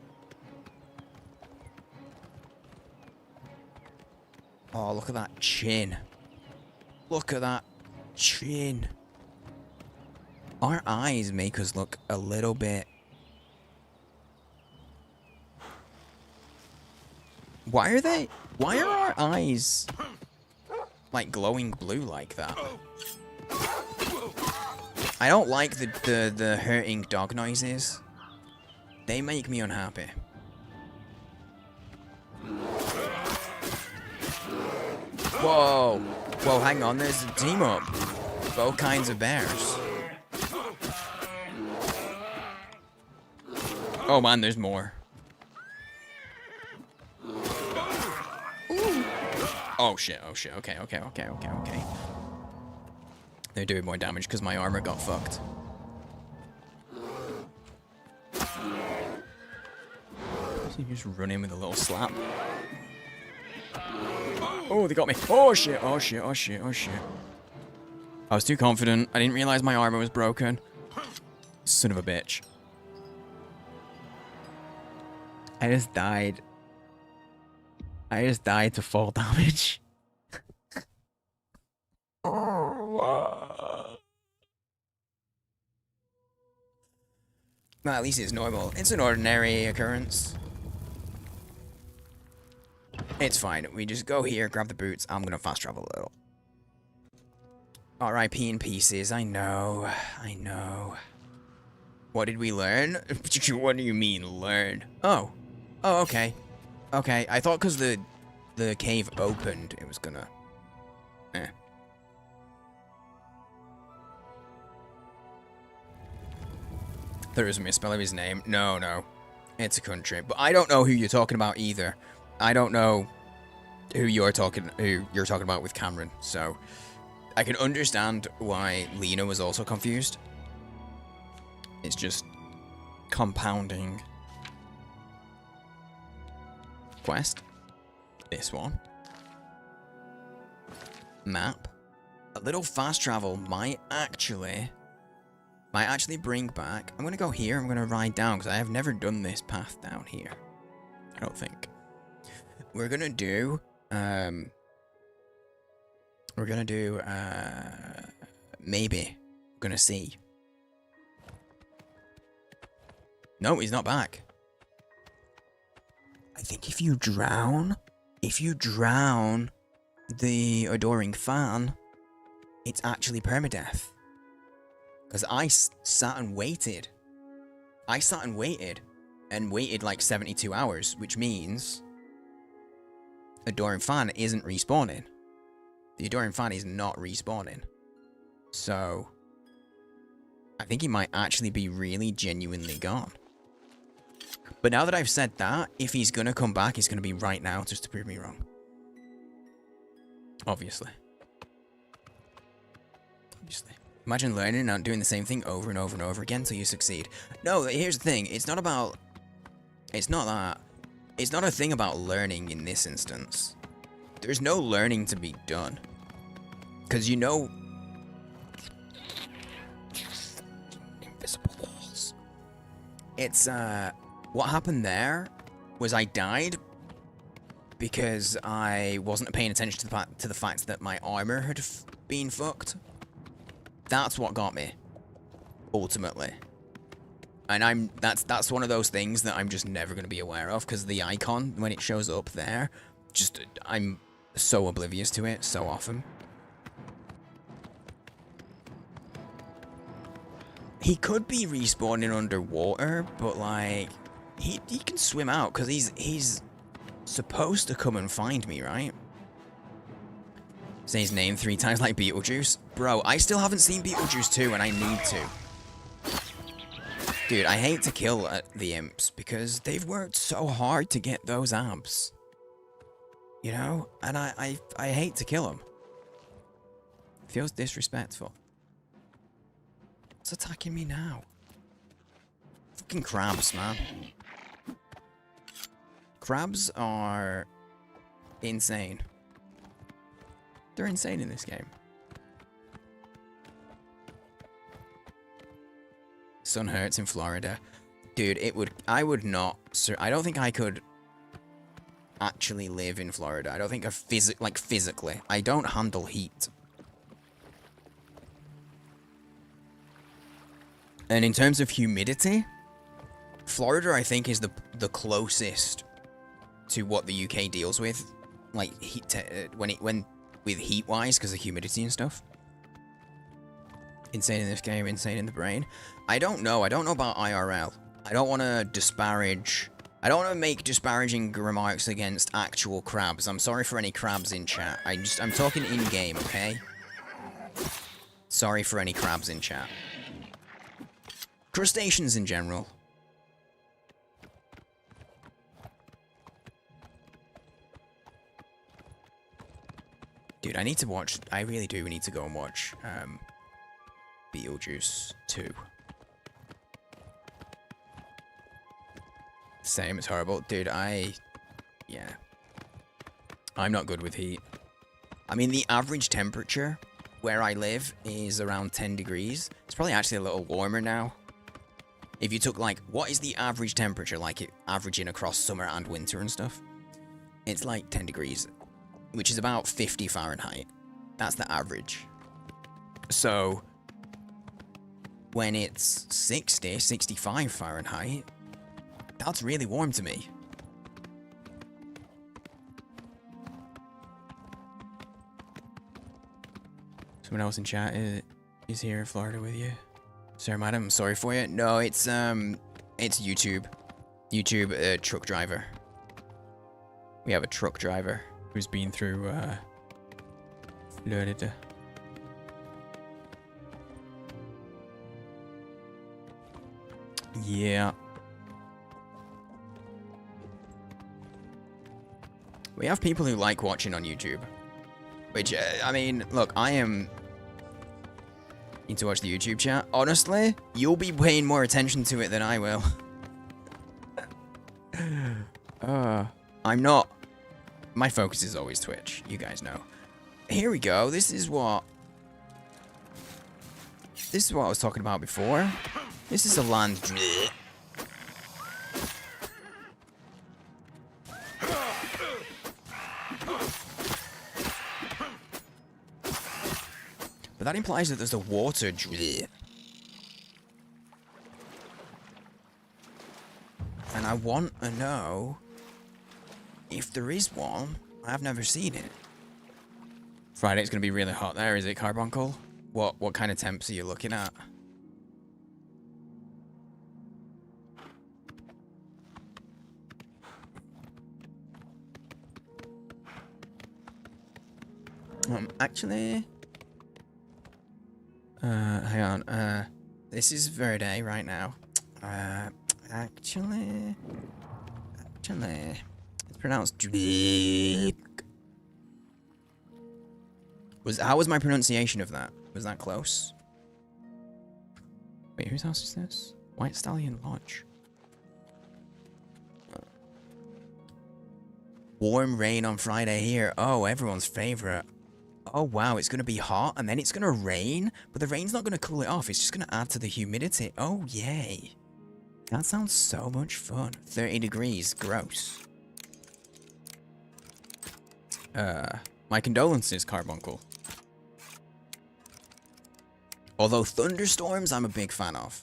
Oh, look at that chin. Look at that chin. Our eyes make us look a little bit... Why are our eyes like glowing blue like that? I don't like the hurting dog noises. They make me unhappy. Whoa. Whoa, hang on, there's a team up. Both kinds of bears. Oh man, there's more. Oh shit, okay. They're doing more damage because my armor got fucked. You just run in with a little slap. Oh, they got me. Oh shit. I was too confident. I didn't realize my armor was broken. Son of a bitch. I just died. To fall damage. Well, at least it's normal. It's an ordinary occurrence. It's fine. We just go here, grab the boots. I'm gonna fast travel a little. R.I.P. in pieces. I know. What did we learn? What do you mean, learn? Oh, okay. Okay, I thought because the cave opened, it was gonna... There is a misspell of his name. No. It's a country. But I don't know who you're talking about either. I don't know who you're talking about with Cameron. So I can understand why Lena was also confused. It's just compounding. Quest. This one. Map. A little fast travel might actually bring back... I'm going to go here. I'm going to ride down because I have never done this path down here. I don't think. We're going to do... maybe. We're going to see. No, he's not back. I think if you drown the adoring fan, it's actually permadeath. Because I sat and waited. And waited like 72 hours, which means Adoring Fan isn't respawning. The Adoring Fan is not respawning. So I think he might actually be really genuinely gone. But now that I've said that, if he's gonna come back, he's gonna be right now just to prove me wrong. Obviously. Obviously. Imagine learning and doing the same thing over and over and over again until you succeed. No, here's the thing. It's not about... It's not that. It's not a thing about learning in this instance. There's no learning to be done. Because you know... Invisible walls. It's, what happened there was I died because I wasn't paying attention to the fact that my armor had been fucked. That's what got me, ultimately. And that's one of those things that I'm just never going to be aware of, because the icon, when it shows up there, just, I'm so oblivious to it so often. He could be respawning underwater, but like, he can swim out, because he's supposed to come and find me, right? Say his name 3 times like Beetlejuice. Bro, I still haven't seen Beetlejuice 2 and I need to. Dude, I hate to kill the imps because they've worked so hard to get those abs. You know? And I hate to kill them. Feels disrespectful. What's attacking me now? Fucking crabs, man. Crabs are insane. They're insane in this game. Sun hurts in Florida. Dude, I would not, I don't think I could actually live in Florida. I don't think physically. I don't handle heat. And in terms of humidity, Florida, I think, is the closest to what the UK deals with, like heat with heat-wise, because of humidity and stuff. Insane in this game, insane in the brain. I don't know about IRL. I don't want to disparage... I don't want to make disparaging remarks against actual crabs. I'm sorry for any crabs in chat. I'm talking in-game, okay? Sorry for any crabs in chat. Crustaceans in general. Dude, I need to watch... I really do need to go and watch Beetlejuice 2. Same, it's horrible. Dude, yeah. I'm not good with heat. I mean, the average temperature where I live is around 10 degrees. It's probably actually a little warmer now. If you took, like, what is the average temperature, like, averaging across summer and winter and stuff? It's like 10 degrees. Which is about 50 Fahrenheit. That's the average. So, when it's 60, 65 Fahrenheit, that's really warm to me. Someone else in chat is here in Florida with you. Sir, madam, I'm sorry for you. No, it's YouTube. YouTube, truck driver. We have a truck driver who's been through Florida. Yeah. We have people who like watching on YouTube. Which, I mean, look, I am... Need to watch the YouTube chat. Honestly, you'll be paying more attention to it than I will. I'm not... My focus is always Twitch. You guys know. Here we go. This is what I was talking about before. This is a land... But that implies that there's a water... And I want to know if there is one. I've never seen it. Friday's going to be really hot there, is it, Carbuncle? What kind of temps are you looking at? Actually... hang on, This is Verde right now. Actually, it's pronounced Drake. How was my pronunciation of that? Was that close? Wait, whose house is this? White Stallion Lodge. Warm rain on Friday here. Oh, everyone's favorite. Oh wow, it's gonna be hot and then it's gonna rain, but the rain's not gonna cool it off. It's just gonna add to the humidity. Oh yay. That sounds so much fun. 30 degrees, gross. My condolences, Carbuncle. Although thunderstorms, I'm a big fan of.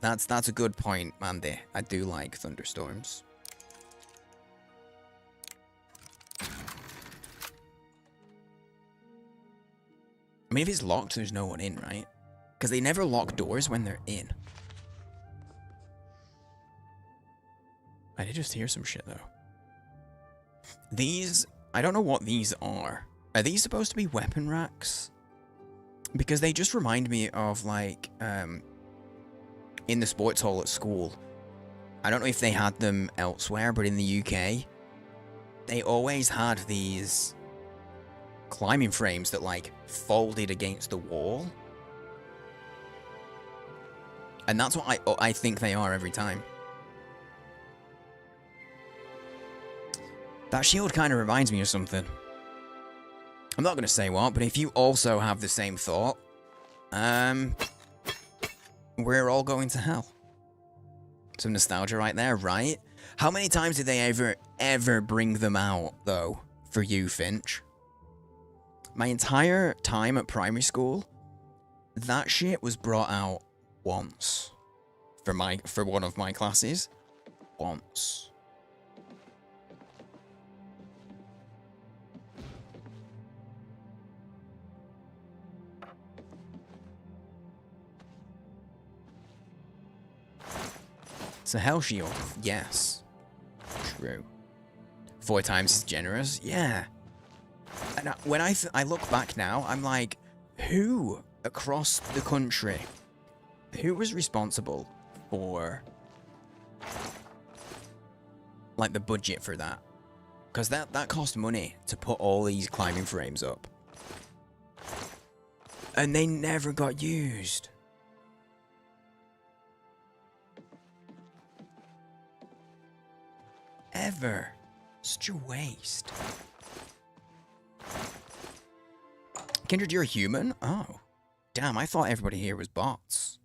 That's a good point, Mandy. I do like thunderstorms. I mean, if it's locked, there's no one in, right? Because they never lock doors when they're in. I did just hear some shit, though. These... I don't know what these are. Are these supposed to be weapon racks? Because they just remind me of, like, in the sports hall at school. I don't know if they had them elsewhere, but in the UK, they always had these climbing frames that, like, folded against the wall. And that's what I think they are every time. That shield kind of reminds me of something. I'm not going to say what, but if you also have the same thought, we're all going to hell. Some nostalgia right there, right? How many times did they ever bring them out, though, for you, Finch? My entire time at primary school, that shit was brought out once. For one of my classes. Once. It's a hell shield. Yes. True. 4 times is generous. Yeah. And when I look back now, I'm like, who across the country, who was responsible for, like, the budget for that? Because that cost money to put all these climbing frames up. And they never got used. Ever. Such a waste. Kindred, you're a human? Oh. Damn, I thought everybody here was bots.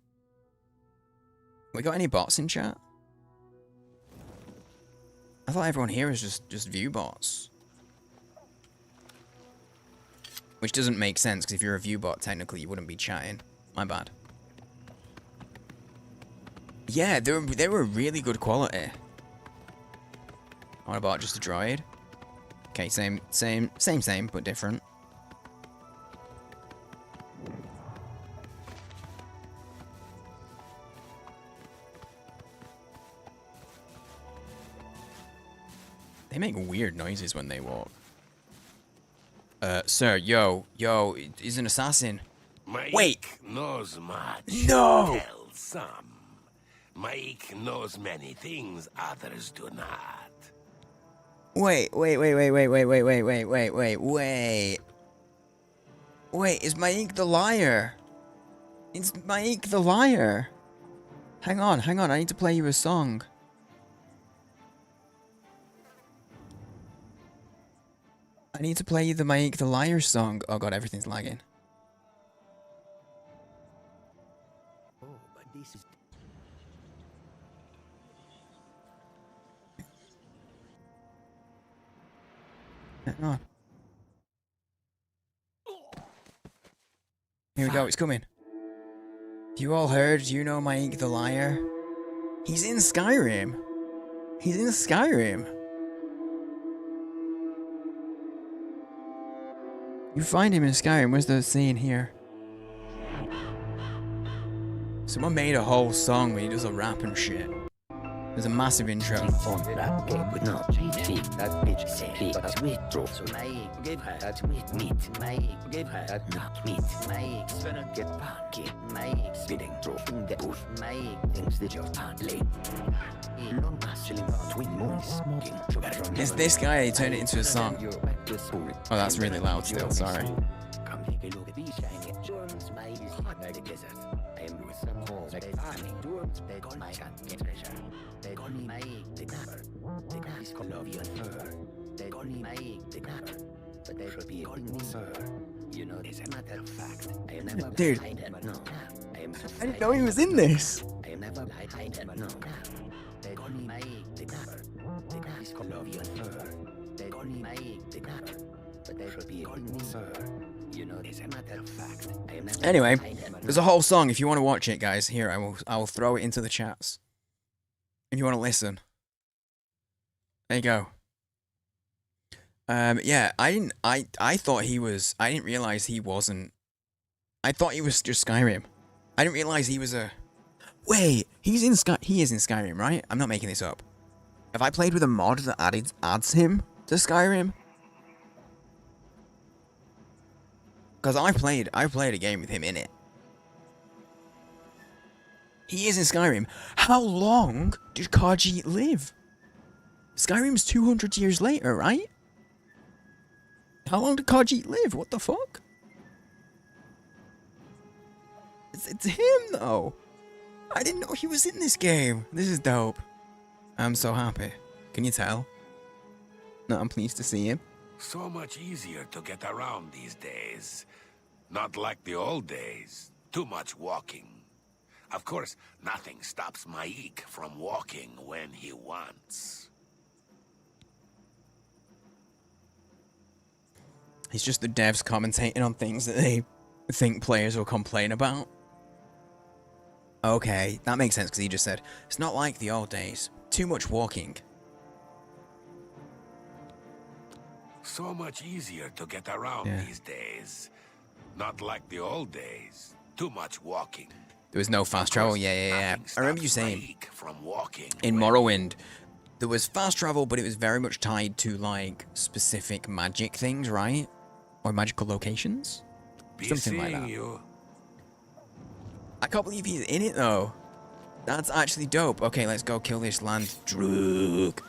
We got any bots in chat? I thought everyone here is just view bots. Which doesn't make sense, because if you're a view bot, technically you wouldn't be chatting. My bad. Yeah, they were really good quality. What about just a droid? Okay, same, but different. They make weird noises when they walk. Sir, yo, he's an assassin. Wait! Knows much. No! Tell some. Mike knows many things others do not. Wait. Wait, is Mike the liar? It's Mike the liar. Hang on, I need to play you a song. I need to play you the Mike the liar song. Oh god, everything's lagging. Oh, but this is... Hang on. Here we go, it's coming. You all heard, you know Mike the liar? He's in Skyrim. He's in Skyrim. You find him in Skyrim. Where's the scene here? Someone made a whole song where he does a rap and shit. There's a massive intro. It's this guy, he turned it into a song. Oh, that's really loud still, sorry. Dude, I didn't know he was in this. Anyway, there's a whole song. If you want to watch it, guys, here I will throw it into the chats. If you want to listen, there you go. Yeah, I thought he was. I didn't realize he wasn't. I thought he was just Skyrim. I didn't realize he was a. Wait, he is in Skyrim, right? I'm not making this up. Have I played with a mod that adds him to Skyrim? Because I played a game with him in it. He is in Skyrim. How long did Khajiit live? Skyrim's 200 years later, right? How long did Khajiit live? What the fuck? It's him, though. I didn't know he was in this game. This is dope. I'm so happy. Can you tell? No, I'm pleased to see him. So much easier to get around these days. Not like the old days. Too much walking. Of course, nothing stops Maik from walking when he wants. He's just the devs commentating on things that they think players will complain about. Okay, that makes sense because he just said, it's not like the old days. Too much walking. So much easier to get around these days. Not like the old days. Too much walking. There was no fast travel. Yeah. I remember you saying in Morrowind, there was fast travel, but it was very much tied to like specific magic things, right? Or magical locations? Something like that. I can't believe he's in it though. That's actually dope. Okay, let's go kill this land drug.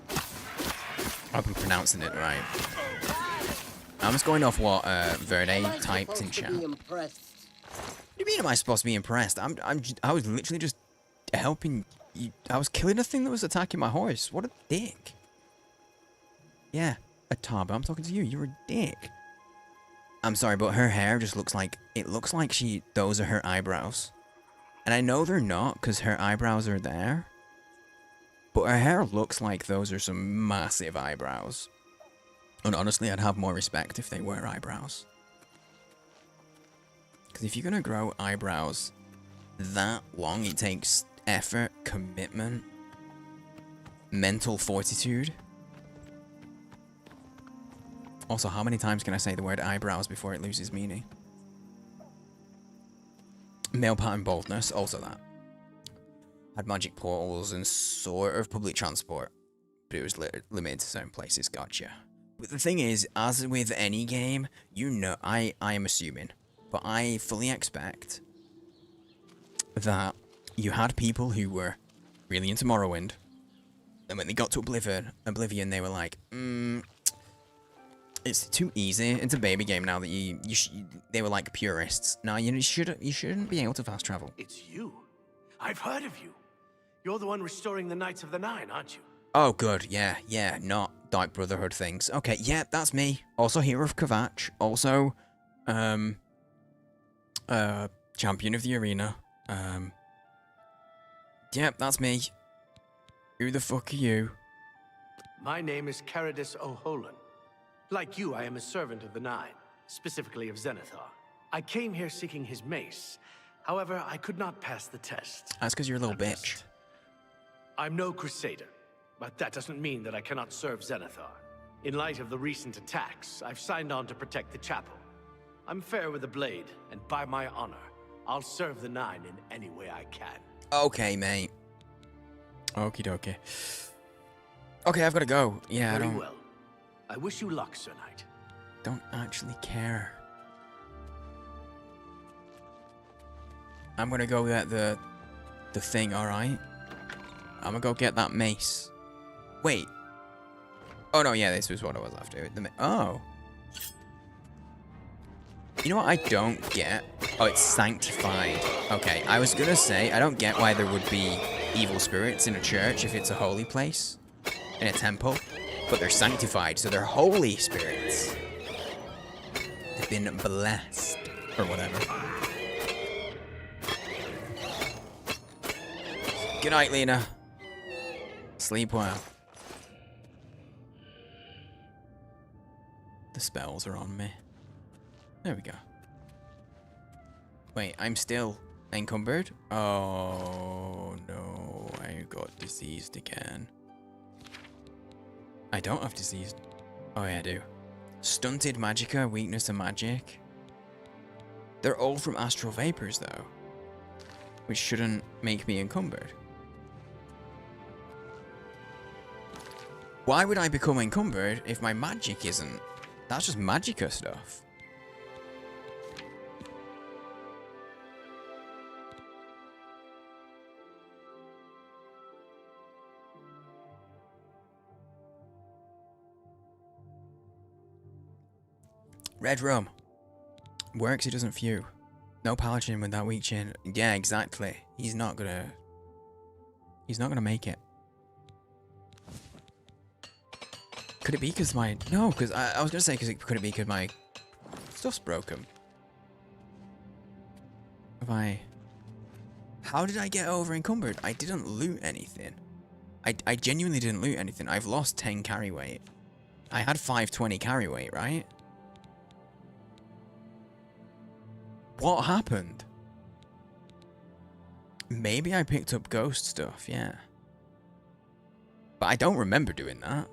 I hope I'm pronouncing it right. I'm just going off what Verde typed in chat. What do you mean am I supposed to be impressed? I was literally just helping you. I was killing a thing that was attacking my horse. What a dick. Yeah, Ataba, I'm talking to you. You're a dick. I'm sorry, but her hair just looks like... It looks like those are her eyebrows. And I know they're not, because her eyebrows are there. But her hair looks like those are some massive eyebrows. And honestly, I'd have more respect if they were eyebrows. Because if you're going to grow eyebrows that long, it takes effort, commitment, mental fortitude. Also, how many times can I say the word eyebrows before it loses meaning? Male pattern baldness, also that. Had magic portals and sort of public transport. But it was limited to certain places, gotcha. But the thing is, as with any game, you know, I am assuming, but I fully expect that you had people who were really into Morrowind, and when they got to Oblivion, they were like, it's too easy. It's a baby game now that they were like purists. Now you shouldn't be able to fast travel. It's you. I've heard of you. You're the one restoring the Knights of the Nine, aren't you? Oh, good. Yeah. Not Dark Brotherhood things. Okay, yeah, that's me. Also, Hero of Kvatch. Also, Champion of the Arena. Yeah, that's me. Who the fuck are you? My name is Caradus O'Holan. Like you, I am a servant of the Nine, specifically of Zenithar. I came here seeking his mace. However, I could not pass the test. That's because you're a little bitch. I'm no crusader, but that doesn't mean that I cannot serve Zenithar. In light of the recent attacks, I've signed on to protect the chapel. I'm fair with the blade, and by my honor, I'll serve the Nine in any way I can. Okay, mate. Okie dokie. Okay, I've got to go. Yeah, Very well. I wish you luck, Sir Knight. Don't actually care. I'm gonna go get the thing, alright? I'm gonna go get that mace. Wait. Oh no, yeah, this was what I was after. Oh. You know what I don't get? Oh, it's sanctified. Okay, I was gonna say, I don't get why there would be evil spirits in a church if it's a holy place. In a temple. But they're sanctified, so they're holy spirits. They've been blessed. Or whatever. Good night, Lena. Sleep well. The spells are on me. There we go. Wait, I'm still encumbered? Oh, no. I got diseased again. I don't have diseased. Oh, yeah, I do. Stunted magicka, weakness to magic. They're all from astral vapors, though. Which shouldn't make me encumbered. Why would I become encumbered if my magic isn't? That's just magicka stuff. Red rum. Works, he doesn't few. No paladin with that weak chin. Yeah, exactly. He's not gonna make it. Could it be because my... No, because I was gonna say could it be because my stuff's broken? How did I get over encumbered? I didn't loot anything. I genuinely didn't loot anything. I've lost 10 carry weight. I had 520 carry weight, right? What happened? Maybe I picked up ghost stuff, yeah. But I don't remember doing that.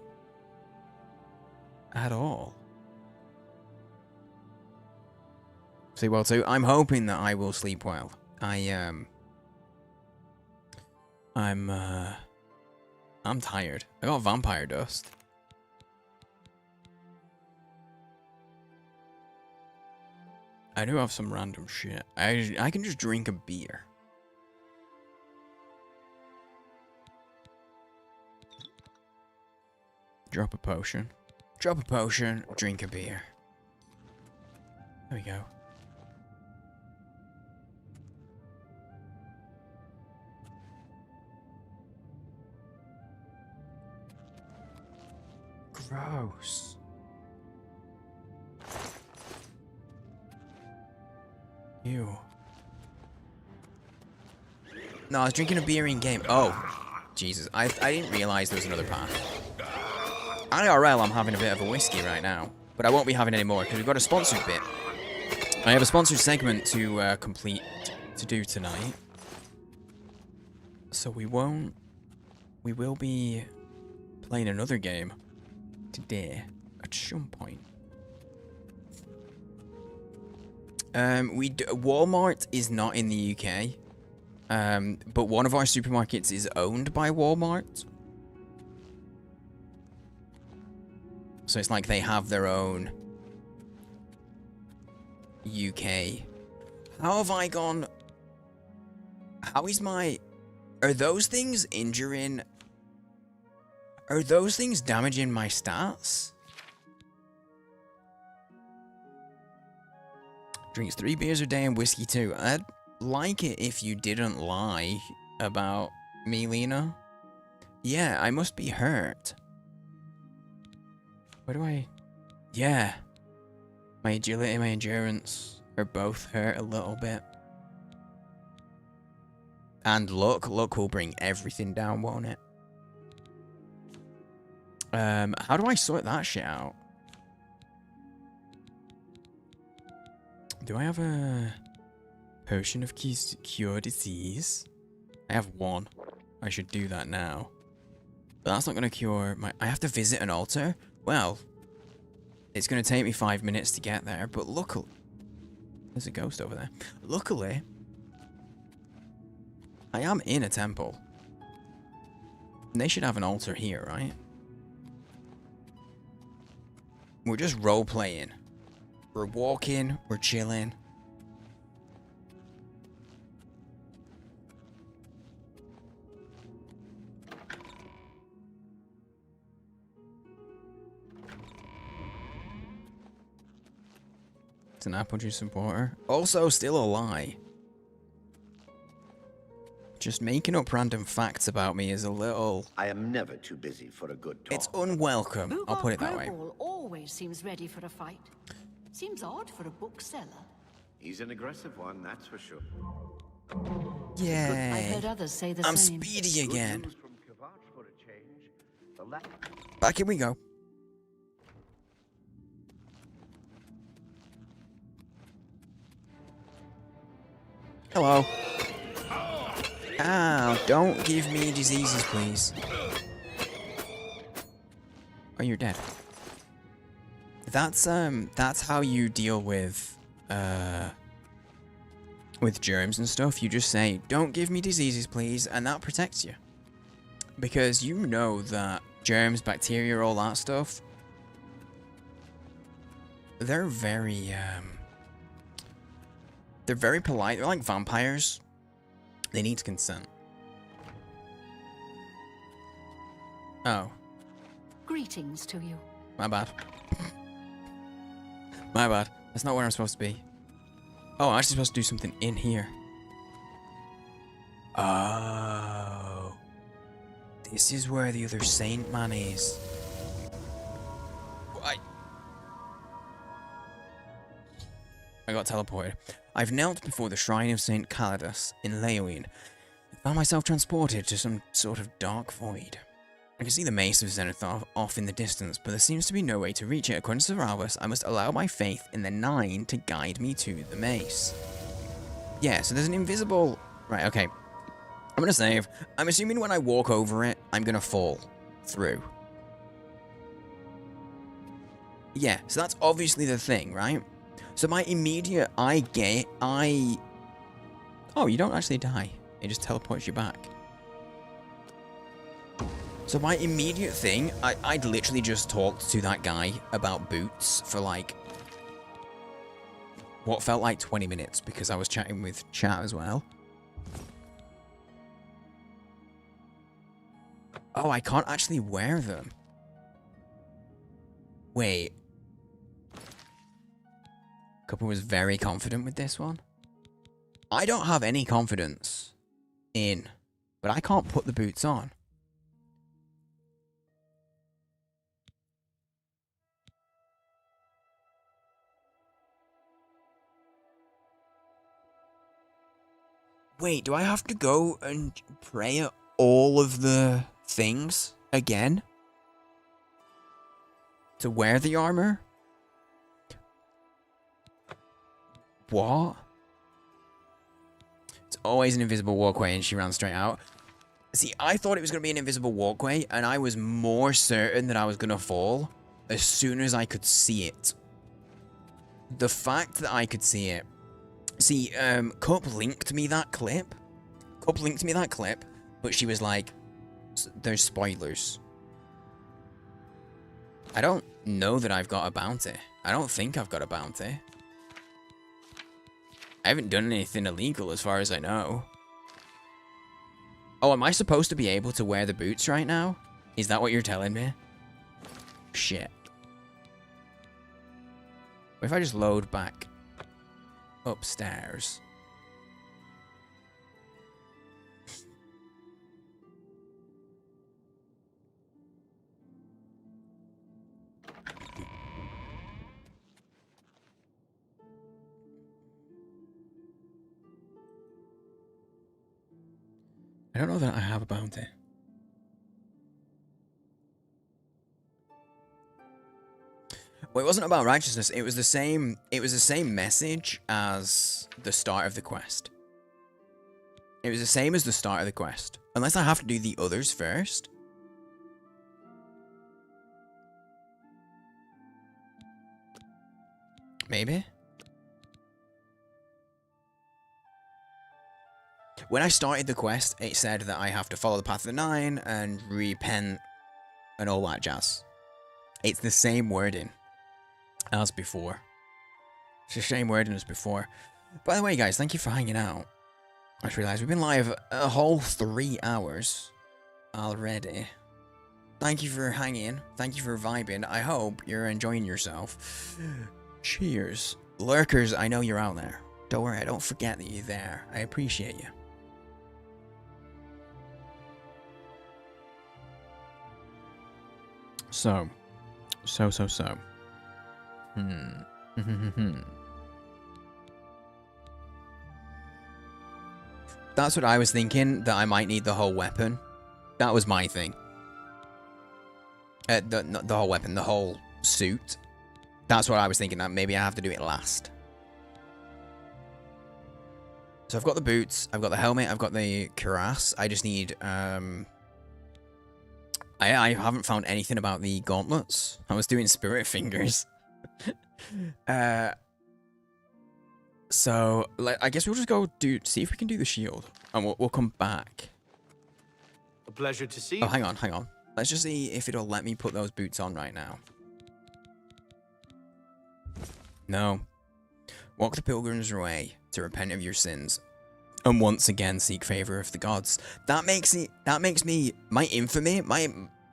At all. See, well, so I'm hoping that I will sleep well. I'm tired. I got vampire dust. I do have some random shit. I can just drink a beer. Drop a potion. Drop a potion, drink a beer. There we go. Gross. Ew. No, I was drinking a beer in game. Oh, Jesus. I didn't realize there was another path. IRL, I'm having a bit of a whiskey right now. But I won't be having any more because we've got a sponsored bit. I have a sponsored segment to complete, to do tonight. So we will be playing another game today at some point. Walmart is not in the UK, but one of our supermarkets is owned by Walmart. So it's like they have their own UK. How have I gone? How is my... Are those things injuring... Are those things damaging my stats? Drinks 3 beers a day and whiskey too. I'd like it if you didn't lie about me, Lena. Yeah, I must be hurt. Where do I... Yeah. My agility and my endurance are both hurt a little bit. And luck will bring everything down, won't it? How do I sort that shit out? Do I have a potion of cure disease? I have 1. I should do that now. But that's not going to cure my... I have to visit an altar? Well, it's going to take me 5 minutes to get there, but luckily... There's a ghost over there. Luckily, I am in a temple. They should have an altar here, right? We're just role-playing. We're walking, we're chilling. It's an apple juice supporter. Also, still a lie. Just making up random facts about me is a little... I am never too busy for a good talk. It's unwelcome. I'll put it that way. Crowball always seems ready for a fight. Seems odd for a bookseller. He's an aggressive one, that's for sure. Yay. I heard others say the I'm same. speedy again. Good news from Kvatch for a change. The Back here we go. Hello. Ow, don't give me diseases, please. Oh, you're dead. That's how you deal with germs and stuff. You just say, don't give me diseases, please, and that protects you. Because you know that germs, bacteria, all that stuff, they're very polite. They're like vampires. They need consent. Oh. Greetings to you. My bad. My bad. That's not where I'm supposed to be. Oh, I'm actually supposed to do something in here. Oh. This is where the other Saint Man is. I got teleported. I've knelt before the shrine of Saint Calidus in Leoine and found myself transported to some sort of dark void. I can see the mace of Zenith off in the distance, but there seems to be no way to reach it. According to Seralbus, I must allow my faith in the Nine to guide me to the mace. Yeah, so there's an invisible... Right, okay. I'm gonna save. I'm assuming when I walk over it, I'm gonna fall through. Yeah, so that's obviously the thing, right? So my immediate Oh, you don't actually die. It just teleports you back. So my immediate thing, I'd literally just talked to that guy about boots for like what felt like 20 minutes because I was chatting with chat as well. Oh, I can't actually wear them. Wait. Couple was very confident with this one. I don't have any confidence in, but I can't put the boots on. Wait, do I have to go and pray at all of the things again? To wear the armor? What? It's always an invisible walkway and she ran straight out. See, I thought it was going to be an invisible walkway and I was more certain that I was going to fall as soon as I could see it. The fact that I could see it. See, Cup linked me that clip. But she was like, there's spoilers. I don't know that I've got a bounty. I don't think I've got a bounty. I haven't done anything illegal as far as I know. Oh, am I supposed to be able to wear the boots right now? Is that what you're telling me? Shit. What if I just load back upstairs? I don't know that I have a bounty. Well, it wasn't about righteousness. It was the same message as the start of the quest. It was the same as the start of the quest. Unless I have to do the others first. Maybe. When I started the quest, it said that I have to follow the path of the 9 and repent and all that jazz. It's the same wording as before. It's the same wording as before. By the way, guys, thank you for hanging out. I just realised we've been live a whole 3 hours already. Thank you for hanging. Thank you for vibing. I hope you're enjoying yourself. Cheers. Lurkers, I know you're out there. Don't worry, I don't forget that you're there. I appreciate you. So. That's what I was thinking, that I might need the whole weapon. That was my thing. Not the whole weapon, the whole suit. That's what I was thinking, that maybe I have to do it last. So I've got the boots, I've got the helmet, I've got the cuirass. I just need, I haven't found anything about the gauntlets. I was doing spirit fingers. So, I guess we'll just go see if we can do the shield. And we'll come back. A pleasure to see you. Oh, hang on. Let's just see if it'll let me put those boots on right now. No. Walk the pilgrim's way to repent of your sins. And once again seek favor of the gods. That makes me, my infamy,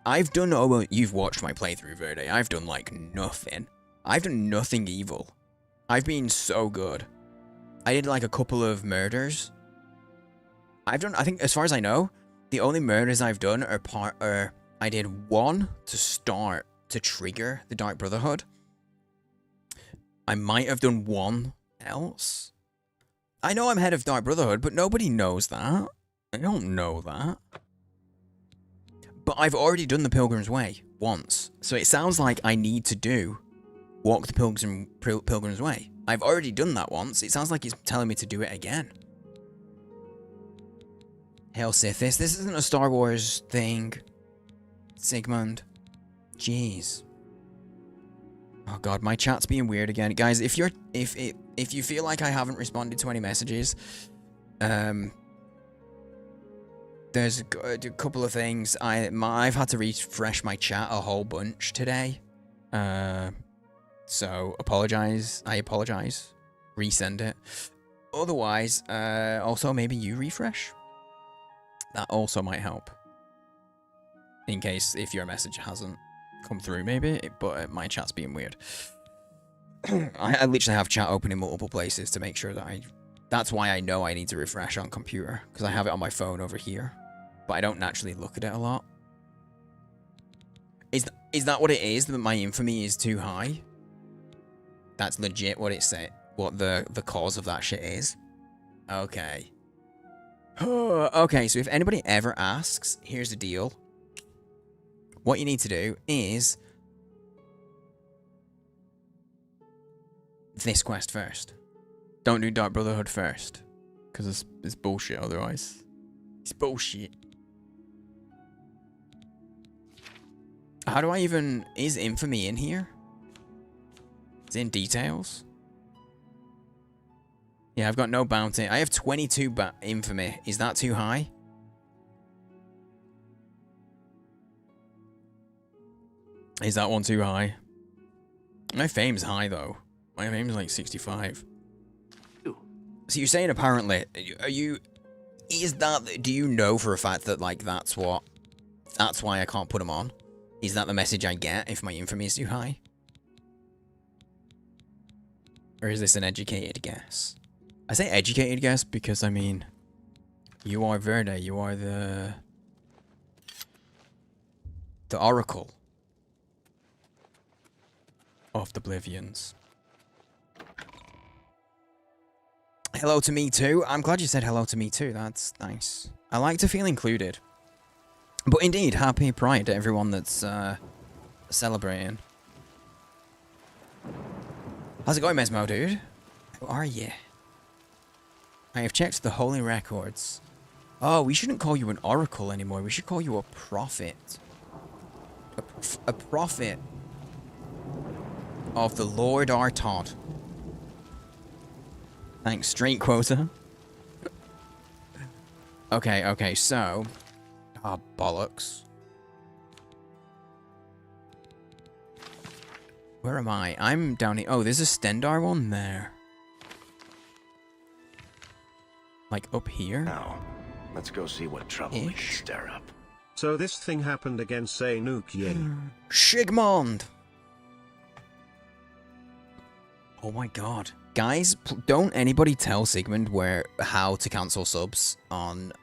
I've done, oh, well, you've watched my playthrough, Verde. I've done, like, nothing. I've done nothing evil. I've been so good. I did, like, a couple of murders. I think, as far as I know, the only murders I've done are I did one to trigger the Dark Brotherhood. I might have done one else. I know I'm head of Dark Brotherhood, but nobody knows that. I don't know that. But I've already done the Pilgrim's Way once. So it sounds like I need to walk the Pilgrim's Way. I've already done that once. It sounds like it's telling me to do it again. Hail Sithis. This isn't a Star Wars thing. Sigmund. Jeez. Oh god, my chat's being weird again. Guys, if you feel like I haven't responded to any messages, there's a couple of things. I've had to refresh my chat a whole bunch today. So apologize. I apologize. Resend it. Otherwise, also maybe you refresh. That also might help. In case if your message hasn't come through, maybe, but my chat's being weird. I literally have chat open in multiple places to make sure that that's why I know I need to refresh on computer, because I have it on my phone over here, but I don't naturally look at it a lot. Is that what it is? That my infamy is too high? That's legit what it said. What the cause of that shit is? Okay. Okay, so if anybody ever asks, here's the deal. What you need to do is this quest first. Don't do Dark Brotherhood first, because it's bullshit otherwise. It's bullshit. How do I even... Is infamy in here? It's in details? Yeah, I've got no bounty. I have 22 infamy. Is that too high? Is that one too high? My fame's high, though. My fame's like 65. Ooh. So you're saying apparently... Do you know for a fact that, like, that's why I can't put them on? Is that the message I get if my infamy is too high? Or is this an educated guess? I say educated guess because, I mean, you are Verde, you are the Oracle of the Oblivions. Hello to me too. I'm glad you said hello to me too. That's nice. I like to feel included. But indeed, happy Pride to everyone that's celebrating. How's it going, Mesmo, dude? How are you? I have checked the holy records. Oh, we shouldn't call you an oracle anymore. We should call you a prophet. A prophet of the Lord Artod. Thanks, straight quota. Okay, so... Ah, bollocks. Where am I? I'm down here. Oh, there's a Stendar one there. Like, up here? Now, let's go see what trouble we can stir up. So this thing happened against Zainuk Yin. Shigmond! Oh my god. Guys, don't anybody tell Sigmund how to cancel subs on,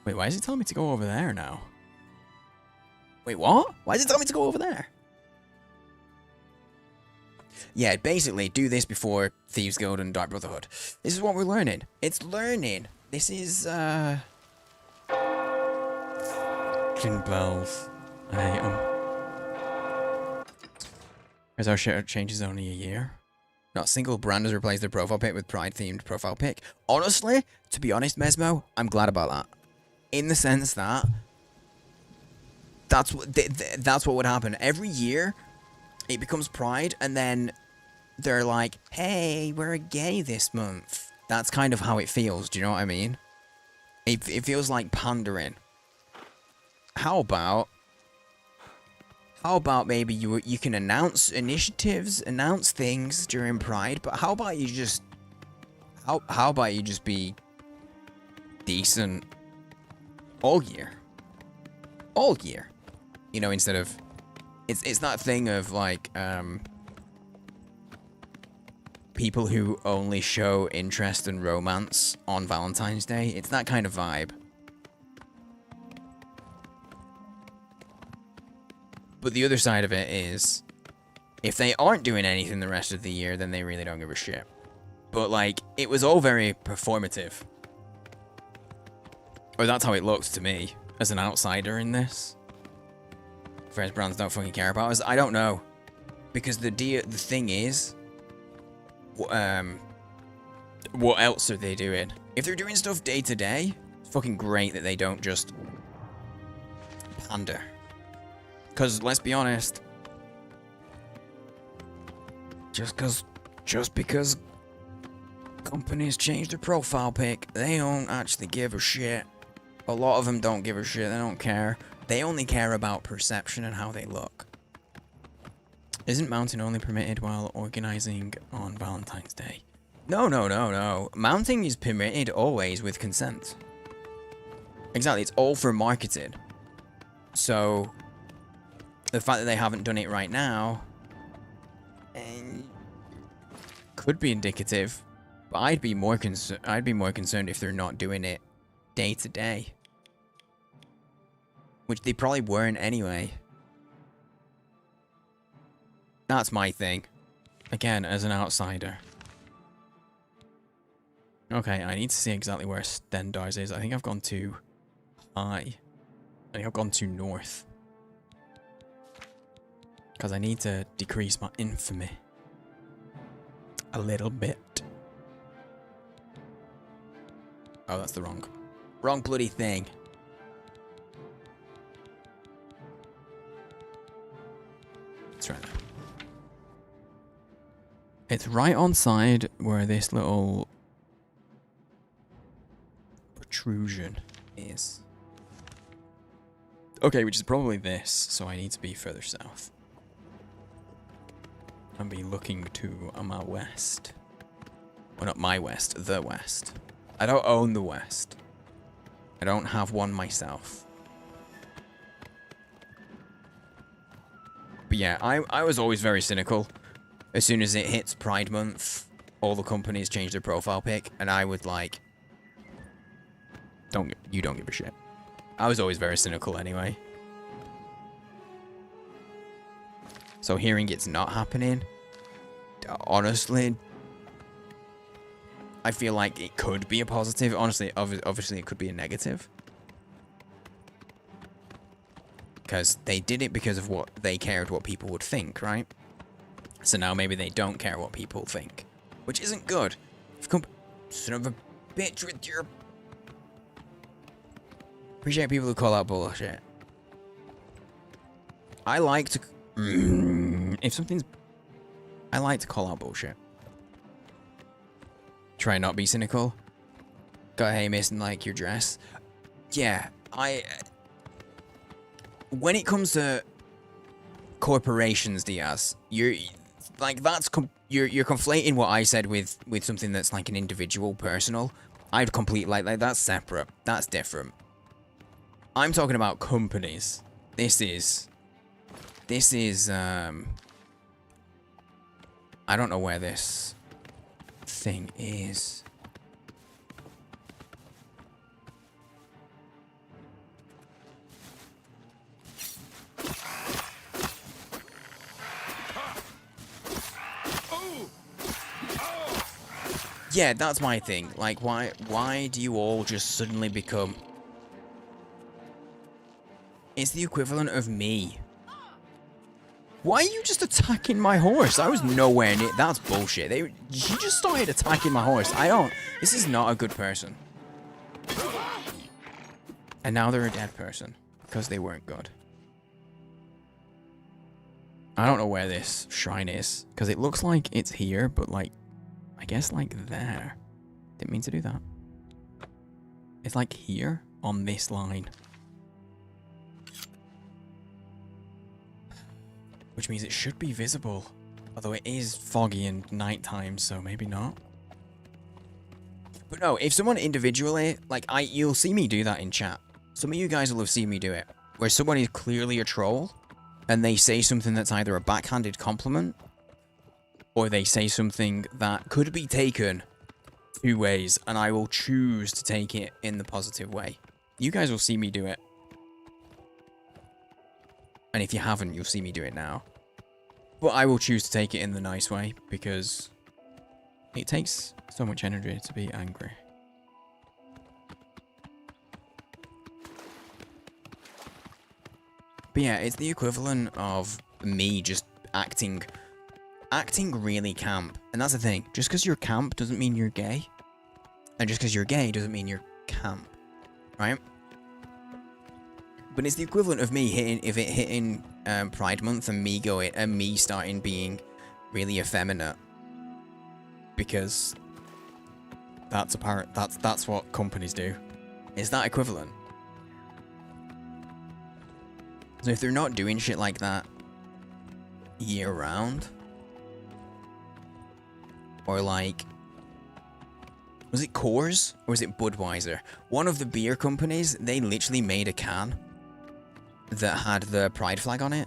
Wait, why is it telling me to go over there now? Wait, what? Why is it telling me to go over there? Yeah, basically, do this before Thieves Guild and Dark Brotherhood. This is what we're learning. It's learning. This is, Clean bells. I hate them. Because our shit changes only a year. Not a single brand has replaced their profile pic with Pride-themed profile pic. Honestly, to be honest, Mesmo, I'm glad about that. In the sense that that's what would happen. Every year, it becomes Pride, and then they're like, hey, we're gay this month. That's kind of how it feels, do you know what I mean? It feels like pandering. How about maybe you can announce initiatives, announce things during Pride, but how about you just how about you just be decent all year? All year. You know, instead of it's that thing of like people who only show interest and romance on Valentine's Day. It's that kind of vibe. But the other side of it is, if they aren't doing anything the rest of the year, then they really don't give a shit. But, like, it was all very performative. Or that's how it looks to me, as an outsider in this. Fresh brands don't fucking care about us. I don't know. Because the thing is, what else are they doing? If they're doing stuff day to day, it's fucking great that they don't just pander. Because, let's be honest, just because companies change their profile pic, they don't actually give a shit. A lot of them don't give a shit, they don't care. They only care about perception and how they look. Isn't mounting only permitted while organizing on Valentine's Day? No. Mounting is permitted always with consent. Exactly, it's all for marketing. So the fact that they haven't done it right now could be indicative, but I'd be more concerned if they're not doing it day to day, which they probably weren't anyway. That's my thing. Again, as an outsider. Okay, I need to see exactly where Stendars is. I think I've gone too high. I think I've gone too north. Because I need to decrease my infamy a little bit. Oh, that's the wrong bloody thing. It's right there. It's right on side where this little protrusion is. Okay, which is probably this, so I need to be further south. I'll be looking to my west. Well, not my west, the west. I don't own the west. I don't have one myself. But yeah, I was always very cynical. As soon as it hits Pride Month, all the companies change their profile pic, and I would like... You don't give a shit. I was always very cynical anyway. So hearing it's not happening, honestly, I feel like it could be a positive. Honestly, obviously it could be a negative. Because they did it because of what they cared what people would think, right? So now maybe they don't care what people think. Which isn't good. Son of a bitch with your... Appreciate people who call out bullshit. I like to... if something's... I like to call out bullshit. try and not be cynical. Got hey missing like your dress. Yeah, when it comes to corporations, Diaz, you're like you're conflating what I said with something that's like an individual, personal. I'd complete like that's separate. That's different. I'm talking about companies. This is I don't know where this thing is. Yeah, that's my thing. Like, why do you all just suddenly become... It's the equivalent of me. Why are you just attacking my horse? I was nowhere near... That's bullshit. She just started attacking my horse. This is not a good person. And now they're a dead person. Because they weren't good. I don't know where this shrine is. Because it looks like it's here, but like... I guess like there. Didn't mean to do that. It's like here on this line. Which means it should be visible. Although it is foggy and nighttime, so maybe not. But no, if someone individually, like you'll see me do that in chat. Some of you guys will have seen me do it. Where someone is clearly a troll and they say something that's either a backhanded compliment or they say something that could be taken two ways, and I will choose to take it in the positive way. You guys will see me do it. And if you haven't, you'll see me do it now. But I will choose to take it in the nice way, because it takes so much energy to be angry. But yeah, it's the equivalent of me just acting really camp. And that's the thing. Just because you're camp doesn't mean you're gay. And just because you're gay doesn't mean you're camp. Right? But it's the equivalent of me hitting Pride Month and me starting being really effeminate. Because that's what companies do. Is that equivalent? So if they're not doing shit like that year round, or like, was it Coors or was it Budweiser? One of the beer companies, they literally made a can that had the pride flag on it,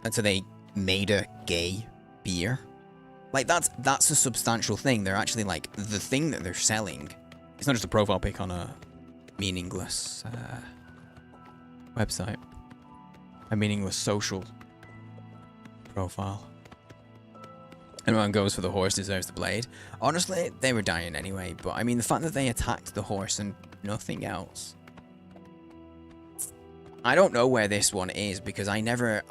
and so they made a gay beer. Like that's a substantial thing. They're actually like the thing that they're selling. It's not just a profile pic on a meaningless website, a meaningless social profile. Anyone goes for the horse deserves the blade. Honestly, they were dying anyway, but I mean the fact that they attacked the horse and nothing else. I don't know where this one is because I never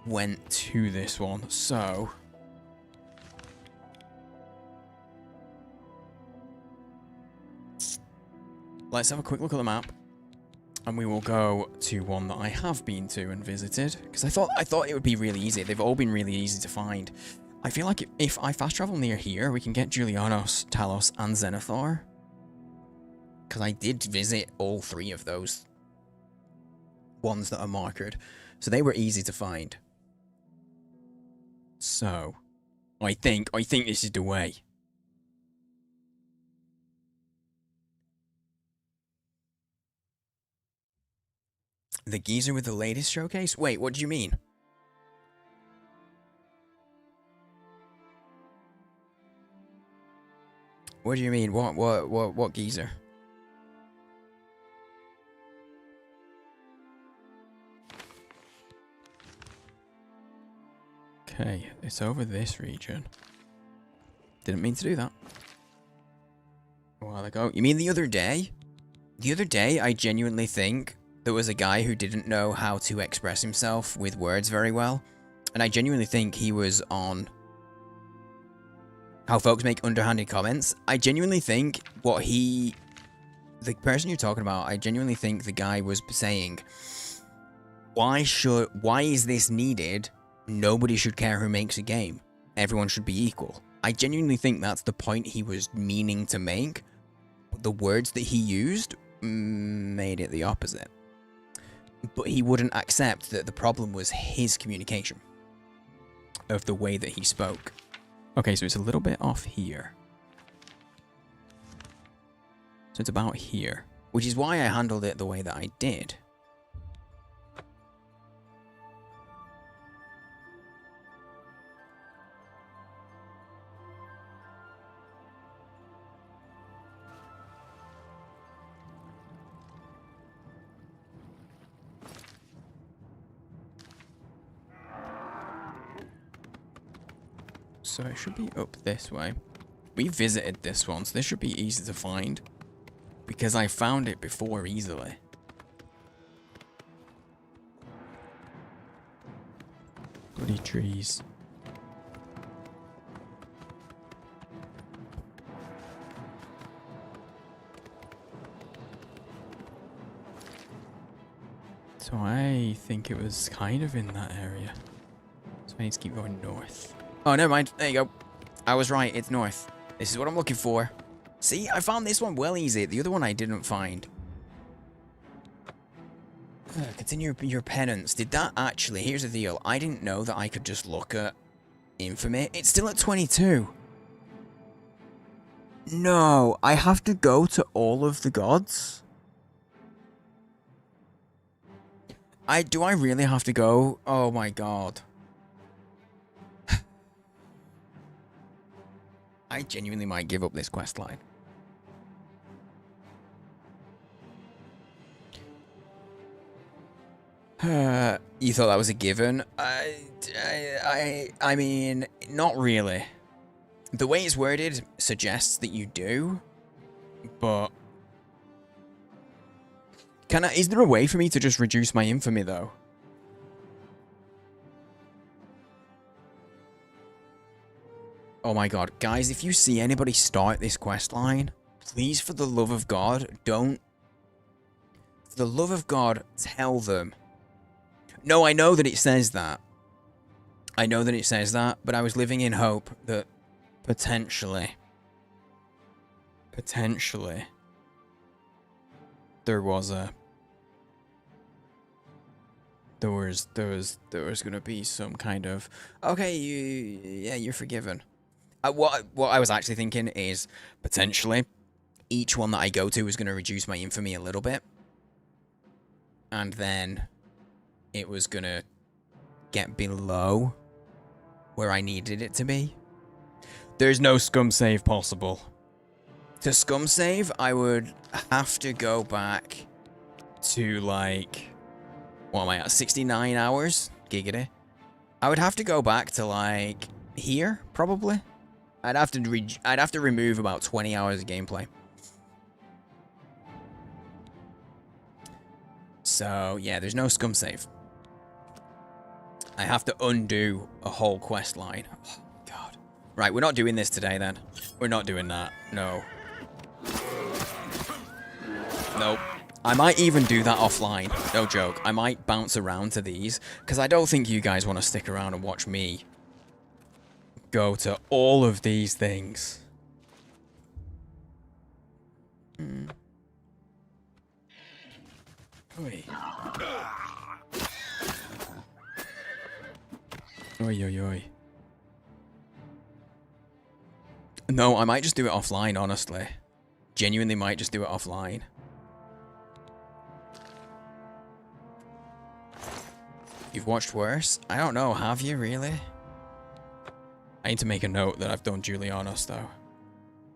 went to this one, so let's have a quick look at the map. And we will go to one that I have been to and visited. Because I thought it would be really easy. They've all been really easy to find. I feel like if I fast travel near here, we can get Julianos, Talos, and Zenithar. Because I did visit all three of those ones that are marked. So they were easy to find. So, I think this is the way. The geezer with the latest showcase? Wait, what do you mean? What do you mean? What geezer? Okay, it's over this region. Didn't mean to do that. A while ago. You mean the other day? The other day, I genuinely think there was a guy who didn't know how to express himself with words very well. And I genuinely think he was on how folks make underhanded comments. I genuinely think the person you're talking about, I genuinely think the guy was saying, why is this needed? Nobody should care who makes a game. Everyone should be equal. I genuinely think that's the point he was meaning to make. But the words that he used made it the opposite. But he wouldn't accept that the problem was his communication of the way that he spoke. Okay, so it's a little bit off here. So it's about here, which is why I handled it the way that I did. So it should be up this way. We visited this one, so this should be easy to find. Because I found it before easily. Bloody trees. So I think it was kind of in that area. So I need to keep going north. Oh, never mind. There you go. I was right. It's north. This is what I'm looking for. See, I found this one well easy. The other one I didn't find. Continue your penance. Did that actually... Here's the deal. I didn't know that I could just look at infamy. It's still at 22. No, I have to go to all of the gods? Do I really have to go? Oh my god. I genuinely might give up this quest line. You thought that was a given? I mean, not really. The way it's worded suggests that you do, but is there a way for me to just reduce my infamy though? Oh my god, guys, if you see anybody start this quest line, please, for the love of God, don't... For the love of God, tell them. No, I know that it says that. I know that it says that, but I was living in hope that potentially, there was gonna be some kind of, okay, you're forgiven. What I was actually thinking is, potentially, each one that I go to is going to reduce my infamy a little bit. And then it was going to get below where I needed it to be. There's no scum save possible. To scum save, I would have to go back to, like... What am I at? 69 hours? Giggity. I would have to go back to, like, here, probably. I'd have to remove about 20 hours of gameplay. So, yeah, there's no scum save. I have to undo a whole quest line. Oh, God. Right, we're not doing this today, then. We're not doing that. No. Nope. I might even do that offline. No joke. I might bounce around to these, because I don't think you guys want to stick around and watch me go to all of these things. Oi. Oi, oi, oi. No, I might just do it offline, honestly. Genuinely might just do it offline. You've watched worse? I don't know, have you really? I need to make a note that I've done Julianos, though.